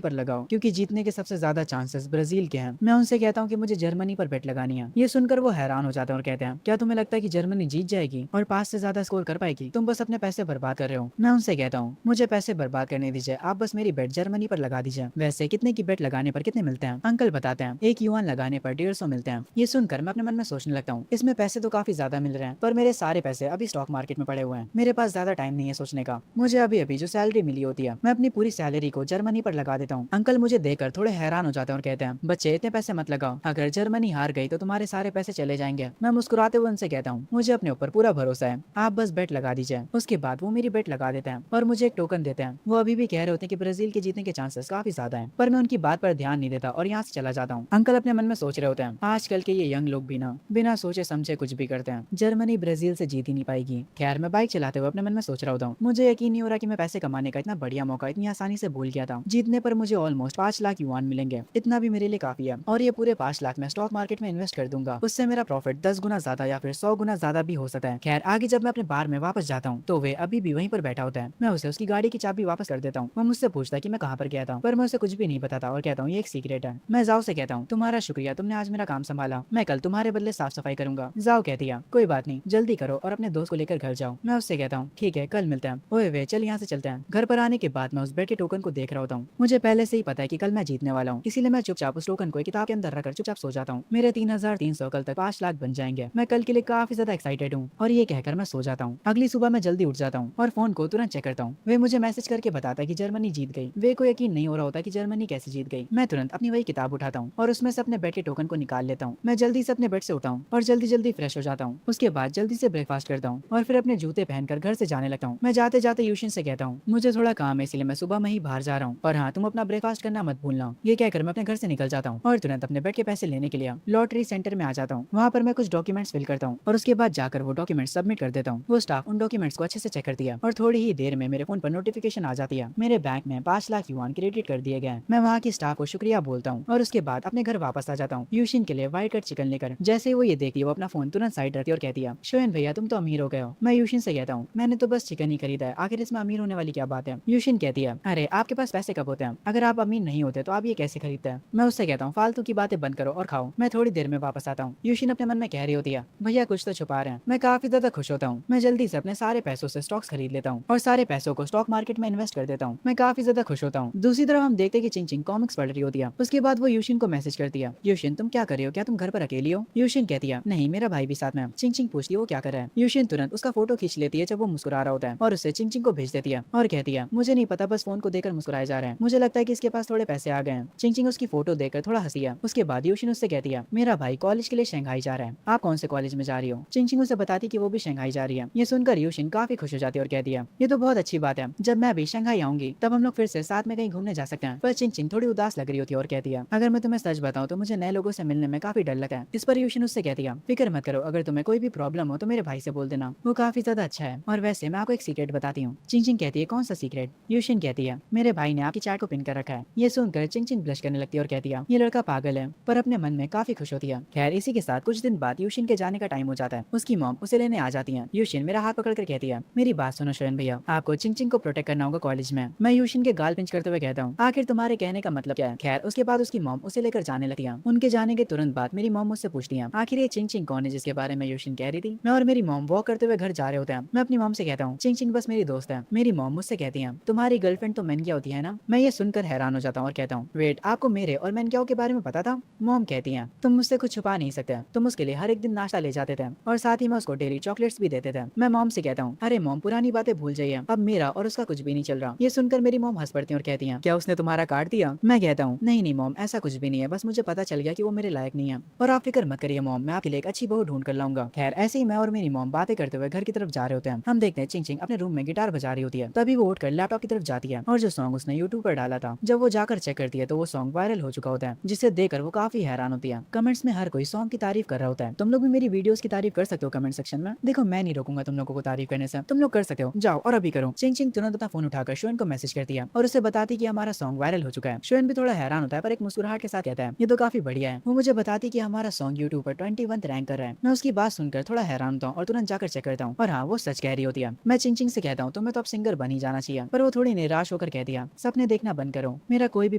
S1: पर लगाओ क्योंकि जीतने के सबसे ज्यादा चांसेस ब्राजील के हैं। मैं उनसे कहता हूँ कि मुझे जर्मनी पर बेट लगानी है। ये सुनकर वो हैरान हो जाते हैं और कहते हैं क्या तुम्हें लगता है कि जर्मनी जीत जाएगी और 5 से ज्यादा स्कोर कर पाएगी। तुम बस अपने पैसे बर्बाद कर रहे हो। मैं उनसे कहता हूँ मुझे पैसे बर्बाद करने दीजिए, आप बस मेरी बेट जर्मनी पर लगा दीजिए। वैसे कितने की बेट लगाने पर कितने मिलते हैं। अंकल बताते हैं 1 युआन लगाने पर 150 मिलते हैं। ये सुनकर मैं अपने मन में सोचने लगता हूँ इसमें पैसे तो काफी ज्यादा मिल रहे हैं पर मेरे सारे पैसे अभी स्टॉक मार्केट में पड़े हुए हैं। मेरे पास ज्यादा टाइम नहीं है सोचने का। मुझे अभी अभी जो सैलरी मिली होती है मैं अपनी पूरी सैलरी को जर्मनी पर लगा देता हूँ। अंकल मुझे देखकर थोड़े हैरान हो जाते हैं और कहते हैं बच्चे इतने पैसे मत लगाओ, अगर जर्मनी हार गई तो तुम्हारे सारे पैसे चले जाएंगे। मैं मुस्कुराते हुए उनसे कहता हूँ मुझे अपने ऊपर पूरा भरोसा है, आप बस बेट लगा दीजिए। उसके बाद वो मेरी बेट लगा देते हैं और मुझे एक टोकन देते हैं। वो अभी भी कह रहे होते हैं कि ब्राजील के जीतने के चांसेस काफी ज्यादा हैं, पर मैं उनकी बात पर ध्यान नहीं देता और यहाँ से चला जाता हूँ। अंकल अपने मन में सोच रहे होते हैं आजकल के ये यंग लोग भी ना बिना सोचे समझे कुछ भी करते हैं, जर्मनी ब्राजील से जीत ही नहीं पाएगी। खैर मैं बाइक चलाते हुए अपने मन में सोच रहा होता हूँ मुझे यकीन नहीं हो रहा कि मैं पैसे कमाने का इतना बढ़िया मौका इतनी आसानी से भूल गया था। जीतने पर मुझे ऑलमोस्ट 5 लाख युआन मिलेंगे, इतना भी मेरे लिए काफी है और ये पूरे 5 लाख मैं स्टॉक मार्केट में इन्वेस्ट कर दूंगा। उससे मेरा प्रॉफिट 10 गुना ज्यादा या फिर 100 गुना ज्यादा भी हो सकता है। खैर आगे जब मैं अपने बार में वापस जाता हूँ तो वे अभी भी वहीं पर बैठा होता है। मैं उसे उसकी गाड़ी की चाबी वापस कर देता हूँ। वो मुझसे पूछता है कि मैं कहाँ पर गया था, पर मैं उसे कुछ भी नहीं बताता और कहता हूँ ये एक सीक्रेट है। मैं जाओ से कहता हूँ तुम्हारा शुक्रिया, तुमने आज मेरा काम संभाला, मैं कल तुम्हारे बदले साफ सफाई करूंगा। जाओ कहती है कोई बात नहीं, जल्दी करो और अपने दोस्त को लेकर घर जाओ। मैं उससे कहता हूँ ठीक है कल मिलते हैं। ओए वे चल यहाँ से चलते हैं। घर पर आने के बाद मैं उस बेट के टोकन को देख रहा होता हूँ। मुझे पहले से ही पता है कि कल मैं जीतने वाला हूँ, इसीलिए मैं चुपचाप उस टोकन को एक किताब के अंदर रखकर चुपचाप सो जाता हूँ। मेरे 3300 कल तक 5 लाख बन जाएंगे। मैं कल के लिए काफी ज्यादा एक्साइटेड हूँ और ये कहकर मैं सो जाता हूँ। अगली सुबह मैं जल्दी उठ जाता हूँ और फोन को तुरंत चेक करता हूँ। वे मुझे मैसेज करके बताता है कि जर्मनी जीत गई। वे को यकीन नहीं हो रहा होता कि जर्मनी कैसे जीत गई। मैं तुरंत अपनी वही किताब उठाता हूँ और उसमें से अपने बेट के टोकन को निकाल लेता हूँ। मैं जल्दी से अपने बेड से उठा हूँ और जल्दी जल्दी फ्रेश हो जाता हूँ। उसके बाद जल्दी से ब्रेकफास्ट करता हूँ और फिर अपने जूते पहनकर घर से जाने लगता हूँ। मैं जाते जाते यूशिन से कहता हूँ मुझे थोड़ा काम है इसलिए मैं सुबह में ही बाहर जा रहा हूँ, और हाँ तुम अपना ब्रेकफास्ट करना मत भूलना। ये कहकर मैं अपने घर से निकल जाता हूँ और तुरंत अपने बेड के पैसे लेने के लिए लॉटरी सेंटर में आ जाता हूँ। वहाँ पर मैं कुछ डॉक्यूमेंट्स फिल करता हूँ और उसके बाद जाकर वो डॉक्यूमेंट्स सबमिट कर देता हूँ। वो स्टाफ उन डॉक्यूमेंट्स को अच्छे से चेक करती है और थोड़ी ही देर में मेरे फोन पर नोटिफिकेशन आ जाती है मेरे बैंक में 5 लाख युआन क्रेडिट कर दिए गए। मैं वहाँ की स्टाफ को शुक्रिया बोलता हूँ और उसके बाद अपने घर वापस आ जाता हूँ यूशिन के लिए व्हाइट कट चिकन लेकर। जैसे ही वो ये देखती है वो अपना फोन तुरंत साइड रखती है और कहती है शोयन भैया तुम तो अमीर हो गए हो। मैं यूशिन से कहता हूँ मैंने तो बस चिकन ही खरीदा है, आखिर इसमें अमीर होने वाली क्या बात है। यूशिन कहती है अरे आपके पास पैसे कब होते हैं, अगर आप अमीर नहीं होते तो आप ये कैसे खरीदते हैं। मैं उससे कहता हूँ फालतू की बातें बंद करो और खाओ। मैं थोड़ी देर में वापस आता हूँ। यूशिन अपने मन में कह रही होती है भैया कुछ तो छुपा रहे हैं। मैं काफी ज्यादा खुश होता हूँ। मैं जल्दी से अपने सारे पैसों से स्टॉक्स खरीद लेता हूँ और सारे पैसों को स्टॉक मार्केट में इन्वेस्ट कर देता हूँ। मैं काफी ज्यादा खुश होता हूँ। दूसरी तरफ हम देखते हैं कि चिंग चिंग कॉमिक्स पढ़ रही होती है। उसके बाद वो यूशिन को मैसेज करती है यूशिन तुम क्या कर रही हो, क्या तुम घर पर अकेली हो। यूशिन कहती है नहीं मेरा भाई भी साथ में है। चिंग चिंग पूछती है वो क्या कर रहा है। यूशिन तुरंत उसका फोटो खींच लेती है जब वो मुस्कुरा रहा होता है और उसे चिंग चिंग को भेज देती है और कहती है मुझे नहीं पता बस फोन को देखकर मुस्कुराए जा रहे हैं, मुझे लगता है कि इसके पास थोड़े पैसे आ गए हैं। चिंग चिंग उसकी फोटो देखकर थोड़ा हंसी है। उसके बाद यूशिन उससे कहती है मेरा भाई कॉलेज के लिए शंघाई जा रहा है, आप कौन से कॉलेज में जा रही हो। चिंग चिंग उसे बताती कि वो भी शंघाई जा रही है। ये सुनकर यूशिन काफी खुश हो जाती है और कहती है ये तो बहुत अच्छी बात है, जब मैं भी शंघाई आऊंगी तब हम लोग फिर से साथ में कहीं घूमने जा सकते हैं। पर चिंग चिंग थोड़ी उदास लग रही होती है और कहती है अगर मैं तुम्हें सच बताऊं तो मुझे नए लोगों से मिलने में काफी डर लगता है। इस पर यूशिन उससे कहती है फिक्र मत करो, अगर तुम्हें कोई भी प्रॉब्लम हो तो मेरे भाई से बोल देना, वो काफी ज्यादा अच्छा है। और वैसे मैं आपको एक सीक्रेट बताती हूँ। चिंग चिंग कहती है कौन सा सीक्रेट। यूशिन कहती है मेरे भाई ने आपकी चैट को पिन कर रखा है। ये सुनकर चिंग चिंग ब्लश करने लगती है और कहती है ये लड़का पागल है, पर अपने मन में काफी खुश होती है। खैर इसी के साथ कुछ दिन बाद यूशिन के जाने का टाइम हो जाता है। उसकी मॉम उसे लेने आ जाती है। यूशिन मेरा हाथ पकड़ कर कहती है मेरी बात सुनो शोयन भैया, आपको चिंग चिंग को प्रोटेक्ट करना होगा कॉलेज में। मैं यूशिन के गाल पिंच करते हुए कहता हूँ आखिर तुम्हारे कहने का मतलब क्या है। खैर उसके बाद उसकी मॉम उसे लेकर जाने लगती है। उनके जाने के तुरंत बाद मेरी मॉम मुझसे पूछती है आखिर ये चिंग चिंग कौन है जिसके बारे में यूशिन कह रही थी। मैं और मेरी मॉम वॉक करते हुए घर जा रहे होते हैं। मैं अपनी मॉम से कहता हूँ चिंग चिंग बस मेरी दोस्त है। मेरी मॉम मुझसे कहती है तुम्हारी गर्लफ्रेंड तो मैनक्या होती है ना। मैं ये सुनकर हैरान हो जाता हूँ और कहता हूँ वेट आपको मेरे और मैनक्याओं के बारे में पता था। मॉम कहती है तुम मुझसे कुछ छुपा नहीं सकते, तुम उसके लिए हर एक दिन नाश्ता ले जाते थे और साथ ही में उसको डेली चॉकलेट्स भी देते थे। मैं मॉम से कहता हूँ अरे मॉम पुरानी बातें भूल जाइए, अब मेरा और उसका कुछ भी नहीं चल रहा। ये सुनकर मेरी मॉम हंस पड़ती है और कहती है, क्या उसने तुम्हारा काट दिया? मैं कहता हूँ, नहीं नहीं मॉम, ऐसा कुछ भी नहीं है, बस मुझे पता चल गया कि वो मेरे लायक नहीं है और आप फिक्र मत करिए मॉम, मैं आपके लिए एक अच्छी बहू ढूंढ कर लाऊंगा। खैर ऐसे ही मैं और मेरी मॉम बातें करते हुए घर की तरफ जा रहे होते हैं। हम देखते हैं चिंग चिंग अपने रूम में गिटार बजा रही होती है। तभी वो उठकर लैपटॉप की तरफ जाती है और जो सॉन्ग उसने यूट्यूब पर डाला था, जब वो जाकर चेक करती है तो वो सॉन्ग वायरल हो चुका होता है, जिसे देखकर वो काफी हैरान होती है। कमेंट्स में हर कोई सॉन्ग की तारीफ कर रहा होता है। तुम लोग भी मेरी वीडियोस की तारीफ कर सकते हो कमेंट सेक्शन में। देखो मैं नहीं रोकूंगा तुम लोगों को तारीफ करने से, तुम लोग कर सकते हो, जाओ और अभी करो। चिंग चिंग तुरंत अपना फोन उठाकर शुएन को मैसेज करती है और उसे बताती कि हमारा सॉन्ग वायरल हो चुका है। शुएन भी थोड़ा हैरान होता है पर एक मुस्कुराहट के साथ कहता है, ये तो काफी बढ़िया है। वो मुझे बताती कि हमारा सॉन्ग यूट्यूब पर 21 रैंक कर रहा है। मैं उसकी बात सुनकर थोड़ा हैरान होता हूँ और तुरंत जाकर चेक करता हूँ और हाँ वो सच कह रही होती है। मैं चिंग चिंग से कहता हूँ तुम्हें तो अब सिंगर बन ही जाना चाहिए, पर वो थोड़ी निराश होकर कहती है, सपने देखना बंद करो, मेरा कोई भी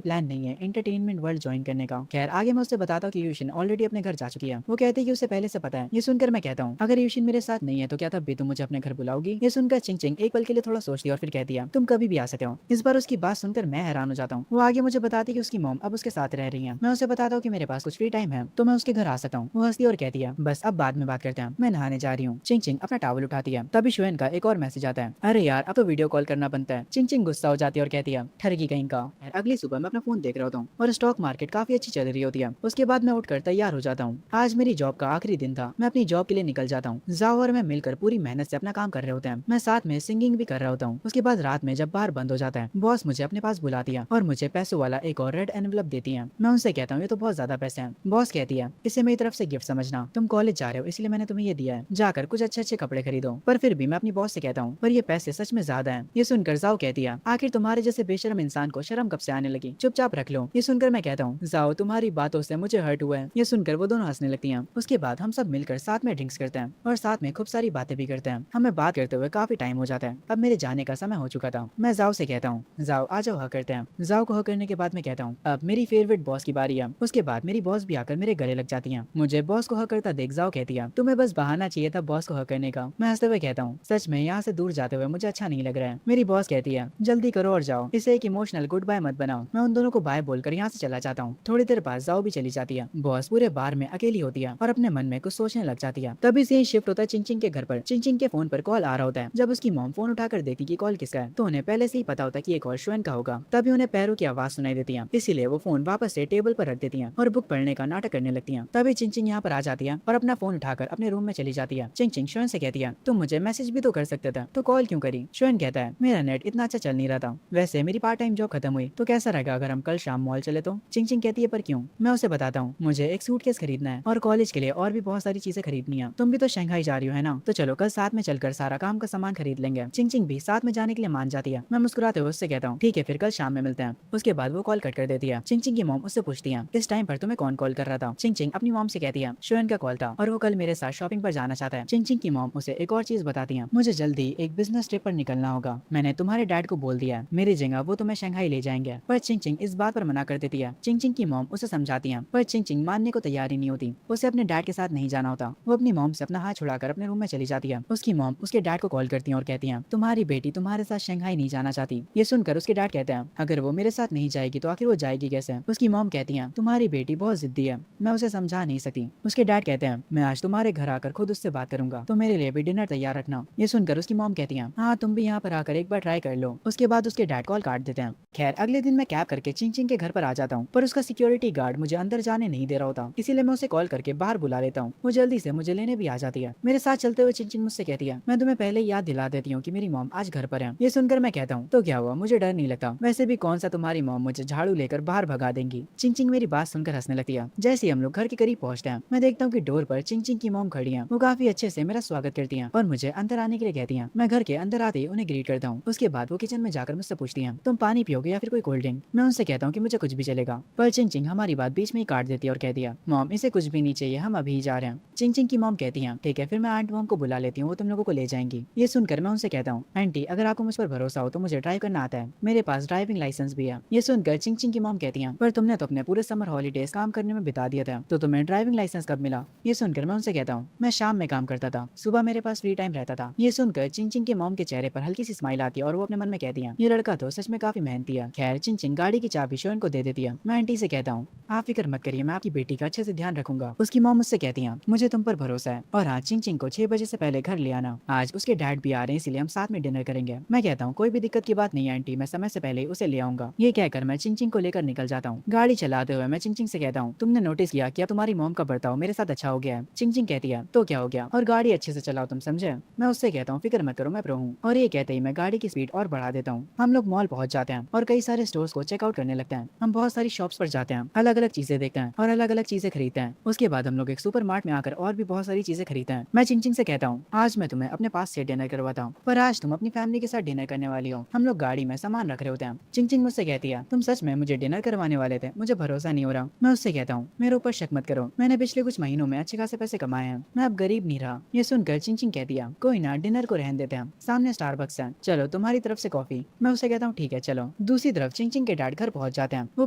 S1: प्लान नहीं है एंटरटेनमेंट वर्ल्ड ज्वाइन करने का। खैर आगे मैं उससे बताता हूँ कि यूशिन ऑलरेडी अपने घर जा चुकी है। वो कहती है कि उसे पहले से पता है। ये सुनकर मैं कहता हूँ, अगर यूशिन मेरे साथ नहीं है तो क्या तब भी तुम मुझे अपने घर बुलाओगी? ये सुनकर चिंग चिंग एक पल के लिए थोड़ा सोचती है और फिर कहती है, तुम कभी भी आ सकते हो। इस बार उसकी बात सुनकर मैं हैरान हो जाता हूँ। वो आगे मुझे बताती है कि उसकी मॉम अब उसके साथ रह रही है। मैं उसे बताता हूँ कि मेरे पास कुछ फ्री टाइम है तो मैं उसके घर आ सकता हूँ। वो हंसती और कहती है, बस अब बाद में बात करते हैं, मैं नहाने जा रही हूँ। चिंग चिंग अपना टॉवल उठाती है। तभी शुएन का एक और मैसेज आता है, अरे यार अब तो वीडियो कॉल करना बनता है। चिंग चिंग गुस्सा हो जाती है और कहती है, ठरकी कहीं का। अगली सुबह मैं अपना फोन देख रहा होता हूँ और स्टॉक मार्केट काफी अच्छी चल रही होती है। उसके बाद मैं उठकर तैयार हो जाता हूँ। आज मेरी जॉब का आखिरी दिन था। मैं अपनी जॉब के लिए निकल जाता हूँ। जाओ और मैं मिलकर पूरी मेहनत से अपना काम कर रहे होते हैं। मैं साथ में सिंगिंग भी कर रहा होता हूँ। उसके बाद रात में जब बार बंद हो जाता है, बॉस मुझे अपने पास बुलाती है और मुझे पैसों वाला एक और रेड एनवलप देती है। मैं उनसे कहता हूँ ये तो बहुत ज्यादा पैसे हैं। बॉस कहती है, इसे मेरी तरफ से गिफ्ट समझना, तुम कॉलेज जा रहे हो इसलिए मैंने तुम्हें ये दिया है, जाकर कुछ अच्छे अच्छे कपड़े खरीदो। पर फिर भी मैं अपनी बॉस से कहता हूँ, पर ये पैसे सच में ज्यादा है। ये सुनकर जाओ कहती है, आखिर तुम्हारे जैसे बेशरम इंसान को शर्म कब से आने लगी, चुपचाप रख लो। ये सुनकर मैं कहता हूँ, जाओ तुम्हारी बातों से मुझे हर्ट हुआ है। ये सुनकर वो दोनों हंसने लगती हैं। उसके बाद हम सब मिलकर साथ में ड्रिंक्स करते हैं और साथ में खूब सारी बातें भी करते हैं। हमें बात करते हुए काफी टाइम हो जाता है। अब मेरे जाने का समय हो चुका था। मैं जाओ से कहता हूँ, जाओ आ जाओ, हक करते हैं। जाओ को हक करने के बाद मैं कहता हूँ, अब मेरी फेवरेट बॉस की बारी है। उसके बाद मेरी बॉस भी आकर मेरे गले लग जाती है। मुझे बॉस को हक करता देख जाओ कहती है, तुम्हें बस बहाना चाहिए था बॉस को हक करने का। मैं हंसते हुए कहता हूँ, सच में यहाँ से दूर जाते हुए मुझे अच्छा नहीं लग रहा है। मेरी बॉस कहती है, जल्दी करो और जाओ, इसे एक इमोशनल गुड बाय मत बनाओ। मैं उन दोनों को बाय बोलकर यहाँ से चला जाता हूँ। थोड़ी देर बाद जाओ भी चली जाती है। बॉस पूरे बार में अकेली होती है और अपने मन में कुछ सोचने लग जाती है। तभी से ही शिफ्ट होता है चिंग चिंग के घर पर। चिंग चिंग के फोन पर कॉल आ रहा होता है। जब उसकी मॉम फोन उठाकर देखती कि कॉल किसका है तो उन्हें पहले से ही पता होता है कि ये कॉल शुएन का होगा। तभी उन्हें पैरों की आवाज सुनाई देती है, इसीलिए वो फोन वापस से टेबल पर रख देती है और बुक पढ़ने का नाटक करने लगती है। तभी चिंग चिंग यहाँ पर आ जाती है और अपना फोन उठाकर अपने रूम में चली जाती है। चिंग चिंग शुएन से कहती है, तुम मुझे मैसेज भी तो कर सकते थे, तो कॉल क्यों करी? शुएन कहता है, मेरा नेट इतना अच्छा चल नहीं रहा था। वैसे मेरी पार्ट टाइम जॉब खत्म हुई तो कैसा रहेगा अगर हम कल शाम मॉल चले तो? चिंग चिंग कहती है, पर क्यों? मैं उसे बताता हूँ, मुझे एक सूटकेस खरीदना है और कॉलेज के लिए और भी बहुत सारी चीजें खरीदनी है। तुम भी तो शंघाई जा रही हो है ना, तो चलो कल साथ में चलकर सारा काम का सामान खरीद लेंगे। चिंग चिंग भी साथ में जाने के लिए मान जाती है। मैं मुस्कुराते हुए उससे कहता हूँ, ठीक है फिर कल शाम में मिलते हैं। उसके बाद वो कॉल कट कर देती है। चिंग चिंग की मॉम उससे पूछती है, इस टाइम पर तुम्हें कौन कॉल कर रहा था? चिंग चिंग अपनी मॉम से कहती है, शुएन का कॉल था और वो कल मेरे साथ शॉपिंग पर जाना चाहता है। चिंग चिंग की मॉम उसे एक और चीज बताती है, मुझे जल्दी एक बिजनेस ट्रिप पर निकलना होगा। मैंने तुम्हारे डैड को बोल दिया है, मेरी जगह वो तुम्हें शंघाई ले जाएंगे। पर चिंग चिंग इस बात पर मना कर देती है। चिंग चिंग की मॉम उसे समझाती है पर चिंग चिंग मानने को तैयार ही नहीं होती। उसे अपने डैड के साथ नहीं जाना होता। वो अपनी मॉम से अपना हाथ छुड़ाकर अपने रूम में चली जाती है। उसकी मॉम उसके डैड को कॉल करती है और कहती है, तुम्हारी बेटी तुम्हारे साथ शंघाई नहीं जाना चाहती। ये सुनकर उसके डैड कहते हैं, अगर वो मेरे साथ नहीं जाएगी तो आखिर वो जाएगी कैसे? उसकी मॉम कहती है, तुम्हारी बेटी बहुत जिद्दी है, मैं उसे समझा नहीं सकती। उसके डैड कहते हैं, मैं आज तुम्हारे घर आकर खुद उससे बात करूंगा, तो मेरे लिए भी डिनर तैयार रखना। ये सुनकर उसकी मॉम कहती है, हाँ तुम भी यहाँ पर आकर एक बार ट्राई कर लो। उसके बाद उसके डैड कॉल काट देते हैं। खैर अगले दिन मैं कैब करके चिंग चिंग के घर पर आ जाता हूँ, पर उसका सिक्योरिटी गार्ड मुझे अंदर जाने नहीं दे रहा होता, इसीलिए मैं उसे कॉल करके बाहर बुला लेता हूँ। वो जल्दी से मुझे लेने भी आ जाती है। मेरे साथ चलते हुए चिंग चिंग मुझसे कहती है, मैं तुम्हें पहले याद दिला देती हूँ कि मेरी मॉम आज घर पर है। ये सुनकर मैं कहता हूँ, तो क्या हुआ, मुझे डर नहीं लगता, वैसे भी कौन सा तुम्हारी मॉम मुझे झाड़ू लेकर बाहर भगा देंगी। चिंग चिंग मेरी बात सुनकर हंसने लगती है। जैसे ही हम लोग घर के करीब पहुंचते हैं, मैं देखता हूँ कि डोर पर चिंग चिंग की मॉम खड़ी है। वो काफी अच्छे से मेरा स्वागत करती है और मुझे अंदर आने के लिए कहती है। मैं घर के अंदर आते ही उन्हें ग्रीट करता हूँ। उसके बाद वो किचन में जाकर मुझसे पूछती है, तुम पानी पियोगे या फिर कोई कोल्ड ड्रिंक? मैं उनसे कहता हूँ कि मुझे कुछ भी चलेगा, पर चिंग चिंग हमारी बात बीच में ही काट देती है और कहती है, मॉम इसे कुछ भी नहीं चाहिए, हम अभी जा रहे हैं। चिंग चिंग की मॉम कहती है, ठीक है फिर मैं आंट मॉम को बुला लेती हूँ, वो तुम लोगों को ले जाएंगी। ये सुनकर मैं उनसे कहता हूँ, आंटी अगर आपको मुझ पर भरोसा हो तो मुझे ड्राइव करना आता है, मेरे पास ड्राइविंग लाइसेंस भी है। ये सुनकर चिंग चिंग की मॉम कहती है, पर तुमने तो अपने पूरे समर हॉलीडेज काम करने में बिता दिया था, तो तुम्हें ड्राइविंग लाइसेंस कब मिला? ये सुनकर मैं उनसे कहता हूँ, मैं शाम में काम करता था, सुबह मेरे पास फ्री टाइम रहता था। ये सुनकर चिंग चिंग के मॉम के चेहरे पर हल्की सी स्माइल आती है और वो अपने मन में कहती है, ये लड़का तो सच में काफी मेहनती है। खैर चिंग चिंग गाड़ी की चाबी शोन को दे देती है। मैं आंटी से कहता हूँ, आप फिक्र मत करिए, मैं आपकी बेटी का अच्छे से ध्यान रखूंगा। उसकी मॉम मुझसे कहती है, मुझे मुझे तुम पर भरोसा है। और हाँ, चिंग चिंग को 6 बजे से पहले घर ले आना। आज उसके डैड भी आ रहे हैं, इसलिए हम साथ में डिनर करेंगे। मैं कहता हूँ कोई भी दिक्कत की बात नहीं है आंटी, मैं समय से पहले उसे ले आऊंगा। ये कहकर मैं चिंग चिंग को लेकर निकल जाता हूँ। गाड़ी चलाते हुए मैं चिंग चिंग से कहता हूँ, तुमने नोटिस किया कि अब तुम्हारी मॉम का बर्ताव मेरे साथ अच्छा हो गया है? चिंग चिंग कहती है, तो क्या हो गया, और गाड़ी अच्छे से चलाओ, तुम समझे? मैं उससे कहता हूँ फिक्र मत करो, मैं प्रो हूँ। और ये कहते ही मैं गाड़ी की स्पीड और बढ़ा देता हूँ। हम लोग मॉल पहुंच जाते हैं और कई सारे स्टोर्स को चेकआउट करने लगते हैं। हम बहुत सारी शॉप्स पर जाते हैं, अलग अलग चीजें देखते हैं और अलग अलग चीजें खरीदते हैं। उसके बाद हम लोग एक सुपर मार्ट में आकर और भी बहुत सारी चीजें खरीदते हैं। मैं चिंग चिंग से कहता हूँ, आज मैं तुम्हें अपने पास से डिनर करवाता हूँ, पर आज तुम अपनी फैमिली के साथ डिनर करने वाली हो। हम लोग गाड़ी में सामान रख रहे होते हैं। चिंग चिंग मुझसे कहती है, तुम सच में मुझे डिनर करवाने वाले थे? मुझे भरोसा नहीं हो रहा। मैं उससे कहता हूँ, मेरे ऊपर शक मत करो, मैंने पिछले कुछ महीनों में अच्छे खासे पैसे कमाए हैं, मैं अब गरीब नहीं रहा। ये सुनकर चिंग चिंग कहती है, कोई ना, डिनर को रहने देते हैं, सामने स्टारबक्स है, चलो तुम्हारी तरफ से कॉफी। मैं उसे कहता हूँ ठीक है चलो। दूसरी तरफ चिंग चिंग के डैड घर पहुंच जाते हैं। वो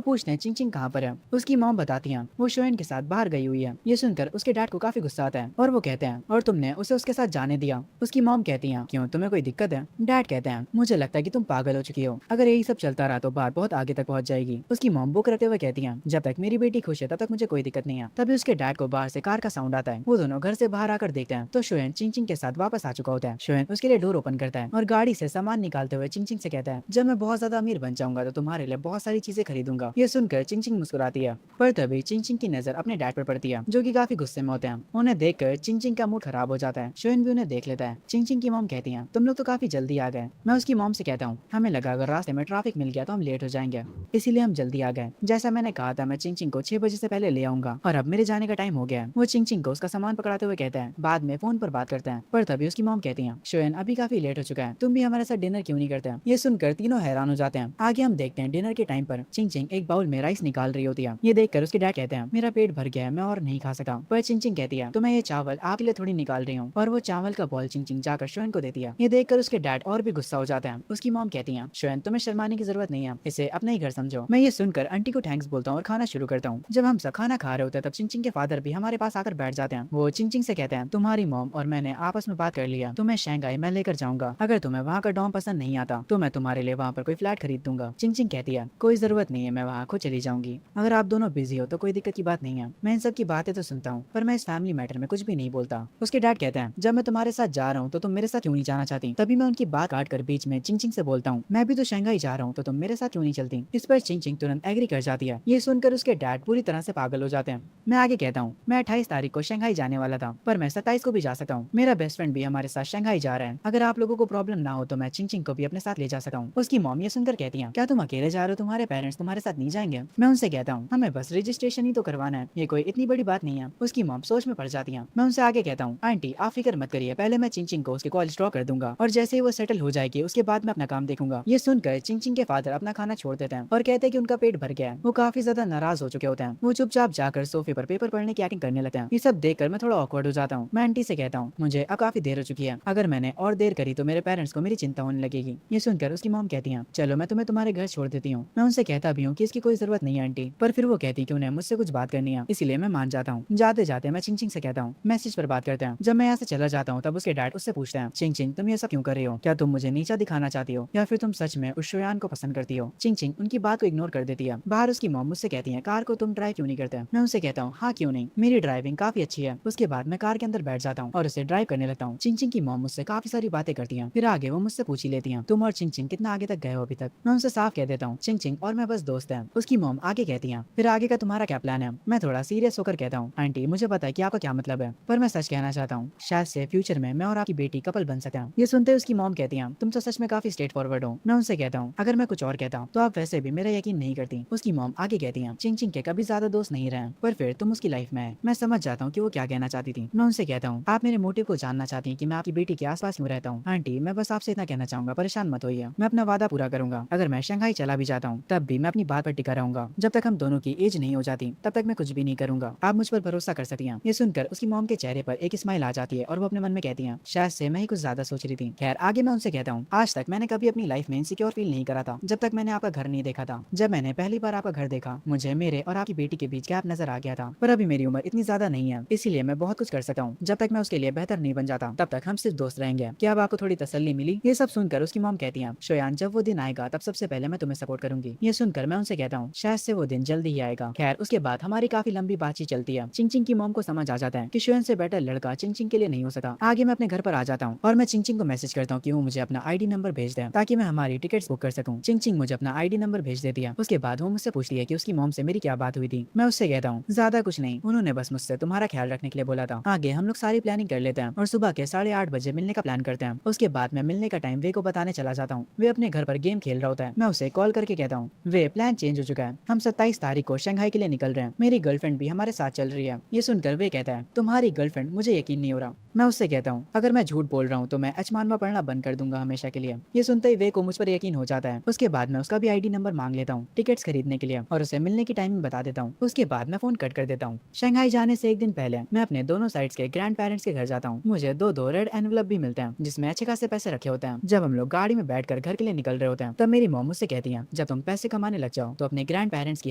S1: पूछते हैं चिंग चिंग कहाँ पर है। उसकी मॉम बताती है वो शोएन के साथ बाहर गई हुई है। ये सुनकर उसके डैड को काफी गुस्सा आता है और वो कहते हैं, और तुमने उसे उसके साथ जाने दिया? उसकी मॉम कहती है, क्यों, तुम्हें कोई दिक्कत है? डैड कहते हैं, मुझे लगता है कि तुम पागल हो चुकी हो, अगर यही सब चलता रहा तो बात बहुत आगे तक पहुंच जाएगी। उसकी मॉम बुक रखते हुए कहती है, जब तक मेरी बेटी खुश है तब तक मुझे कोई दिक्कत नहीं है। तभी उसके डैड को बाहर से कार का साउंड आता है। वो दोनों घर से बाहर आकर देखते हैं तो शोएन चिंग चिंग के साथ वापस आ चुका होता है। शोएन उसके लिए डोर ओपन करता है और गाड़ी से सामान निकालते हुए चिंग चिंग से कहता है, जब मैं बहुत ज्यादा अमीर बन जाऊंगा तो तुम्हारे लिए बहुत सारी चीजें खरीदूंगा। ये सुनकर चिंग चिंग मुस्कुराती है, पर तभी चिंग चिंग की नजर अपने डैड पर पड़ती है जो कि काफी गुस्से में होते हैं। उन्हें देखकर चिंग चिंग का मूड खराब हो जाता है। शोएन भी उन्हें देख लेता है। चिंग चिंग की मॉम कहती है, तुम लोग तो काफी जल्दी आ गए। मैं उसकी मॉम से कहता हूँ, हमें लगा अगर रास्ते में ट्रैफिक मिल गया तो हम लेट हो जाएंगे, इसीलिए हम जल्दी आ गए। जैसा मैंने कहा था, मैं चिंग चिंग को 6 बजे से पहले ले आऊंगा और अब मेरे जाने का टाइम हो गया है। वो चिंग चिंग को उसका सामान पकड़ाते हुए कहता है, बाद में फोन पर बात करते हैं। पर तभी उसकी मॉम कहती है, शोएन अभी काफी लेट हो चुका है, तुम भी हमारे साथ डिनर क्यों नहीं करते? ये सुनकर तीनों हैरान हो जाते हैं। आगे हम देखते हैं डिनर के टाइम पर चिंग चिंग एक बाउल में राइस निकाल रही होती है। ये देखकर उसके डैड कहते हैं, मेरा पेट भर गया है, मैं और नहीं खा सका। पर चिंग चिंग कहती है, तो मैं ये चावल आपके लिए थोड़ी निकाल रही हूँ, और वो चावल का बॉल चिंग चिंग जाकर शोएन को देती है। ये देखकर उसके डैड और भी गुस्सा हो जाते हैं। उसकी मॉम कहती है, शोएन तुम्हें शर्माने की जरूरत नहीं है, इसे अपना ही घर समझो। मैं ये सुनकर आंटी को थैंक्स बोलता हूँ और खाना शुरू करता हूँ। जब हम सब खाना खा रहे होते हैं तब चिंग चिंग के फादर भी हमारे पास आकर बैठ जाते हैं। वो चिंग चिंग से कहते हैं, तुम्हारी मॉम और मैंने आपस में बात कर लिया, तुम्हें शंघाई मैं लेकर जाऊंगा। अगर तुम्हें वहाँ का डॉम पसंद नहीं आता तो मैं तुम्हारे लिए वहाँ पर कोई फ्लैट खरीद दूंगा। चिंग चिंग कहती है, कोई जरूरत नहीं है, मैं वहाँ खुद चली जाऊंगी, अगर आप दोनों बिजी हो तो कोई दिक्कत की बात नहीं है। मैं इन सब की बातें तो सुनता हूँ, पर मैं इस फैमिली मैटर में कुछ भी नहीं बोलता। उसके डैड कहते हैं, जब मैं तुम्हारे साथ जा रहा हूँ तो तुम मेरे साथ क्यों नहीं जाना चाहती? तभी मैं उनकी बात काट कर बीच में चिंग चिंग से बोलता हूँ, मैं भी तो शंघाई जा रहा हूँ तो तुम मेरे साथ क्यों नहीं चलती? इस पर चिंग चिंग तुरंत एग्री कर जाती है। ये सुनकर उसके डैड पूरी तरह से पागल हो जाते हैं। मैं आगे कहता हूँ, मैं 28 तारीख को शंघाई जाने वाला था, पर मैं 27 को भी जा सकता हूँ। मेरा बेस्ट फ्रेंड भी हमारे साथ शंघाई जा रहा है, अगर आप लोगों को प्रॉब्लम ना हो तो मैं चिंग चिंग को भी अपने साथ ले जा सकता हूँ। उसकी मॉम ये सुनकर कहती है, क्या तुम अकेले जा रहे हो, तुम्हारे पेरेंट्स तुम्हारे साथ नहीं जाएंगे? मैं उनसे कहता हूँ, हमें बस रजिस्ट्रेशन ही तो करवाना है, ये कोई इतनी बड़ी बात नहीं है। उसकी मॉम सोच में पड़ जाती है। मैं उनसे आगे कहता हूँ, आंटी आप फिक्र मत करिए, पहले मैं चिंग चिंग को उसके कॉलेज ड्रॉप कर दूंगा और जैसे ही वो सेटल हो जाएगी उसके बाद मैं अपना काम देखूंगा। ये सुनकर चिंग चिंग के फादर अपना खाना छोड़ देते हैं और कहते हैं कि उनका पेट भर गया है। वो काफी ज्यादा नाराज हो चुके होते हैं। वो चुपचाप जाकर सोफे पर पेपर पढ़ने की एक्टिंग करने लगते हैं। ये सब देखकर मैं थोड़ा ऑकवर्ड हो जाता हूँ। मैं आंटी से कहता हूँ, मुझे अब काफी देर हो चुकी है, अगर मैंने और देर करी तो मेरे पेरेंट्स को मेरी चिंता होने लगेगी। ये सुनकर उसकी मॉम कहती है, चलो मैं तुम्हें तुम्हारे घर छोड़ देती हूँ। मैं उनसे कहता भी हूँ कि इसकी कोई जरूरत नहीं है आंटी, पर फिर वो कहती कि उन्हें मुझसे कुछ बात करनी है, इसलिए मैं मान जाता हूँ। जाते जाते मैं चिंग चिंग से कहता हूँ, मैसेज पर बात करते हैं। जब मैं यहाँ से चला जाता हूँ तब उसके डैड उससे पूछते हैं, चिंग चिंग तुम ये सब क्यों कर रही हो? क्या तुम मुझे नीचा दिखाना चाहती हो या फिर तुम सच में उस शोयान को पसंद करती हो? चिंग चिंग उनकी बात को इग्नोर कर देती है। बाहर उसकी मॉम मुझसे कहती है, कार को तुम ड्राइव क्यों नहीं करते? मैं उनसे कहता हूँ, हाँ क्यों नहीं, मेरी ड्राइविंग काफी अच्छी है। उसके बाद मैं कार के अंदर बैठ जाता हूँ और उसे ड्राइव करने लगता हूँ। चिंग चिंग की मॉम मुझसे काफी सारी बातें करती है। फिर आगे वो मुझसे पूछ ही लेती है, तुम और चिंग चिंग कितना आगे तक गए हो अभी तक? मैं उनसे साफ कह देता हूँ, चिंग चिंग और मैं बस दोस्त हैं। उसकी मॉम आगे कहती है, फिर आगे का तुम्हारा क्या प्लान है? मैं थोड़ा सीरियस होकर कहता हूँ, आंटी मुझे पता है कि आपका क्या मतलब है, पर मैं सच कहना चाहता हूँ, शायद से फ्यूचर में मैं और आपकी बेटी कपल बन सकते हैं। ये सुनते उसकी मॉम कहती है, तुम तो सच में काफी स्ट्रेट फॉरवर्ड हो। मैं उनसे कहता हूँ, अगर मैं कुछ और कहता हूँ तो आप वैसे भी मेरा यकीन नहीं करती। उसकी मॉम आगे कहती है, चिंग चिंग के कभी ज्यादा दोस्त नहीं रहे, पर फिर तुम उसकी लाइफ में है। मैं समझ जाता हूँ कि वो क्या कहना चाहती थी। मैं उनसे कहता हूँ, आप मेरे मोटिव को जानना चाहती हैं कि मैं आपकी बेटी के आसपास क्यों रहता हूँ? आंटी मैं बस आपसे इतना कहना चाहूंगा, परेशान मत होइए, मैं अपना वादा पूरा करूंगा। अगर मैं शंघाई चला भी जाता हूँ तब भी मैं अपनी बात पर टिका रहूंगा। जब तक हम दोनों की एज नहीं हो जाती तब तक मैं कुछ भी नहीं करूंगा। आप मुझ पर भरोसा कर सकती हैं। ये सुनकर उसकी मॉम के चेहरे पर एक स्माइल आ जाती है और वो अपने मन में कहती है, शायद से मैं ही कुछ ज्यादा सोच रही थी। खैर आगे मैं उनसे कहता हूँ, आज तक मैंने कभी अपनी लाइफ में इनसिक्योर फील नहीं करा था जब तक मैंने आपका घर नहीं देखा था। जब मैंने पहली बार आपका घर देखा मुझे मेरे और आपकी बेटी के बीच गैप नजर आ गया था, पर अभी मेरी उम्र इतनी ज्यादा नहीं है, इसीलिए मैं बहुत कुछ कर सकता हूँ। जब तक मैं उसके लिए बेहतर नहीं बन जाता तब तक हम सिर्फ दोस्त रहेंगे। क्या अब आपको थोड़ी तसल्ली मिली? ये सब सुनकर उसकी मॉम कहती है, शोयान जब वो दिन आएगा तब सबसे पहले मैं तुम्हें सपोर्ट करूंगी। ये सुनकर मैं उनसे कहता हूँ, शायद से वो दिन जल्दी ही आएगा। खैर उसके बाद हमारी काफी लंबी बातचीत चलती है। चिंग चिंग की मॉम को समझ समझ आ जाता है कि शुयन से बेटर लड़का चिंग चिंग के लिए नहीं हो सकता। आगे मैं अपने घर पर आ जाता हूँ और मैं चिंग चिंग को मैसेज करता हूँ कि वो मुझे अपना आईडी नंबर भेज दे ताकि मैं हमारी टिकट्स बुक कर सकूँ। चिंग चिंग मुझे अपना आईडी नंबर भेज देती है। उसके बाद वो मुझसे पूछती है कि उसकी मॉम से मेरी क्या बात हुई थी। मैं उससे कहता हूँ ज्यादा कुछ नहीं, उन्होंने बस मुझसे तुम्हारा ख्याल रखने के लिए बोला था। आगे हम लोग सारी प्लानिंग कर लेते हैं और सुबह के 8:30 बजे मिलने का प्लान करते हैं। उसके बाद मैं मिलने का टाइम वे को बताने चला जाता हूँ। वे अपने घर पर गेम खेल रहा होता है। मैं उसे कॉल करके कहता हूँ वे प्लान चेंज हो चुका है, हम 27 तारीख को शंघाई के लिए निकल रहे हैं। मेरी गर्लफ्रेंड भी हमारे साथ चल रही है। ये सुनकर वे कहता है तुम्हारी गर्लफ्रेंड, मुझे यकीन नहीं हो रहा। मैं उससे कहता हूँ अगर मैं झूठ बोल रहा हूँ तो मैं अचमानवा पढ़ना बंद कर दूंगा हमेशा के लिए। ये सुनते ही वे को मुझ पर यकीन हो जाता है। उसके बाद मैं उसका भी आईडी नंबर मांग लेता हूँ टिकट्स खरीदने के लिए और उसे मिलने की टाइमिंग बता देता हूँ। उसके बाद मैं फोन कट कर देता हूँ। शंघाई जाने से एक दिन पहले मैं अपने दोनों साइड्स के ग्रैंड पेरेंट्स के घर जाता हूँ। मुझे दो रेड एनवलप भी मिलते हैं जिसमें अच्छे खासे पैसे रखे होते हैं। जब हम लोग गाड़ी में बैठकर घर के लिए निकल रहे होते हैं तब मेरी मॉम मुझसे कहती है जब तुम पैसे कमाने लग जाओ तो अपने ग्रैंड पेरेंट्स की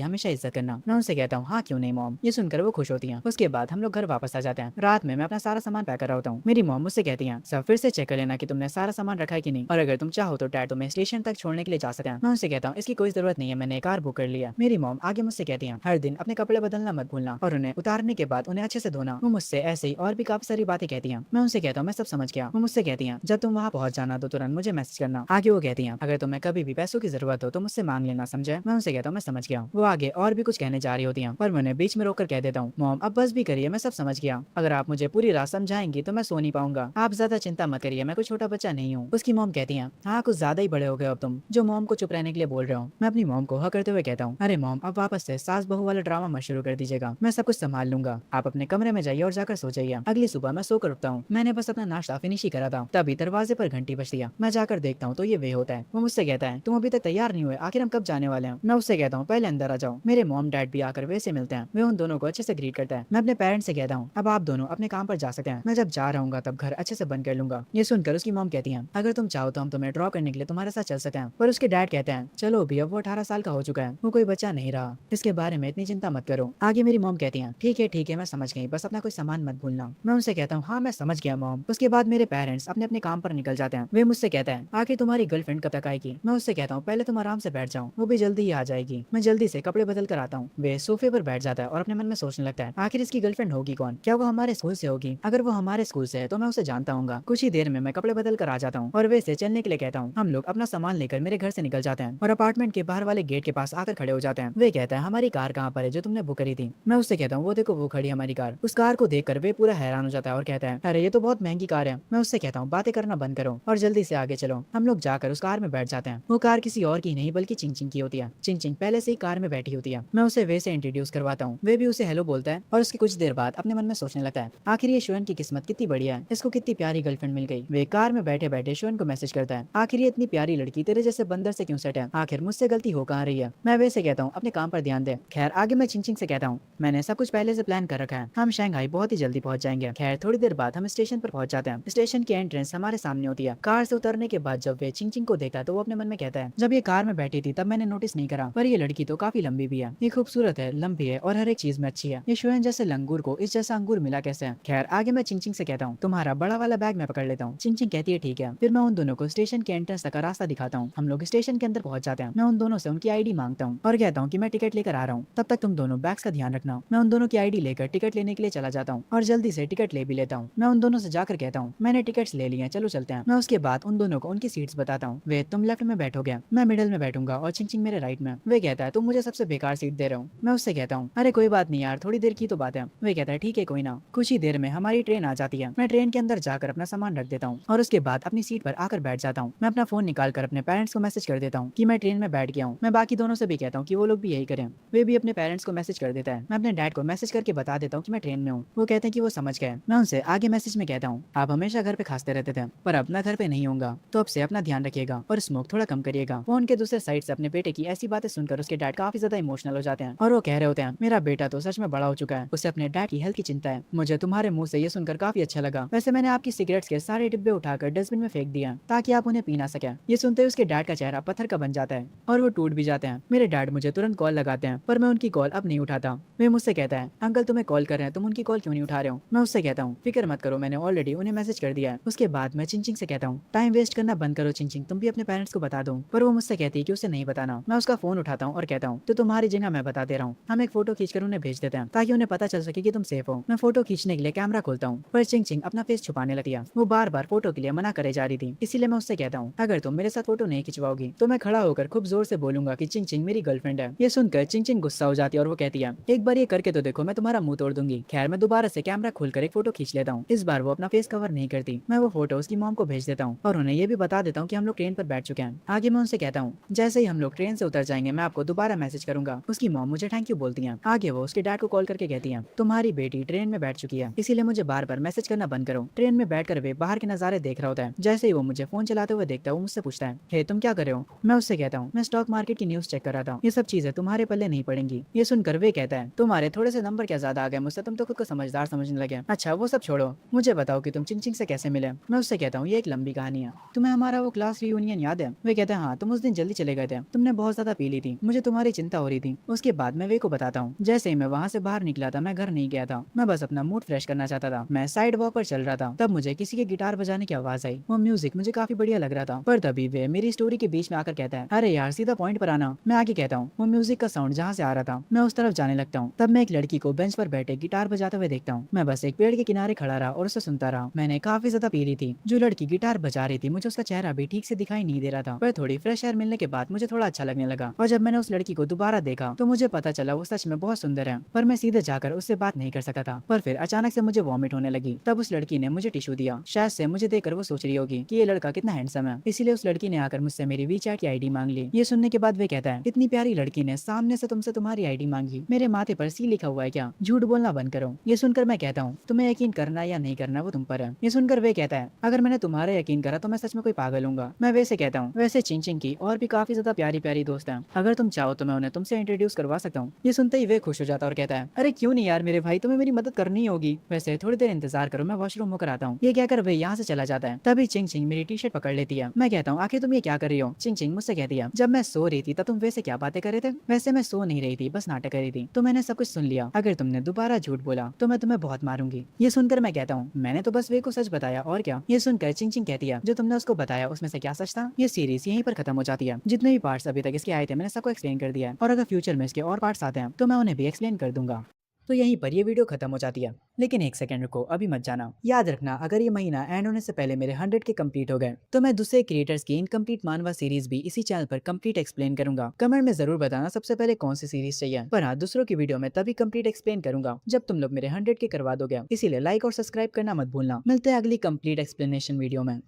S1: हमेशा इज्जत करना। मैं उनसे कहता हूँ हाँ क्यों नहीं मॉम। ये सुनकर वो खुश होती है। उसके बाद हम लोग घर वापस आ जाते हैं। रात में मैं अपना सारा सामान पैक कर रहा होता हूँ। मेरी मॉम मुझसे कहती है सब फिर से चेक कर लेना कि तुमने सारा सामान रखा है कि नहीं, और अगर तुम चाहो तो डैड तुम्हें स्टेशन तक छोड़ने के लिए जा सकते हैं। मैं उनसे कहता हूँ इसकी कोई जरूरत नहीं है, मैंने कार बुक कर लिया। मेरी मॉम आगे मुझसे कहती है हर दिन अपने कपड़े बदलना मत भूलना और उन्हें उतारने के बाद उन्हें अच्छे से धोना। वो मुझसे ऐसे ही और भी काफी सारी बातें कहती हैं। मैं उनसे कहता हूँ मैं सब समझ गया। वो मुझसे कहती हैं जब तुम वहाँ पहुंच जाना तो तुरंत मुझे मैसेज करना। आगे वो कहती हैं अगर तुम्हें कभी भी पैसों की जरूरत हो तो मुझसे मांग लेना, समझे। मैं उनसे कहता हूँ मैं समझ गया। वो आगे और भी कुछ कहने जा रही होती हैं पर मैं उन्हें बीच में रोककर कह देता हूँ मॉम अब बस भी करिए, मैं सब समझ गया। अगर आप मुझे पूरी रात समझाएंगी तो मैं सो नहीं पाऊंगा। आप ज्यादा चिंता मत करिए, मैं कोई छोटा बच्चा नहीं हूँ। उसकी मॉम कहती है हाँ कुछ ज्यादा ही बड़े हो गए अब तुम, जो मॉम को चुप रहने के लिए बोल रहे हो। मैं अपनी मॉम को हाँ करते हुए कहता हूँ अरे मॉम अब वापस से सास बहू वाला ड्रामा मत शुरू कर दीजिएगा, मैं सब कुछ संभाल लूंगा। आप अपने कमरे में जाइए और जाकर सो जाइए। अगली सुबह मैं सोकर उठता हूँ। मैंने बस अपना नाश्ता फिनिश ही करा था तभी दरवाजे पर घंटी बजती है। मैं जाकर देखता हूँ तो ये वे होता है। वो मुझसे कहता है तुम अभी तक तैयार नहीं हुए, आखिर हम कब जाने वाले हैं। मैं उससे कहता हूँ पहले अंदर आ जाओ। मेरे मॉम डैड भी आकर वैसे मिलते हैं। वे उन दोनों को अच्छे से ग्रीट करता है। मैं अपने पेरेंट्स से कहता हूँ अब आप दोनों अपने काम पर जा सकते हैं, मैं जब जा रहा हूँ तब घर अच्छे से बंद कर लूंगा। ये सुनकर उसकी मॉम कहती है अगर तुम चाहो तो हम तुम्हें ड्रॉप करने के लिए तुम्हारे साथ चल सकते हैं। पर उसके डैड कहते हैं चलो भी अब वो 18 साल का हो चुका है, वो कोई बच्चा नहीं रहा, इसके बारे में इतनी चिंता मत करो। आगे मेरी मॉम कहती है ठीक है मैं समझ गई, बस अपना कोई सामान मत भूलना। मैं उनसे कहता हूँ हाँ मैं समझ गया मॉम। उसके बाद मेरे पेरेंट्स अपने अपने काम पर निकल जाते हैं। वे मुझसे कहते हैं आखिर तुम्हारी गर्लफ्रेंड कब तक आएगी। मैं उससे कहता हूँ पहले तुम आराम से बैठ जाओ, वो भी जल्दी ही आ जाएगी। मैं जल्दी से कपड़े बदल कर आता हूँ। वे सोफे पर बैठ जाता है और अपने मन में सोचने लगता है आखिर इसकी गर्लफ्रेंड होगी कौन, क्या वो हमारे स्कूल से होगी। अगर वो हमारे स्कूल से है तो मैं उसे जानता हूँ। कुछ ही देर में मैं कपड़े बदल कर आ जाता हूँ और वे से चलने के लिए कहता हूँ। हम लोग अपना सामान लेकर मेरे घर से निकल जाते हैं और अपार्टमेंट के बाहर वाले गेट के पास आकर खड़े हो जाते हैं। वे कहता है हमारी कार कहाँ पर है जो तुमने बुक करी थी। मैं उससे कहता हूँ वो देखो वो खड़ी हमारी कार। उस कार को देखकर वे पूरा हैरान हो जाता है और कहता है अरे ये तो बहुत महंगी कार है। मैं उससे कहता हूँ बातें करना बंद करो और जल्दी से आगे चलो। हम लोग जाकर उस कार में बैठ जाते हैं। वो कार किसी और की नहीं बल्कि चिंग चिंग की होती है। चिंग चिंग पहले से ही कार में बैठी होती है। मैं उसे वे से इंट्रोड्यूस करवाता हूँ। वे भी उसे हेलो बोलता है और उसके कुछ देर बाद अपने मन में सोचने लगता है आखिर ये शुयन की किस्मत कितनी बढ़िया है, इसको कितनी प्यारी गर्लफ्रेंड मिल गई। वे कार में बैठे बैठे शुयन को मैसेज करता है आखिर ये इतनी प्यारी लड़की तेरे जैसे बंदर से क्यों सेट है, आखिर मुझसे गलती हो कहाँ रही है। मैं वैसे कहता हूँ अपने काम पर ध्यान दे। खैर आगे मैं चिंग चिंग से कहता हूँ मैंने सब कुछ पहले से प्लान कर रखा है, हम शंघाई बहुत ही जल्दी पहुंच जाएंगे। खैर थोड़ी देर बाद हम स्टेशन पर पहुंच जाते हैं। स्टेशन की एंट्रेंस हमारे सामने होती है। कार से उतरने के बाद जब वे चिंग चिंग को देखता है तो वो अपने मन में कहता है जब ये कार में बैठी थी तब मैंने नोटिस नहीं करा, पर ये लड़की तो काफी लंबी भी है, ये खूबसूरत है, लंबी है और हर एक चीज में अच्छी है। ये शुयन जैसे लंगूर को इस जैसा अंगूर मिला कैसे है। खैर आगे मैं चिंग चिंग से कहता हूँ तुम्हारा बड़ा वाला बैग मैं पकड़ लेता हूँ। चिंग चिंग कहती है ठीक है। फिर मैं उन दोनों को स्टेशन के एंट्रेंस तक का रास्ता दिखाता हूँ। हम लोग स्टेशन के अंदर पहुंच जाते हैं। मैं उन दोनों से उनकी आईडी मांगता हूँ और कहता हूँ कि मैं टिकट लेकर आ रहा हूँ, तब तक तुम दोनों बैग्स का ध्यान रखना। मैं उन दोनों की आईडी लेकर टिकट लेने के लिए चला जाता हूँ और जल्दी से टिकट ले भी लेता हूँ। मैं उन दोनों से जाकर कहता हूँ मैंने टिकट्स ले लिए हैं, चलो चलते हैं। मैं उसके बाद उन दोनों को उनकी सीट्स बताता हूँ। वे तुम लेफ्ट में बैठोगे, मैं मिडिल में बैठूंगा और चिंग चिंग मेरे राइट में। वे कहता है तुम मुझे सबसे बेकार सीट दे रहे हो। मैं उससे कहता हूँ अरे कोई बात नहीं यार, थोड़ी देर की तो बात है। वे कहता है ठीक है कोई ना। कुछ ही देर में हमारी ट्रेन आ जाती है। मैं ट्रेन के अंदर जाकर अपना सामान रख देता हूँ और उसके बाद अपनी सीट पर आकर बैठ जाता हूँ। मैं अपना फोन निकाल कर अपने पेरेंट्स को मैसेज कर देता हूँ कि मैं ट्रेन में बैठ गया हूँ। मैं बाकी दोनों से भी कहता हूँ कि वो लोग भी यही करें। वे भी अपने पेरेंट्स को मैसेज कर देता है। मैं अपने डैड को मैसेज करके बता देता हूँ कि मैं ट्रेन में हूँ। वो कहते हैं कि वो समझ गए। मैं उनसे आगे मैसेज में कहता हूँ आप हमेशा घर पे खांसते रहते थे पर अपना घर पे नहीं होगा, तो अब से अपना ध्यान रखिएगा और स्मोक थोड़ा कम करिएगा। फोन के दूसरे साइड से अपने बेटे की ऐसी बातें सुनकर उसके डैड काफी ज्यादा इमोशनल हो जाते हैं और वो कह रहे होते हैं मेरा बेटा तो सच में बड़ा हो चुका है, उसे अपने डैड की हेल्थ की चिंता है। मुझे तुम्हारे मुंह से ये सुनकर काफी अच्छा लगा। वैसे मैंने आपकी सिगरेट्स के सारे डिब्बे उठाकर डस्टबिन में फेंक दिया ताकि आप उन्हें पी ना सके। ये सुनते ही उसके डैड का चेहरा पत्थर का बन जाता है और वो टूट भी जाते हैं। मेरे डैड मुझे तुरंत कॉल लगाते हैं पर मैं उनकी कॉल अब नहीं उठाता। वे मुझसे कहता है अंकल तुम्हें कॉल कर रहे हैं, तुम उनकी कॉल क्यों नहीं उठा रहे हो। मैं उससे कहता हूँ फिक्र मत करो, मैंने ऑलरेडी उन्हें मैसेज कर दिया है। उसके बाद मैं चिंग चिंग से कहता हूँ टाइम वेस्ट करना बंद करो चिंग चिंग, तुम भी अपने पेरेंट्स को बता दो। पर वो मुझसे कहती है कि उसे नहीं बताना। मैं उसका फोन उठाता हूँ और कहता हूँ तो तुम्हारी जगह मैं बता दे रहा हूँ, हम एक फोटो खींचकर उन्हें भेज देते हैं ताकि उन्हें पता चल सके कि तुम सेफ हो। मैं फोटो खींचने के लिए कैमरा खोलता हूँ पर चिंग चिंग अपना फेस छुपाने लगती है। वो बार बार फोटो के लिए मना करे जा रही थी, इसीलिए मैं उससे कहता हूँ अगर तुम मेरे साथ फोटो नहीं खिंचवाओगी तो मैं खड़ा होकर खूब जोर से बोलूंगा कि चिंग चिंग मेरी गर्लफ्रेंड है। ये सुनकर चिंग चिंग गुस्सा हो जाती है और वो कहती है एक बार ये करके तो देखो, मैं तुम्हारा मुंह तोड़ दूंगी। खैर मैं दोबारा से कैमरा खोलकर एक फोटो खींच लेता हूँ। इस बार वो अपना फेस कवर नहीं करती। मैं वो फोटो उसकी मॉम को भेज देता हूँ और उन्हें ये भी बता देता हूँ कि हम लोग ट्रेन पर बैठ चुके हैं। आगे मैं उनसे कहता हूँ जैसे ही हम लोग ट्रेन से उतर जाएंगे मैं आपको दोबारा मैसेज करूंगा। उसकी मॉम मुझे थैंक यू बोलती है। आगे वो उसके डैड को कॉल करके कहती है तुम्हारी बेटी ट्रेन में बैठ चुकी है, इसीलिए मुझे बार बार मैसेज करना बंद करो। ट्रेन में बैठकर वे बाहर के नजारे देख रहा होता है। जैसे ही वो मुझे फोन चलाते हुए देखता है वो मुझसे पूछता है हे तुम क्या कर रहे हो। मैं उससे कहता हूँ मैं स्टॉक मार्केट की न्यूज चेक कर रहा था, ये सब चीजें तुम्हारे पल्ले नहीं पड़ेंगी। ये सुनकर वे कहता है तुम्हारे थोड़े से नंबर क्या ज्यादा आ गए मुझसे, तुम तो खुद को समझदार समझने लगे। अच्छा वो सब छोड़ो, मुझे बताओ कि तुम चिंग चिंग से कैसे मिले। मैं उससे कहता हूँ ये एक लंबी कहानी है। तुम्हें हमारा वो क्लास रियूनियन याद है। वे कहते हैं हाँ, तुम उस दिन जल्दी चले गए थे, तुमने बहुत ज्यादा पी ली थी, मुझे तुम्हारी चिंता हो रही थी। उसके बाद मैं वे को बताता हूँ जैसे ही मैं वहाँ से बाहर निकला था मैं घर नहीं गया था, मैं बस अपना मूड फ्रेश करना चाहता था। मैं साइड वॉक पर चल रहा था तब मुझे किसी के गिटार बजाने की आवाज आई। वो म्यूजिक मुझे काफी बढ़िया लग रहा था पर तभी वे मेरी स्टोरी के बीच में आकर कहता है अरे यार सीधा पॉइंट पर आना। मैं आगे कहता हूँ वो म्यूजिक का साउंड जहाँ से आ रहा था मैं उस तरफ जाने लगता हूँ। तब मैं एक लड़की को बेंच पर बैठे गिटार बजाते हुए देखता हूँ। मैं बस एक पेड़ के किनारे खड़ा रहा और उसे सुनता रहा। मैंने काफी ज्यादा पी ली थी। जो लड़की गिटार बजा रही थी मुझे उसका चेहरा भी ठीक से दिखाई नहीं दे रहा था पर थोड़ी फ्रेश एयर मिलने के बाद मुझे थोड़ा अच्छा लगने लगा। और जब मैंने उस लड़की को दोबारा देखा तो मुझे पता चला वो सच में बहुत सुंदर है पर मैं सीधे जाकर उससे बात नहीं कर सकता था। पर फिर अचानक से मुझे वॉमिट होने लगी। तब उस लड़की ने मुझे टिश्यू दिया। शायद से मुझे देखकर वो सोच रही होगी कि ये लड़का कितना हैंडसम है, इसीलिए उस लड़की ने आकर मुझसे मेरी वीचैट की आईडी मांग ली। ये सुनने के बाद वे कहता है इतनी प्यारी लड़की ने सामने से तुमसे तुम्हारी आईडी मांगी, मेरे माथे पर सी लिखा हुआ है क्या, झूठ बोलना बंद करो। ये सुनकर मैं कहता हूँ तुम्हें यकीन करना या नहीं करना वो तुम पर है। ये सुनकर वे कहता है अगर मैंने तुम्हारा यकीन करा तो मैं सच में कोई पागल हूँगा। मैं वैसे कहता हूँ वैसे चिंग चिंग की और भी काफी ज्यादा प्यारी प्यारी दोस्त हैं, अगर तुम चाहो तो मैं उन्हें तुमसे इंट्रोड्यूस करवा सकता हूँ। ये सुनते ही वे खुश हो जाता है और कहता है अरे क्यों नहीं यार मेरे भाई, तुम्हें मेरी मदद करनी होगी। वैसे थोड़ी देर इंतजार करो, मैं वॉशरूम होकर आता हूँ। ये कहकर वे यहाँ से चला जाता है। तभी चिंग चिंग मेरी टी शर्ट पकड़ लेती है। मैं कहता हूँ आखिर तुम ये क्या कर रही हो। चिंग चिंग मुझसे कहती है जब मैं सो रही थी तब तुम वैसे क्या बातें कर रहे थे। वैसे मैं सो नहीं रही थी, बस नाटक कर रही थी, तो मैंने सब कुछ सुन लिया। अगर तुमने दोबारा झूठ बोला तो मैं तुम्हें बहुत मारूंगी। ये सुनकर मैं कहता हूँ मैंने तो बस वे को सच बताया और क्या। ये सुनकर चिंग चिंग कहती है जो तुमने उसको बताया उसमें से क्या सच था। ये सीरीज यहीं पर खत्म हो जाती है। जितने भी पार्ट्स अभी तक इसके आए थे मैंने सबको एक्सप्लेन कर दिया है और अगर फ्यूचर में इसके और पार्ट्स आते हैं तो मैं उन्हें भी एक्सप्लेन कर दूंगा। तो यहीं पर ये वीडियो खत्म हो जाती है। लेकिन एक सेकंड रुको, अभी मत जाना। याद रखना अगर ये महीना एंड होने से पहले मेरे 100 के कंप्लीट हो गए तो मैं दूसरे क्रिएटर्स की इनकम्प्लीट मानवा सीरीज भी इसी चैनल पर कंप्लीट एक्सप्लेन करूंगा। कमेंट में जरूर बताना सबसे पहले कौन सी सीरीज चाहिए। पर हाँ, दूसरों की वीडियो में तभी कंप्लीट एक्सप्लेन करूंगा जब तुम लोग मेरे 100 के करवा दोगे। इसीलिए लाइक और सब्सक्राइब करना मत भूलना। मिलते हैं अगली कंप्लीट एक्सप्लेनेशन वीडियो में।